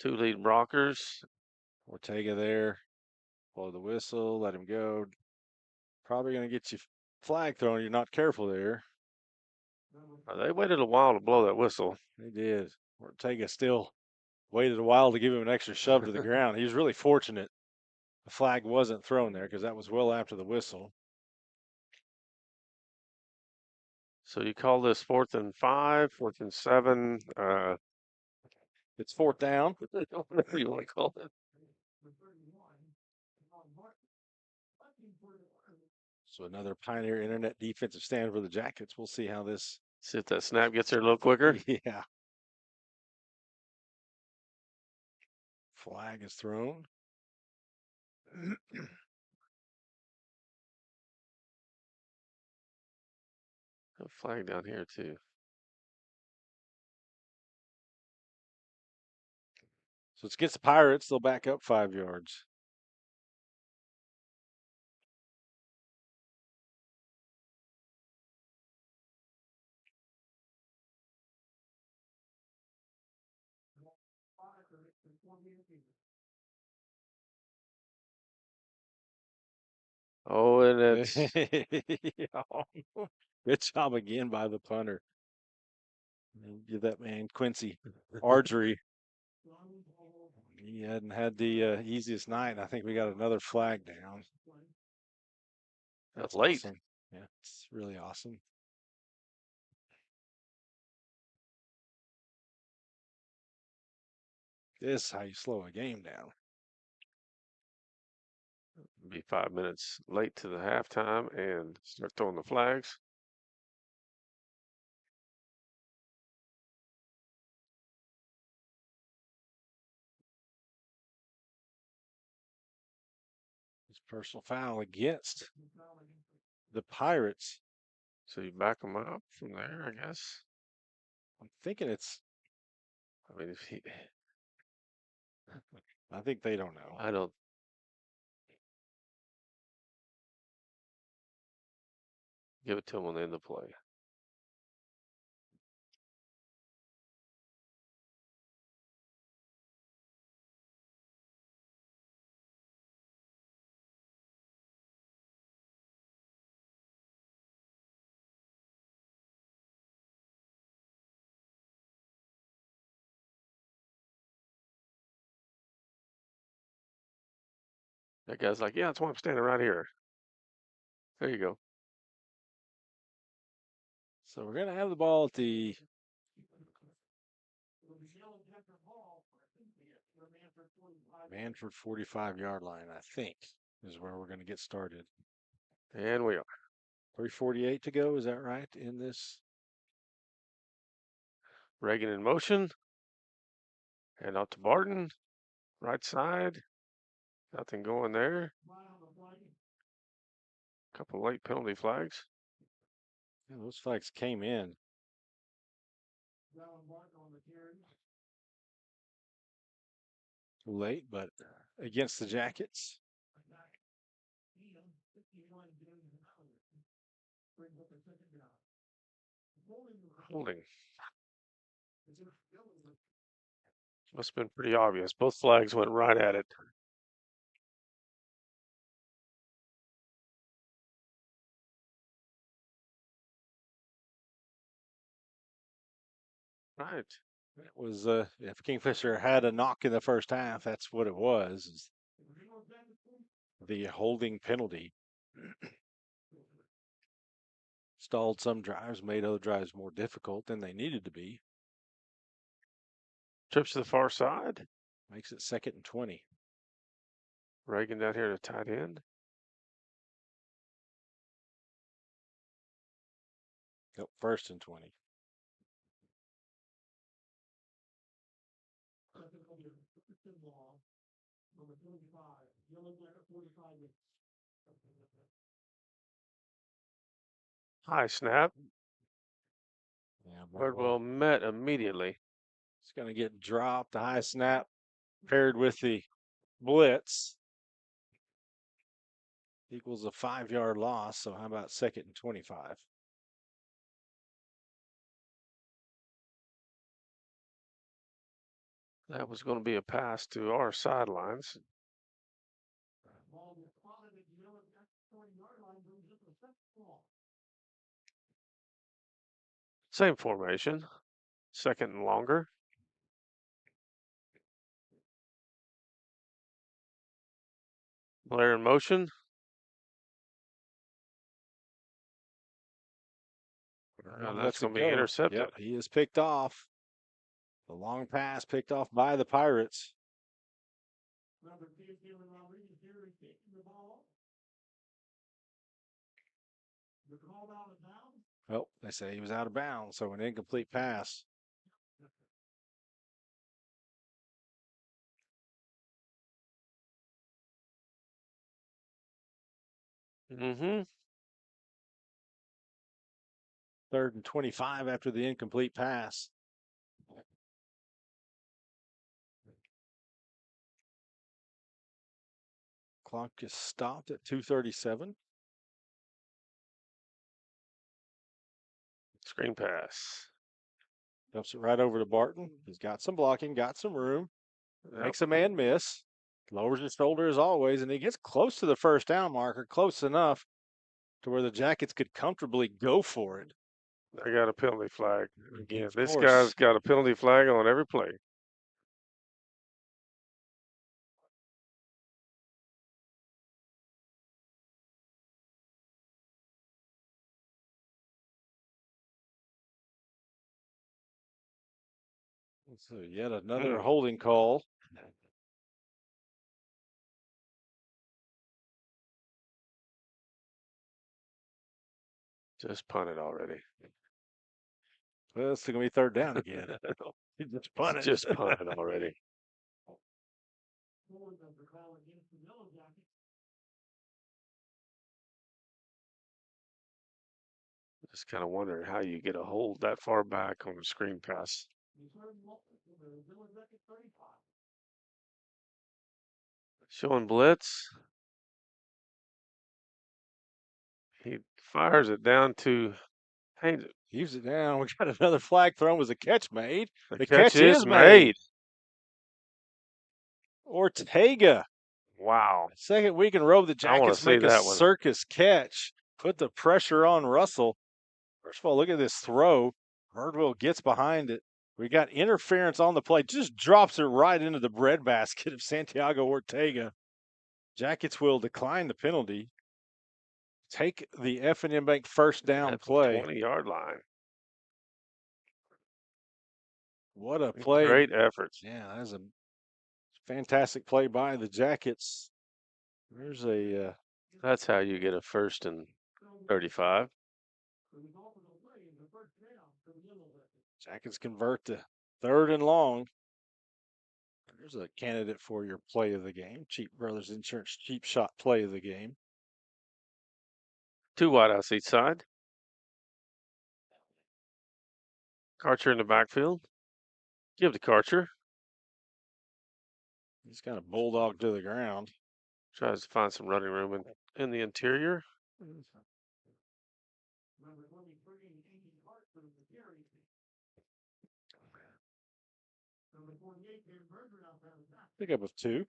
2 lead blockers. Ortega there. Blow the whistle. Let him go. Probably going to get you flag thrown. You're not careful there. They waited a while to blow that whistle. They did. Ortega still waited a while to give him an extra shove to the ground. He was really fortunate the flag wasn't thrown there because that was well after the whistle. So you call this 4th and 5, 4th and 7. It's 4th down. Whatever you want to call it. So another Pioneer Internet defensive stand for the Jackets. We'll see how this. See if that snap gets there a little quicker. Yeah. Flag is thrown. A flag down here too. So it's against the Pirates. They'll back up 5 yards. Oh, and it's good job again by the punter. Give that man Quincy archery. He hadn't had the easiest night, and I think we got another flag down. That's late. Awesome. Yeah, it's really awesome. This is how you slow a game down. Be 5 minutes late to the halftime and start throwing the flags. It's personal foul against the Pirates. So you back them up from there, I guess. I'm thinking it's. I mean, if he. I think they don't know. I don't. Give it to him on the end of the play. That guy's like, yeah, that's why I'm standing right here. There you go. So we're going to have the ball at the Mannford 45-yard line, I think, is where we're going to get started. And we are. 3:48 to go, is that right, in this? Reagan in motion. And out to Barton. Right side. Nothing going there. Couple late penalty flags. Yeah, those flags came in. Late, but against the Jackets. Holding. Must have been pretty obvious. Both flags went right at it. Right. It was if Kingfisher had a knock in the first half, that's what it was. Is the holding penalty. Stalled some drives, made other drives more difficult than they needed to be. Trips to the far side. Makes it 2nd and 20. Reagan down here to tight end. Nope, 1st and 20. High snap. Yeah, Birdwell met immediately. It's going to get dropped. The high snap paired with the blitz equals a 5-yard loss. So how about 2nd and 25? That was going to be a pass to our sidelines. Same formation. 2nd and longer. Blair in motion. That's going to be intercepted. Yep, he is picked off. The long pass picked off by the Pirates. Oh, they say he was out of bounds, so an incomplete pass. Mm-hmm. 3rd and 25 after the incomplete pass. Clock is stopped at 2:37. Screen pass. Dumps it right over to Barton. He's got some blocking, got some room. Makes a man miss. Lowers his shoulder as always, and he gets close to the first down marker, close enough to where the Jackets could comfortably go for it. They got a penalty flag. Again, this course. guy's got a penalty flag on every play. So yet another holding call. Just punted already. Well, it's going to be 3rd down again. Just punted. Just punted already. Just kind of wondering how you get a hold that far back on a screen pass. Showing blitz. He fires it down to Haynes. Heaves it down. We got another flag thrown. Was a catch made? The catch is made. Ortega. Wow. 2nd week in a row the Jackets make a circus catch. Put the pressure on Russell. First of all, look at this throw. Birdwell gets behind it. We got interference on the play. Just drops it right into the breadbasket of Santiago Ortega. Jackets will decline the penalty. Take the F&M Bank first down play. 20-yard line. What a play. Great efforts. Yeah, that was a fantastic play by the Jackets. There's a... That's how you get a 1st and 35. Jackets convert to 3rd and long. There's a candidate for your play of the game. Cheap Brothers Insurance cheap shot play of the game. 2 wideouts each side. Karcher in the backfield. Give to Karcher. He's got a bulldog to the ground. Tries to find some running room in the interior. Pick up of 2.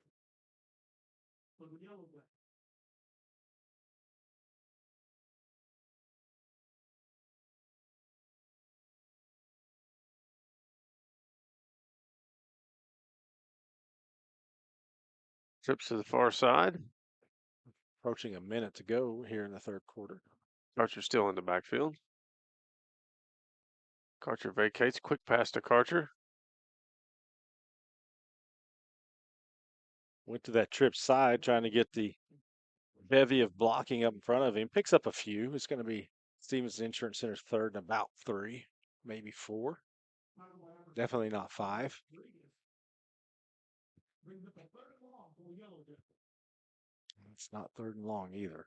Trips to the far side. Approaching a minute to go here in the 3rd quarter. Karcher still in the backfield. Karcher vacates. Quick pass to Karcher. Went to that trip side trying to get the bevy of blocking up in front of him. Picks up a few. It's going to be Stevenson Insurance Center's 3rd and about 3, maybe 4. Definitely not 5. It's not 3rd and long either.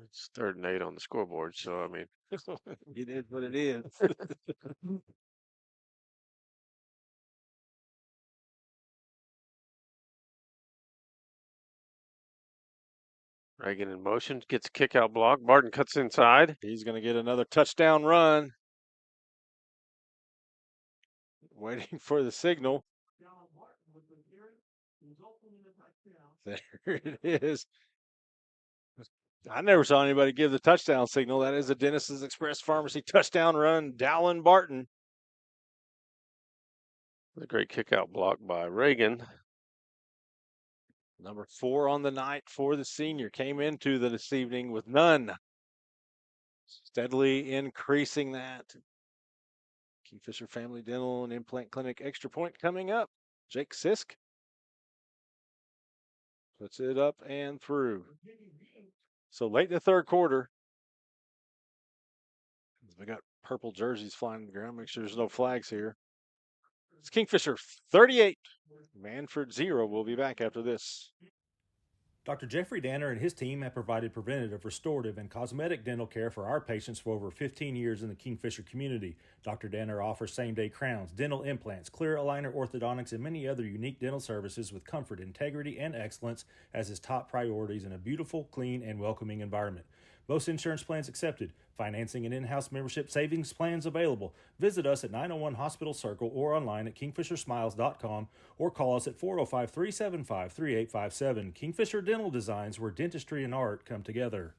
It's 3rd and 8 on the scoreboard, so I mean, it is what it is. Reagan in motion, gets a kick out block. Barton cuts inside. He's going to get another touchdown run. Waiting for the signal. There it is. I never saw anybody give the touchdown signal. That is a Dennis's Express Pharmacy touchdown run. Dallin Barton. A great kick out block by Reagan. Number 4 on the night for the senior. Came into this evening with none. Steadily increasing that. Kingfisher Family Dental and Implant Clinic Extra Point coming up. Jake Sisk puts it up and through. So late in the 3rd quarter, we got purple jerseys flying to the ground. Make sure there's no flags here. It's Kingfisher 38, Mannford 0. We'll be back after this. Dr. Jeffrey Danner and his team have provided preventative, restorative, and cosmetic dental care for our patients for over 15 years in the Kingfisher community. Dr. Danner offers same-day crowns, dental implants, clear aligner orthodontics, and many other unique dental services with comfort, integrity, and excellence as his top priorities in a beautiful, clean, and welcoming environment. Most insurance plans accepted. Financing and in-house membership savings plans available. Visit us at 901 Hospital Circle or online at kingfishersmiles.com or call us at 405-375-3857. Kingfisher Dental Designs, where dentistry and art come together.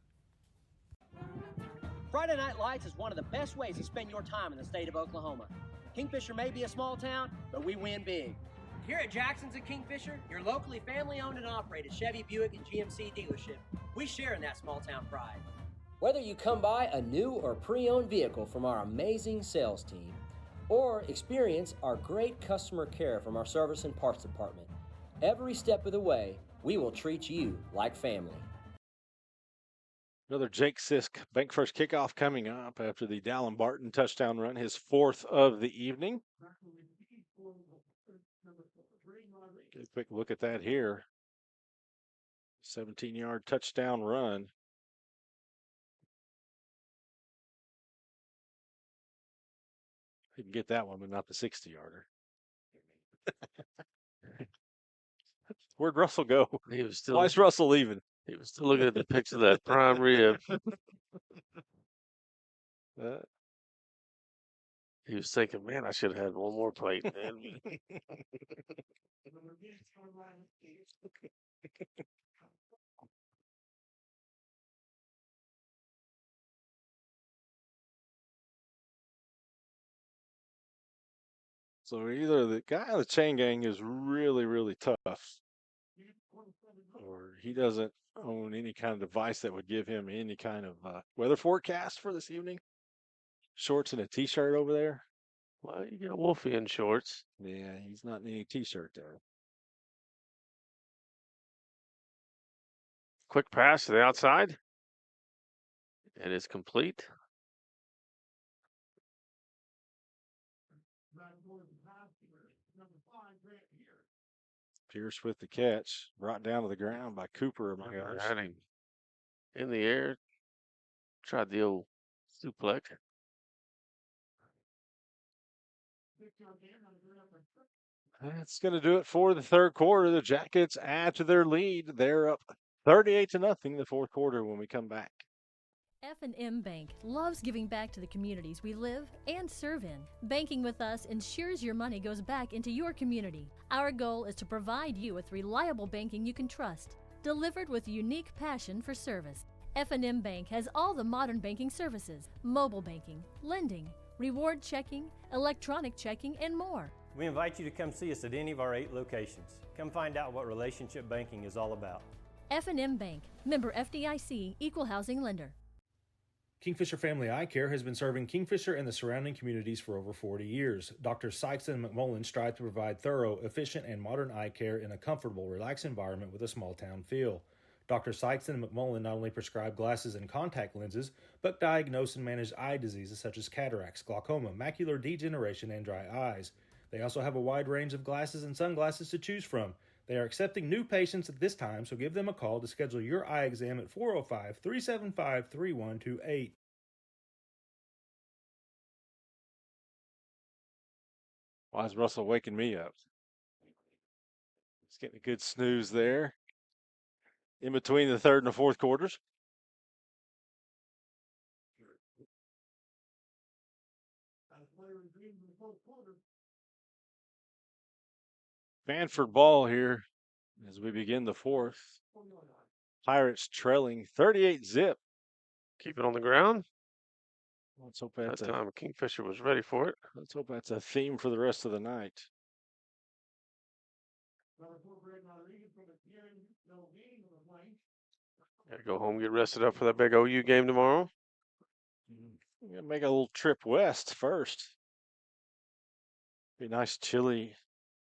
Friday Night Lights is one of the best ways to spend your time in the state of Oklahoma. Kingfisher may be a small town, but we win big. Here at Jackson's at Kingfisher, your locally family-owned and operated Chevy, Buick, and GMC dealership, we share in that small-town pride. Whether you come by a new or pre-owned vehicle from our amazing sales team, or experience our great customer care from our service and parts department, every step of the way, we will treat you like family. Another Jake Sisk bank first kickoff coming up after the Dallin Barton touchdown run, his 4th of the evening. Get a quick look at that here. 17-yard touchdown run. He can get that one, but not the 60-yarder. Where'd Russell go? He was still. Why is Russell leaving? He was still looking at the picture of that prime rib. He was thinking, man, I should have had one more plate. So either the guy on the chain gang is really, really tough, or he doesn't own any kind of device that would give him any kind of weather forecast for this evening. Shorts and a t-shirt over there. Well, you got Wolfie in shorts. Yeah, he's not in any t-shirt there. Quick pass to the outside. It is complete. Pierce with the catch, brought down to the ground by Cooper, among others. Had him in the air. Tried the old suplex. That's going to do it for the third quarter. The Jackets add to their lead. They're up 38-0 the fourth quarter when we come back. F&M Bank loves giving back to the communities we live and serve in. Banking with us ensures your money goes back into your community. Our goal is to provide you with reliable banking you can trust, delivered with unique passion for service. F&M Bank has all the modern banking services: mobile banking, lending, reward checking, electronic checking, and more. We invite you to come see us at any of our 8 locations. Come find out what relationship banking is all about. F&M Bank, member FDIC, equal housing lender. Kingfisher Family Eye Care has been serving Kingfisher and the surrounding communities for over 40 years. Dr. Sykes and McMullen strive to provide thorough, efficient, and modern eye care in a comfortable, relaxed environment with a small-town feel. Dr. Sykes and McMullen not only prescribe glasses and contact lenses, but diagnose and manage eye diseases such as cataracts, glaucoma, macular degeneration, and dry eyes. They also have a wide range of glasses and sunglasses to choose from. They are accepting new patients at this time, so give them a call to schedule your eye exam at 405-375-3128. Why is Russell waking me up? He's getting a good snooze there in between the third and the fourth quarters. Mannford ball here as we begin the fourth. Pirates trailing 38-0. Keep it on the ground. Let's hope that's that time Kingfisher was ready for it. Let's hope that's a theme for the rest of the night. Got to go home, get rested up for that big OU game tomorrow. We're going to make a little trip west first. Be a nice chilly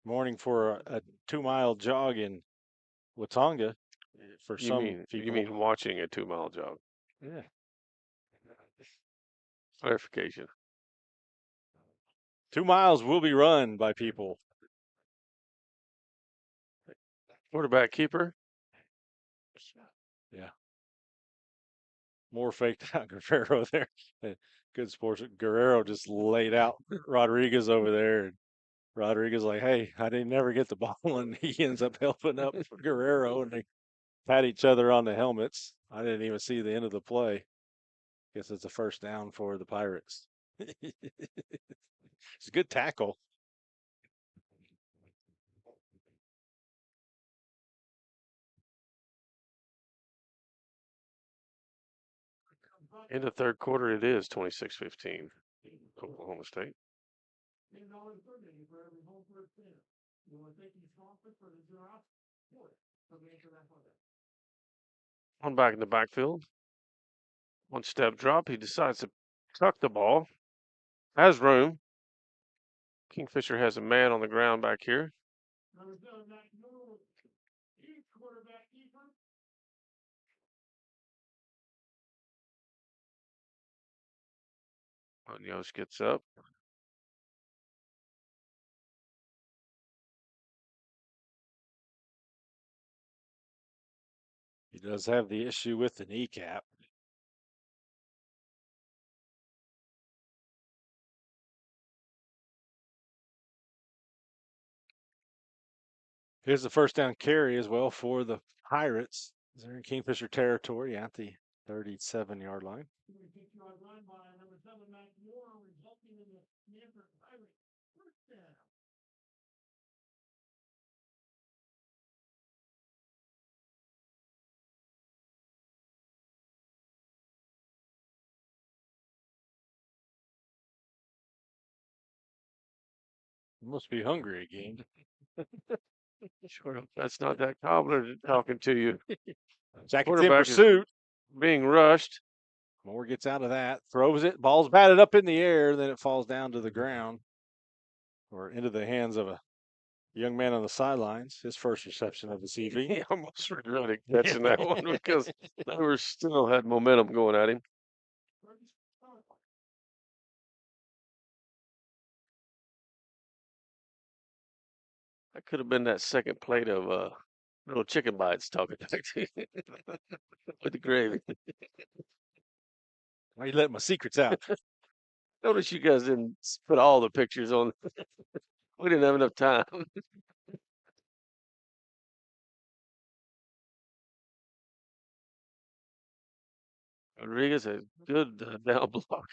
morning for a 2-mile jog in Watonga for some people. You mean watching a 2-mile jog? Yeah. Clarification. 2 miles will be run by people. Quarterback keeper. Yeah. More faked out Guerrero there. Good sports. Guerrero just laid out Rodriguez over there. And Rodriguez like, hey, I didn't never get the ball. And he ends up helping up Guerrero. And they pat each other on the helmets. I didn't even see the end of the play. Guess it's a first down for the Pirates. It's a good tackle. In the third quarter, it is 26-15. Oklahoma State. On back in the backfield. 1-step drop. He decides to tuck the ball. Has room. Kingfisher has a man on the ground back here. Munoz gets up. He does have the issue with the kneecap. Here's the first down carry as well for the Pirates. They're in Kingfisher territory at the 37-yard line. You must be hungry again. Sure, that's not that cobbler talking to you. Jackets in pursuit. Being rushed. Moore gets out of that, throws it, ball's batted up in the air, then it falls down to the ground or into the hands of a young man on the sidelines. His first reception of the CV. He almost regretted catching that one because they were still had momentum going at him. That could have been that second plate of little chicken bites talking back to you with the gravy. Why you letting my secrets out? Notice you guys didn't put all the pictures on. We didn't have enough time. Rodriguez a good down block.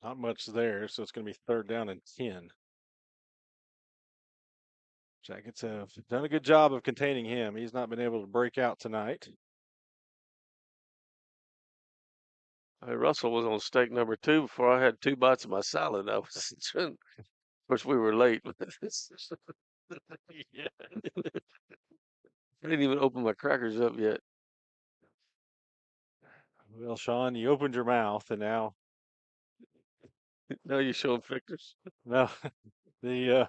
Not much there, so it's going to be 3rd down and 10. Jackets have done a good job of containing him. He's not been able to break out tonight. Russell was on steak number 2 before I had 2 bites of my salad. I was of course we were late. Yeah. I didn't even open my crackers up yet. Well, Sean, you opened your mouth, and now you're showing pictures. No, the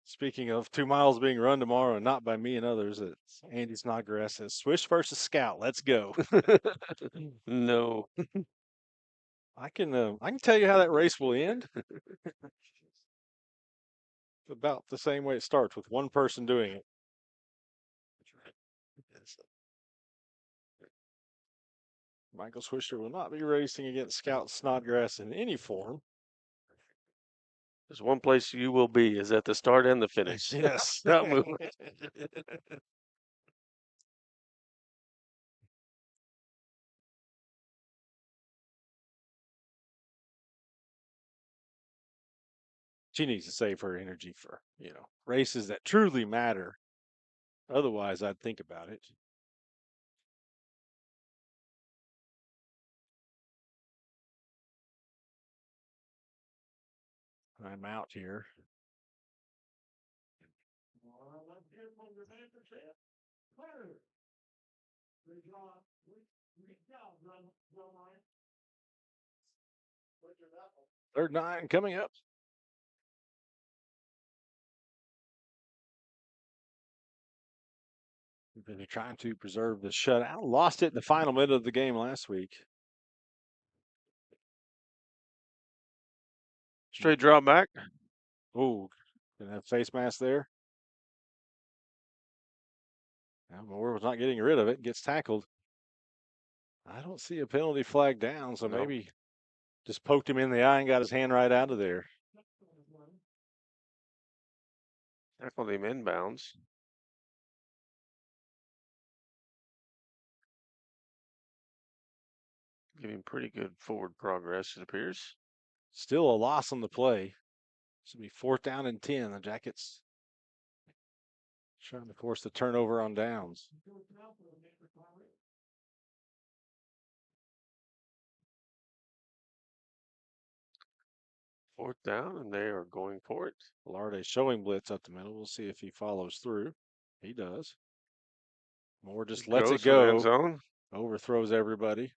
speaking of 2 miles being run tomorrow, and not by me and others, it's Andy Snodgrass says Swish versus Scout. Let's go. No. I can tell you how that race will end. About the same way it starts, with one person doing it. Michael Swisher will not be racing against Scout Snodgrass in any form. There's one place you will be, is at the start and the finish. Yes. Not moving. She needs to save her energy for, races that truly matter. Otherwise, I'd think about it. I'm out here. Third 9 coming up. They're trying to preserve the shutout. Lost it in the final minute of the game last week. Straight drop back. Oh, gonna have face mask there. Now Moore was not getting rid of it. Gets tackled. I don't see a penalty flag down, so maybe just poked him in the eye and got his hand right out of there. Tackled him inbounds. Giving pretty good forward progress, it appears. Still a loss on the play. Should be 4th down and 10. The Jackets trying to force the turnover on downs. Fourth down, and they are going for it. Velarde showing blitz up the middle. We'll see if he follows through. He does. Moore just lets it for the end go. zone. Overthrows everybody.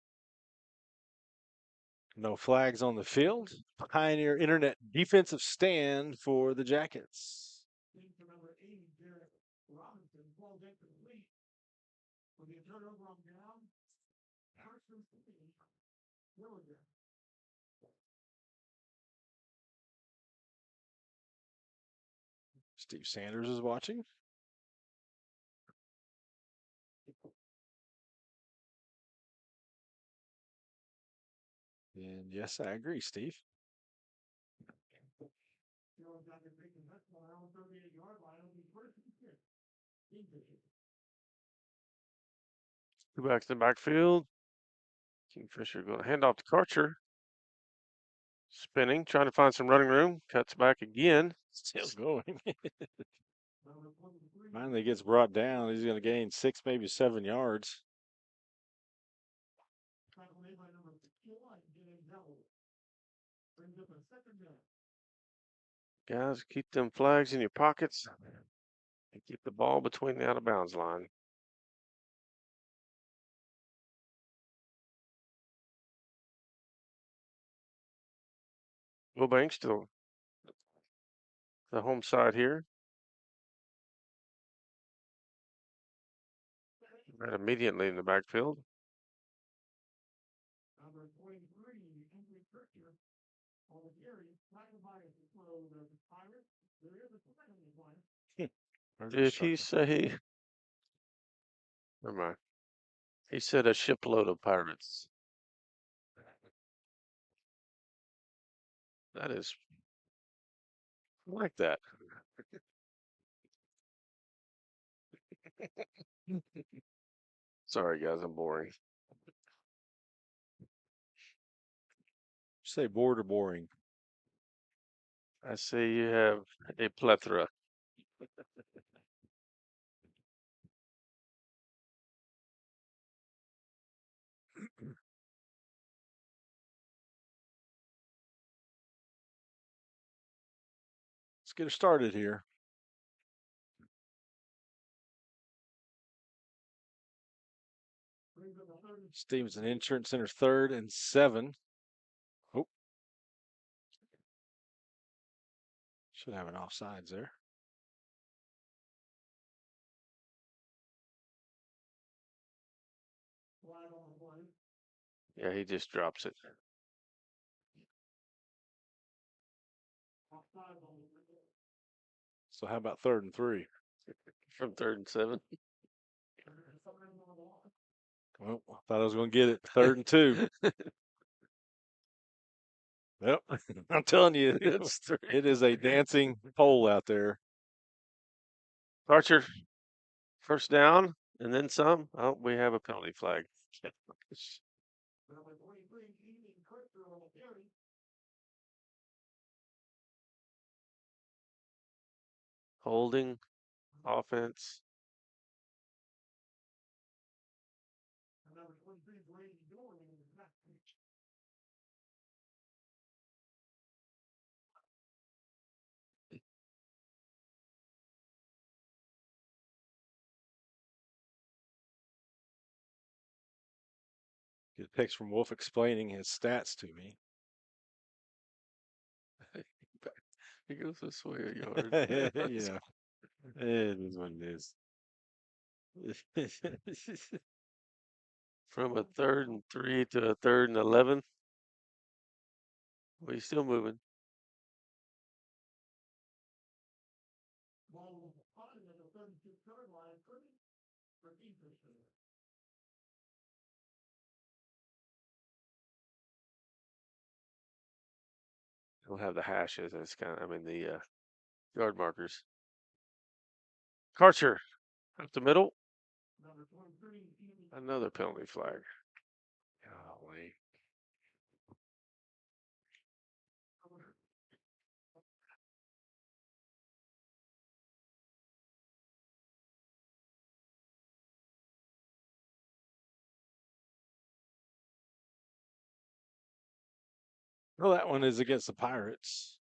No flags on the field. Pioneer Internet defensive stand for the Jackets. Steve Sanders is watching. And yes, I agree, Steve. Two backs in the backfield. Kingfisher going to hand off to Karcher. Spinning, trying to find some running room. Cuts back again. Still going. Finally gets brought down. He's going to gain 6, maybe 7 yards. Guys, keep them flags in your pockets and keep the ball between the out of bounds line. Wilbanks still the home side here. Right immediately in the backfield. Number 23, Kingfisher, on the carry, tackled by a slow Pirate. There is a flag on the play. Did he say? Never mind. He said a shipload of pirates. That is I like that. Sorry, guys, I'm boring. Say bored or boring? I say you have a plethora. Let's get her started here. Stevenson Insurance Center 3rd and 7. Oh. Should have an offsides there. Yeah, he just drops it. So how about 3rd and 3? From 3rd and 7. Well, I thought I was going to get it. 3rd and 2. Yep. I'm telling you, it is a dancing pole out there. Archer, first down, and then some. Oh, we have a penalty flag. Holding, offense. Get pics from Wolf explaining his stats to me. He goes this way a yard. Yeah. It is what it is. From a 3rd and 3 to a 3rd and 11. Well, he's still moving. He'll have the hashes. It's the yard markers. Karcher up the middle. Another penalty flag. Golly. Well, that one is against the Pirates.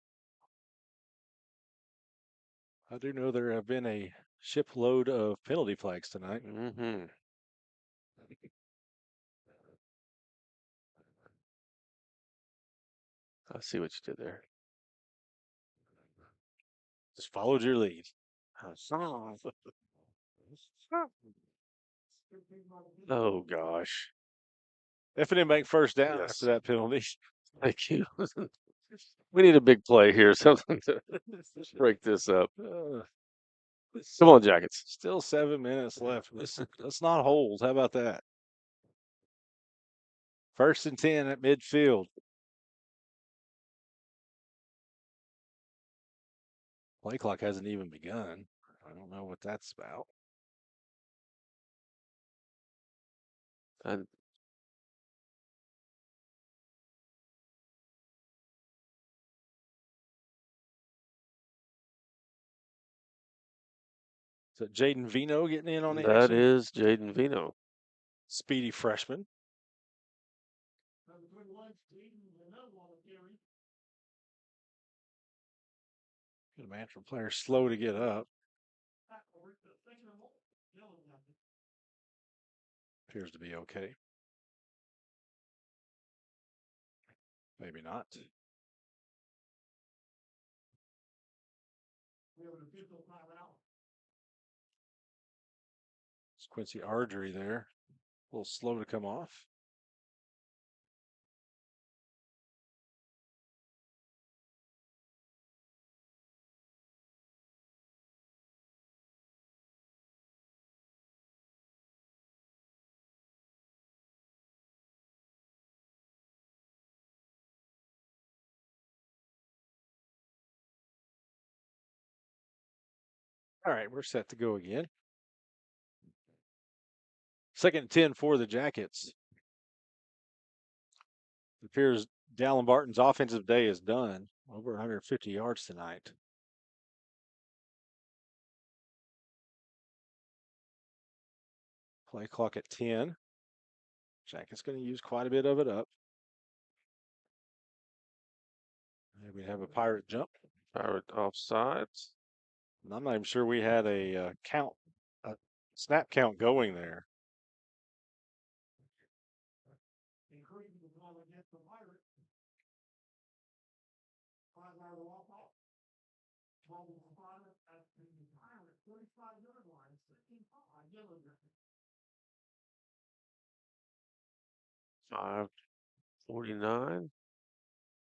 I do know there have been a shipload of penalty flags tonight. Mm-hmm. I see what you did there. Just followed your lead. Oh, gosh. F&M Bank first down Yes. after that penalty. Thank you. We need a big play here, something to break this up. Come on, Jackets. Still 7 minutes left. Let's not hold. How about that? 1st and 10 at midfield. Play clock hasn't even begun. I don't know what that's about. And Is it Jaden Vino getting in on the that action? is Jaden Vino. Speedy freshman. Good Mannford player slow to get up. Appears to be okay. Maybe not. Quincy Ardrey there. A little slow to come off. All right, we're set to go again. 2nd and 10 for the Jackets. It appears Dallin Barton's offensive day is done. Over 150 yards tonight. Play clock at 10. Jackets going to use quite a bit of it up. And we have a Pirate jump. Pirate offsides. And I'm not even sure we had a snap count going there. Including the ball against the Pirates. 5-yard walk off. 12 spotted at the Pirates 35-yard line. 16-5 yellow jacket. 5:49.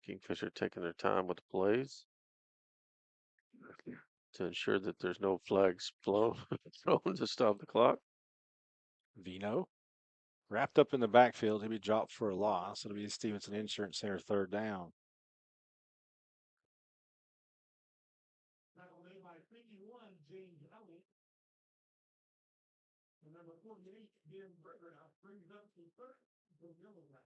Kingfisher taking their time with the plays to ensure that there's no flags thrown to stop the clock. Vino wrapped up in the backfield. He'll be dropped for a loss. It'll be the Stevenson Insurance Center 3rd down. Tackle made by 51, James Elliott. And number 48, Ben Bergerath, brings up the 3rd for yellow jacket.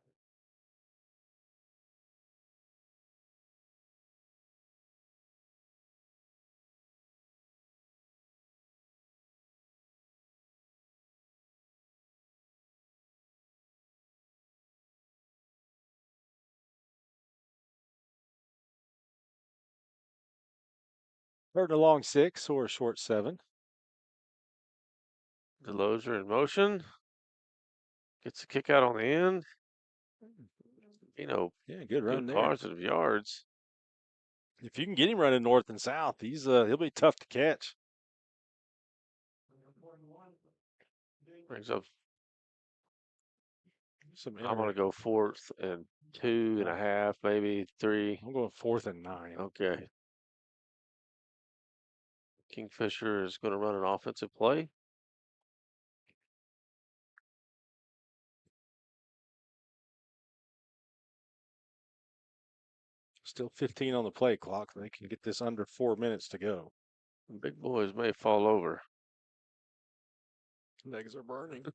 Third and a long 6 or a short 7. Delozer in motion. Gets a kick out on the end. Yeah, good run there. Positive yards. If you can get him running north and south, he'll be tough to catch. Brings up. I'm going to go 4th and 2.5, maybe 3. I'm going 4th and 9. Okay. Kingfisher is going to run an offensive play. Still 15 on the play clock. They can get this under 4 minutes to go. The big boys may fall over. Legs are burning.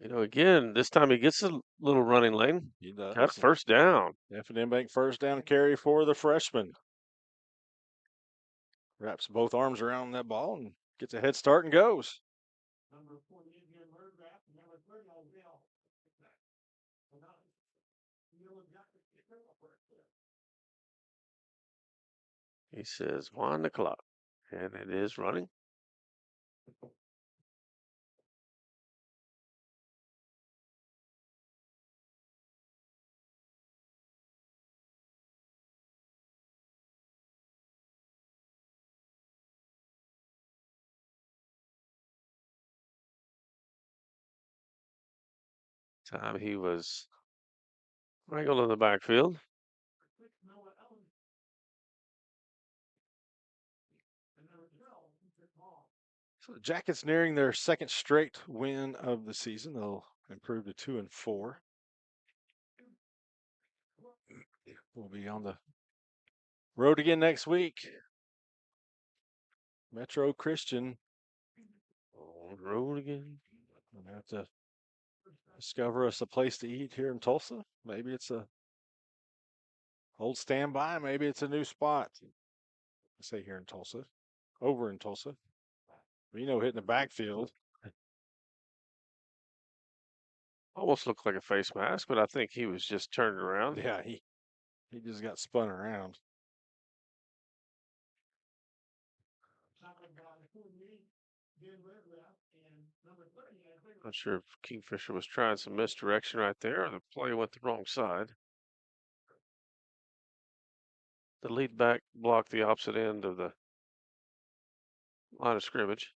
Again, this time he gets a little running lane. He does. Got a 1st down. F&M Bank 1st down carry for the freshman. Wraps both arms around that ball and gets a head start and goes. Number 48, Ben Bergerath, and number 30, Bill. He says 1 o'clock, and it is running. Time he was wrangled in the backfield. So the Jackets nearing their 2nd straight win of the season. They'll improve to 2 and 4. We'll be on the road again next week. Metro Christian. On the road again. We'll have to discover us a place to eat here in Tulsa. Maybe it's a old standby. Maybe it's a new spot. I say here in Tulsa. Over in Tulsa. Vino hitting the backfield. Almost looked like a face mask, but I think he was just turned around. Yeah, he just got spun around. Not sure if Kingfisher was trying some misdirection right there, or the play went the wrong side. The lead back blocked the opposite end of the line of scrimmage.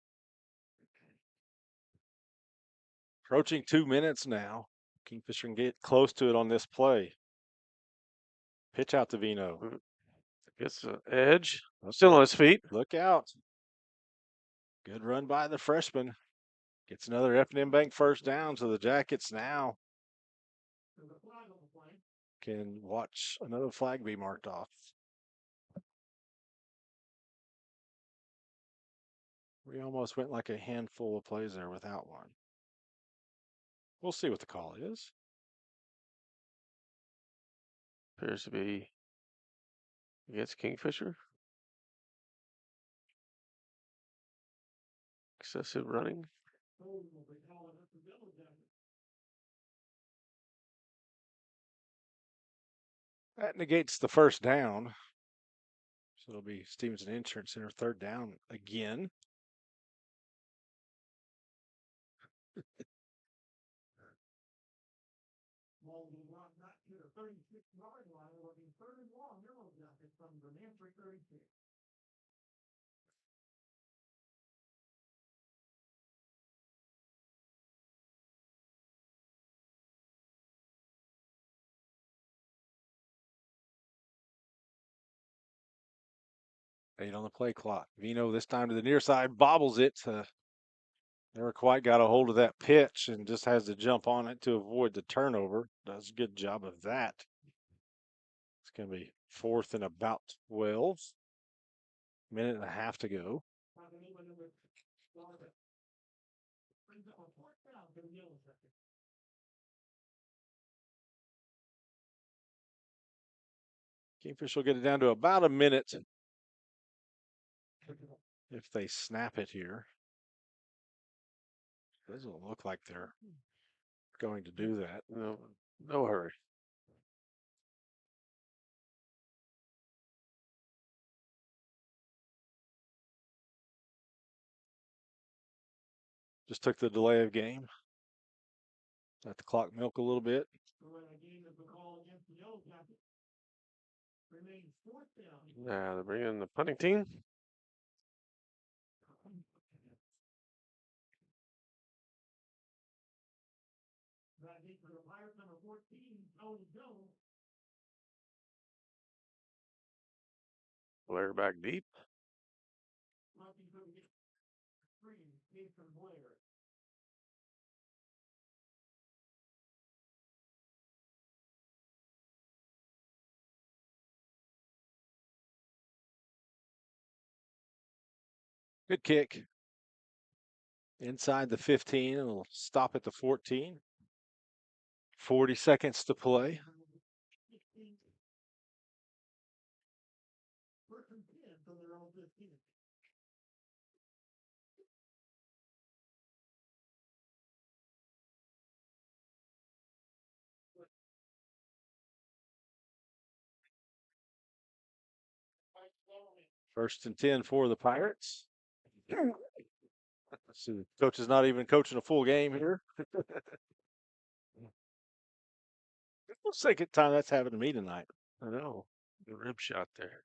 Approaching 2 minutes now. Kingfisher can get close to it on this play. Pitch out to Vino. Gets the edge. Still on his feet. Look out. Good run by the freshman. Gets another F&M Bank first down, so the Jackets now can watch another flag be marked off. We almost went like a handful of plays there without one. We'll see what the call is. Appears to be against Kingfisher. Excessive running. That negates the first down. So it'll be Stevenson Insurance Center third down again. Ball will run back to the 36-yard line, looking third and long, Yellow Jackets from the Mannford 36. Eight on the play clock. Vino this time to the near side, bobbles it. Never quite got a hold of that pitch and just has to jump on it to avoid the turnover. Does a good job of that. It's going to be fourth and about 12. Minute and a half to go. Kingfisher will get it down to about a minute if they snap it here. Doesn't look like they're going to do that. No hurry. Just took the delay of game. Let the clock milk a little bit. Now they're bringing in the punting team. Blair back deep. Good kick. Inside the 15, it'll stop at the 14. 40 seconds to play. First and 10 for the Pirates. So the coach is not even coaching a full game here. The second time that's happened to me tonight. I know. The rib shot there.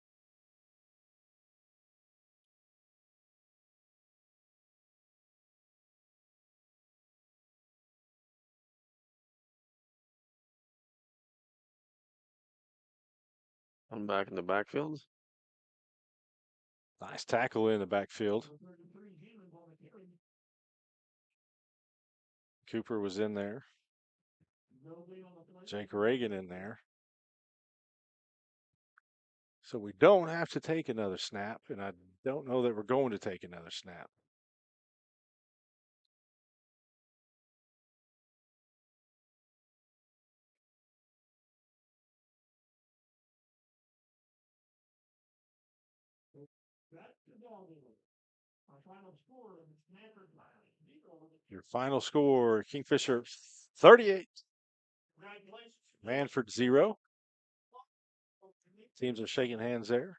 I'm back in the backfield. Nice tackle in the backfield. Cooper was in there. Jake Reagan in there. So we don't have to take another snap, and I don't know that we're going to take another snap. Your final score, Kingfisher 38, Mannford 0. Teams are shaking hands there.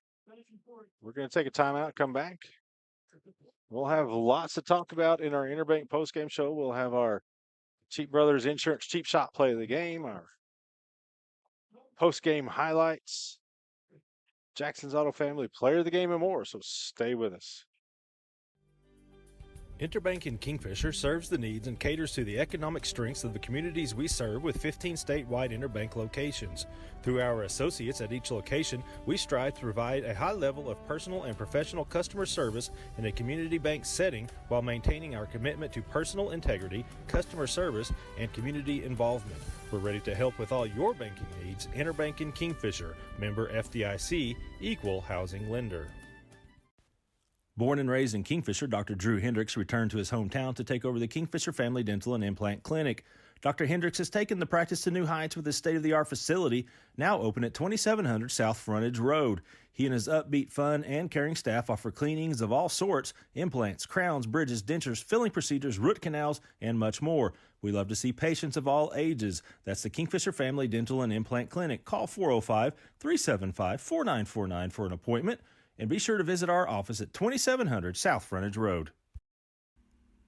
We're going to take a timeout, come back. We'll have lots to talk about in our Interbank postgame show. We'll have our Cheap Brothers Insurance Cheap Shot play of the game, our postgame highlights, Jackson's Auto Family player of the game, and more. So stay with us. Interbank in Kingfisher serves the needs and caters to the economic strengths of the communities we serve with 15 statewide interbank locations. Through our associates at each location, we strive to provide a high level of personal and professional customer service in a community bank setting while maintaining our commitment to personal integrity, customer service, and community involvement. We're ready to help with all your banking needs. Interbank in Kingfisher, member FDIC, equal housing lender. Born and raised in Kingfisher, Dr. Drew Hendricks returned to his hometown to take over the Kingfisher Family Dental and Implant Clinic. Dr. Hendricks has taken the practice to new heights with his state-of-the-art facility, now open at 2700 South Frontage Road. He and his upbeat, fun, and caring staff offer cleanings of all sorts, implants, crowns, bridges, dentures, filling procedures, root canals, and much more. We love to see patients of all ages. That's the Kingfisher Family Dental and Implant Clinic. Call 405-375-4949 for an appointment. And be sure to visit our office at 2700 South Frontage Road.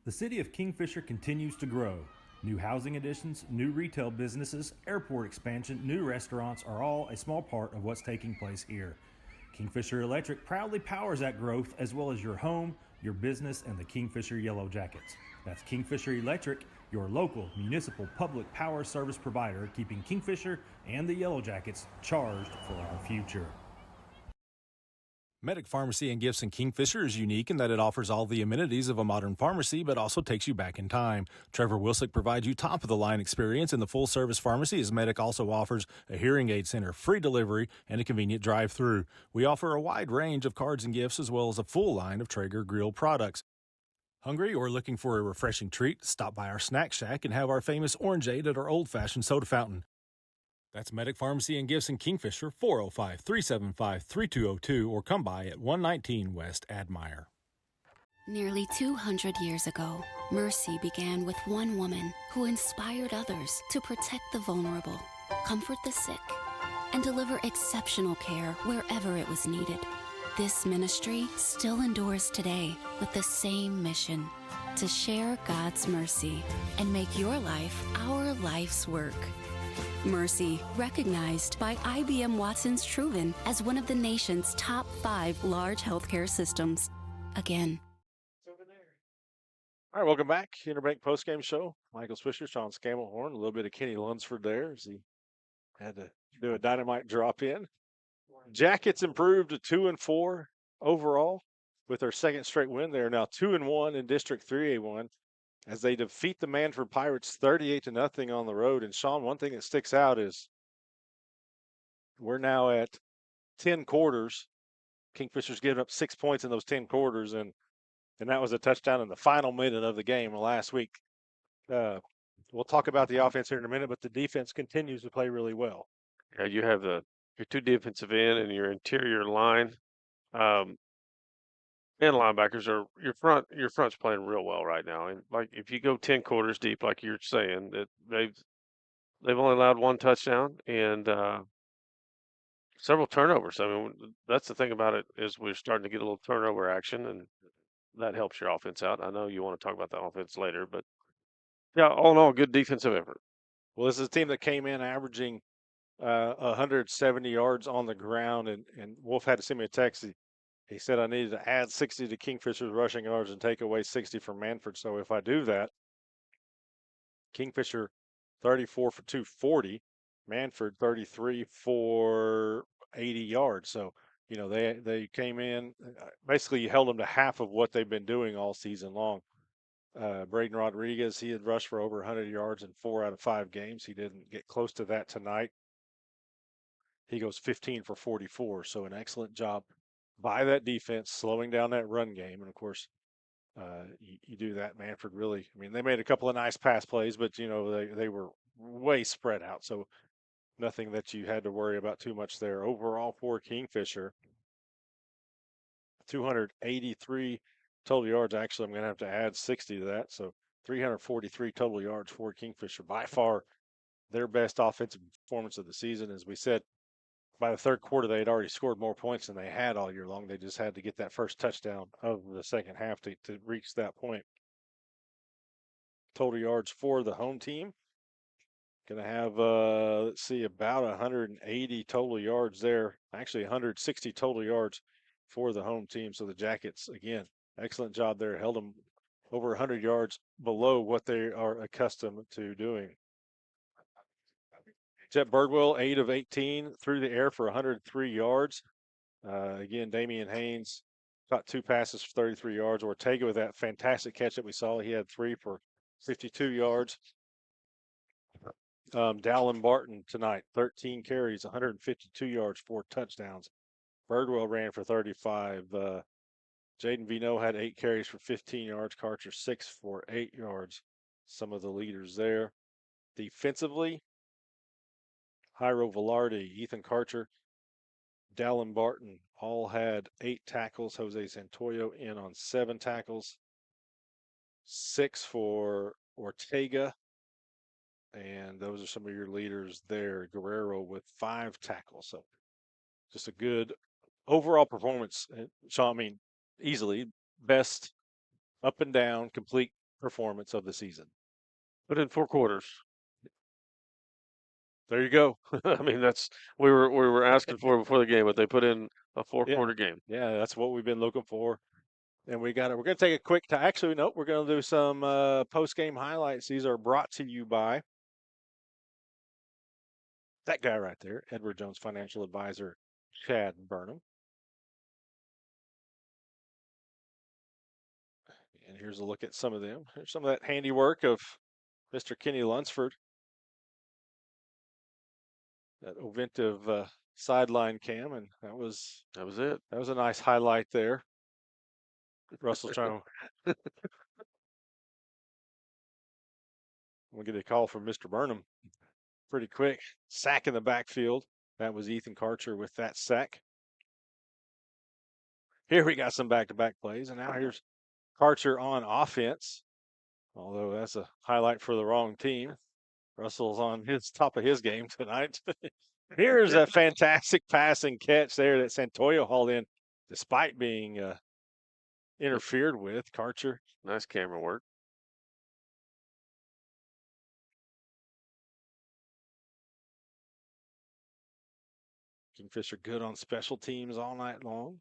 The city of Kingfisher continues to grow. New housing additions, new retail businesses, airport expansion, new restaurants are all a small part of what's taking place here. Kingfisher Electric proudly powers that growth as well as your home, your business, and the Kingfisher Yellow Jackets. That's Kingfisher Electric, your local municipal public power service provider, keeping Kingfisher and the Yellow Jackets charged for our future. Medic Pharmacy and Gifts in Kingfisher is unique in that it offers all the amenities of a modern pharmacy, but also takes you back in time. Trevor Wilsick provides you top-of-the-line experience in the full-service pharmacy, as Medic also offers a hearing aid center, free delivery, and a convenient drive-through. We offer a wide range of cards and gifts, as well as a full line of Traeger grill products. Hungry or looking for a refreshing treat? Stop by our snack shack and have our famous orangeade at our old-fashioned soda fountain. That's Medic Pharmacy and Gifts in Kingfisher, 405-375-3202, or come by at 119 West Admire. Nearly 200 years ago, mercy began with one woman who inspired others to protect the vulnerable, comfort the sick, and deliver exceptional care wherever it was needed. This ministry still endures today with the same mission: to share God's mercy and make your life our life's work. Mercy, recognized by IBM Watson's Truven as one of the nation's top 5 large healthcare systems. Again. All right, welcome back. Interbank postgame show. Michael Swisher, Sean Scamelhorn, a little bit of Kenny Lunsford there as he had to do a dynamite drop in. Jackets improved to 2-4 overall with their second straight win. They are now 2-1 in District 3A1. As they defeat the Mannford Pirates 38-0 on the road. And Sean, one thing that sticks out is we're now at 10 quarters. Kingfisher's given up 6 points in those 10 quarters, and that was a touchdown in the final minute of the game last week. We'll talk about the offense here in a minute, but the defense continues to play really well. Yeah, you have your two defensive end and your interior line. And linebackers are your front's playing real well right now. And like if you go 10 quarters deep, like you're saying, that they've only allowed one touchdown and several turnovers. I mean, that's the thing about it is we're starting to get a little turnover action, and that helps your offense out. I know you want to talk about the offense later, but yeah, all in all, good defensive effort. Well, this is a team that came in averaging 170 yards on the ground, and Wolf had to send me a text. He said I needed to add 60 to Kingfisher's rushing yards and take away 60 from Mannford. So if I do that, Kingfisher 34 for 240, Mannford 33 for 80 yards. So, you know, they came in, basically you held them to half of what they've been doing all season long. Braden Rodriguez, he had rushed for over 100 yards in 4 out of 5 games. He didn't get close to that tonight. He goes 15 for 44. So an excellent job by that defense, slowing down that run game. And of course, you do that. Mannford really, I mean, they made a couple of nice pass plays, but you know, they were way spread out. So nothing that you had to worry about too much there. Overall for Kingfisher, 283 total yards. Actually, I'm going to have to add 60 to that. So 343 total yards for Kingfisher. By far their best offensive performance of the season. As we said, by the third quarter, they had already scored more points than they had all year long. They just had to get that first touchdown of the second half to reach that point. Total yards for the home team. Going to have, let's see, about 180 total yards there. Actually, 160 total yards for the home team. So the Jackets, again, excellent job there. Held over 100 yards below what they are accustomed to doing. Jet Birdwell, 8 of 18 through the air for 103 yards. Again, Damian Haynes caught 2 passes for 33 yards. Ortega with that fantastic catch that we saw. He had 3 for 52 yards. Dallin Barton tonight, 13 carries, 152 yards, 4 touchdowns. Birdwell ran for 35. Jaden Vino had 8 carries for 15 yards. Karcher 6 for 8 yards. Some of the leaders there. Defensively, Jairo Velarde, Ethan Karcher, Dallin Barton all had 8 tackles. Jose Santoyo in on 7 tackles. 6 for Ortega. And those are some of your leaders there. Guerrero with 5 tackles. So just a good overall performance. Sean, I mean, easily best up and down complete performance of the season. But in 4 quarters. There you go. I mean, that's we were asking for before the game, but they put in a 4-quarter game. Yeah, that's what we've been looking for. And we're going to take a quick time. Actually, no, we're going to do some post-game highlights. These are brought to you by that guy right there, Edward Jones financial advisor, Chad Burnham. And here's a look at some of them. Here's some of that handiwork of Mr. Kenny Lunsford. That Oventive sideline cam, and that was it. That was a nice highlight there. Russell's trying to. We'll get a call from Mr. Burnham pretty quick. Sack in the backfield. That was Ethan Karcher with that sack. Here we got some back-to-back plays, and now here's Karcher on offense. Although that's a highlight for the wrong team. Russell's on his top of his game tonight. Here's a fantastic passing catch there that Santoyo hauled in, despite being interfered with. Karcher. Nice camera work. Kingfisher good on special teams all night long.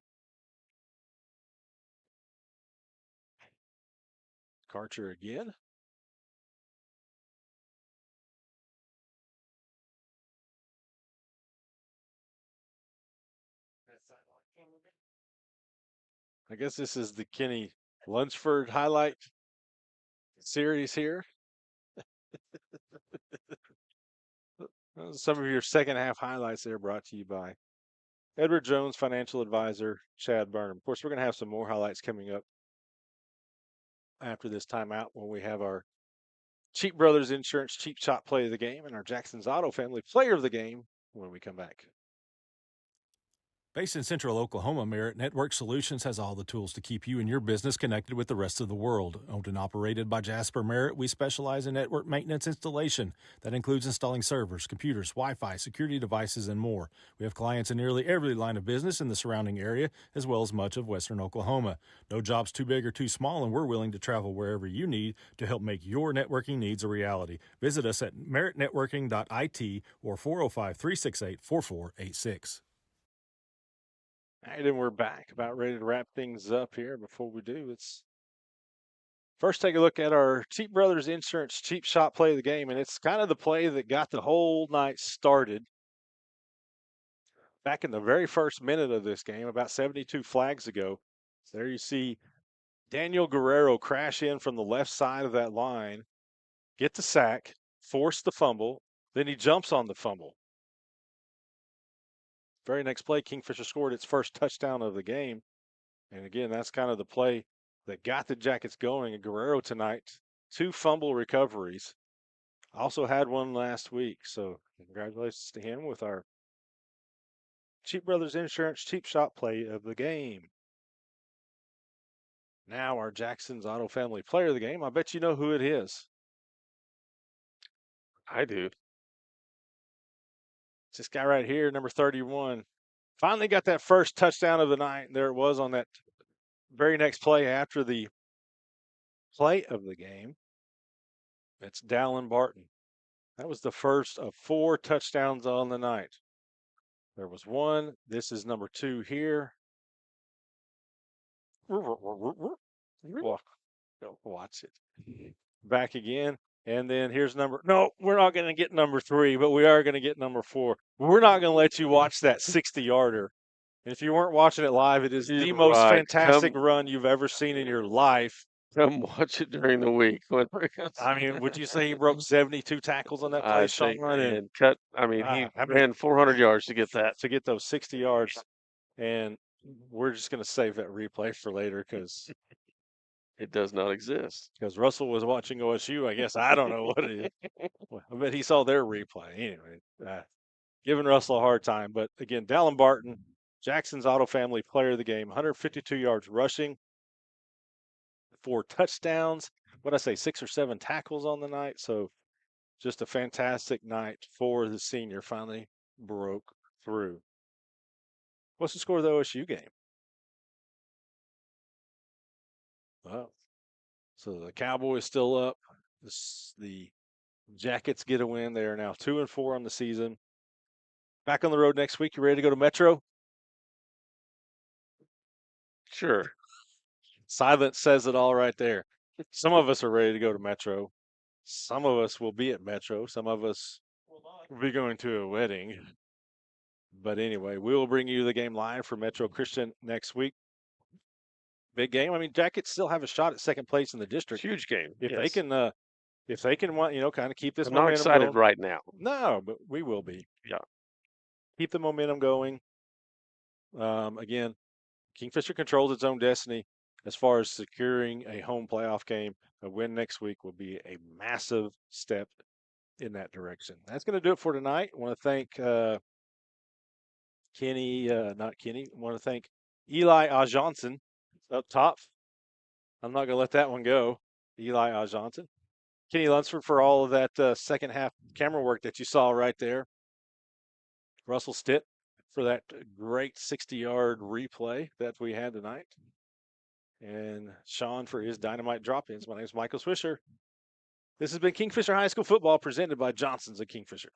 Karcher again. I guess this is the Kenny Lunsford highlight series here. Some of your second half highlights there brought to you by Edward Jones, financial advisor, Chad Burnham. Of course, we're going to have some more highlights coming up after this timeout when we have our Cheap Brothers Insurance Cheap Shop play of the game and our Jackson's Auto Family player of the game when we come back. Based in Central Oklahoma, Merit Network Solutions has all the tools to keep you and your business connected with the rest of the world. Owned and operated by Jasper Merit, we specialize in network maintenance installation. That includes installing servers, computers, Wi-Fi, security devices, and more. We have clients in nearly every line of business in the surrounding area, as well as much of western Oklahoma. No job's too big or too small, and we're willing to travel wherever you need to help make your networking needs a reality. Visit us at meritnetworking.it or 405-368-4486. All right, and we're back, about ready to wrap things up here. Before we do, let's first take a look at our Cheap Brothers Insurance Cheap Shop play of the game, and it's kind of the play that got the whole night started. Back in the very first minute of this game, about 72 flags ago, there you see Daniel Guerrero crash in from the left side of that line, get the sack, force the fumble, then he jumps on the fumble. Very next play, Kingfisher scored its first touchdown of the game. And again, that's kind of the play that got the Jackets going. And Guerrero tonight, 2 fumble recoveries. Also had one last week. So congratulations to him with our Cheap Brothers Insurance Cheap Shop play of the game. Now our Jackson's Auto Family player of the game. I bet you know who it is. I do. It's this guy right here, number 31. Finally got that first touchdown of the night. There it was on that very next play after the play of the game. It's Dallin Barton. That was the first of 4 touchdowns on the night. There was one. This is number 2 here. Well, Watch it. Back again. And then here's no, we're not going to get number 3, but we are going to get number 4. We're not going to let you watch that 60-yarder. And if you weren't watching it live, it is the most Right. fantastic run you've ever seen in your life. Come watch it during the week. I mean, would you say he broke 72 tackles on that play, I Sean? think, and cut. I mean, he ran 400 yards to get that. To get those 60 yards. And we're just going to save that replay for later because it does not exist. Because Russell was watching OSU, I guess. I don't know what it is. Well, I bet he saw their replay. Anyway, giving Russell a hard time. But again, Dallin Barton, Jackson's Auto Family Player of the Game, 152 yards rushing, 4 touchdowns. What I say, 6 or 7 tackles on the night. So just a fantastic night for the senior. Finally broke through. What's the score of the OSU game? Well, so the Cowboys still up. The Jackets get a win. They are now 2-4 on the season. Back on the road next week. You ready to go to Metro? Sure. Silence says it all right there. Some of us are ready to go to Metro. Some of us will be at Metro. Some of us will be going to a wedding. But anyway, we will bring you the game live for Metro Christian next week. Big game. I mean, Jackets still have a shot at second place in the district. Huge game. If yes. they can kind of keep this I'm momentum not excited going. right now. No, but we will be. Yeah. Keep the momentum going. Again, Kingfisher controls its own destiny as far as securing a home playoff game. A win next week will be a massive step in that direction. That's going to do it for tonight. I want to thank I want to thank Eli Johnson up top. I'm not going to let that one go. Eli Johnson. Kenny Lunsford for all of that second half camera work that you saw right there. Russell Stitt for that great 60-yard replay that we had tonight. And Sean for his dynamite drop-ins. My name is Michael Swisher. This has been Kingfisher High School Football presented by Johnson's of Kingfisher.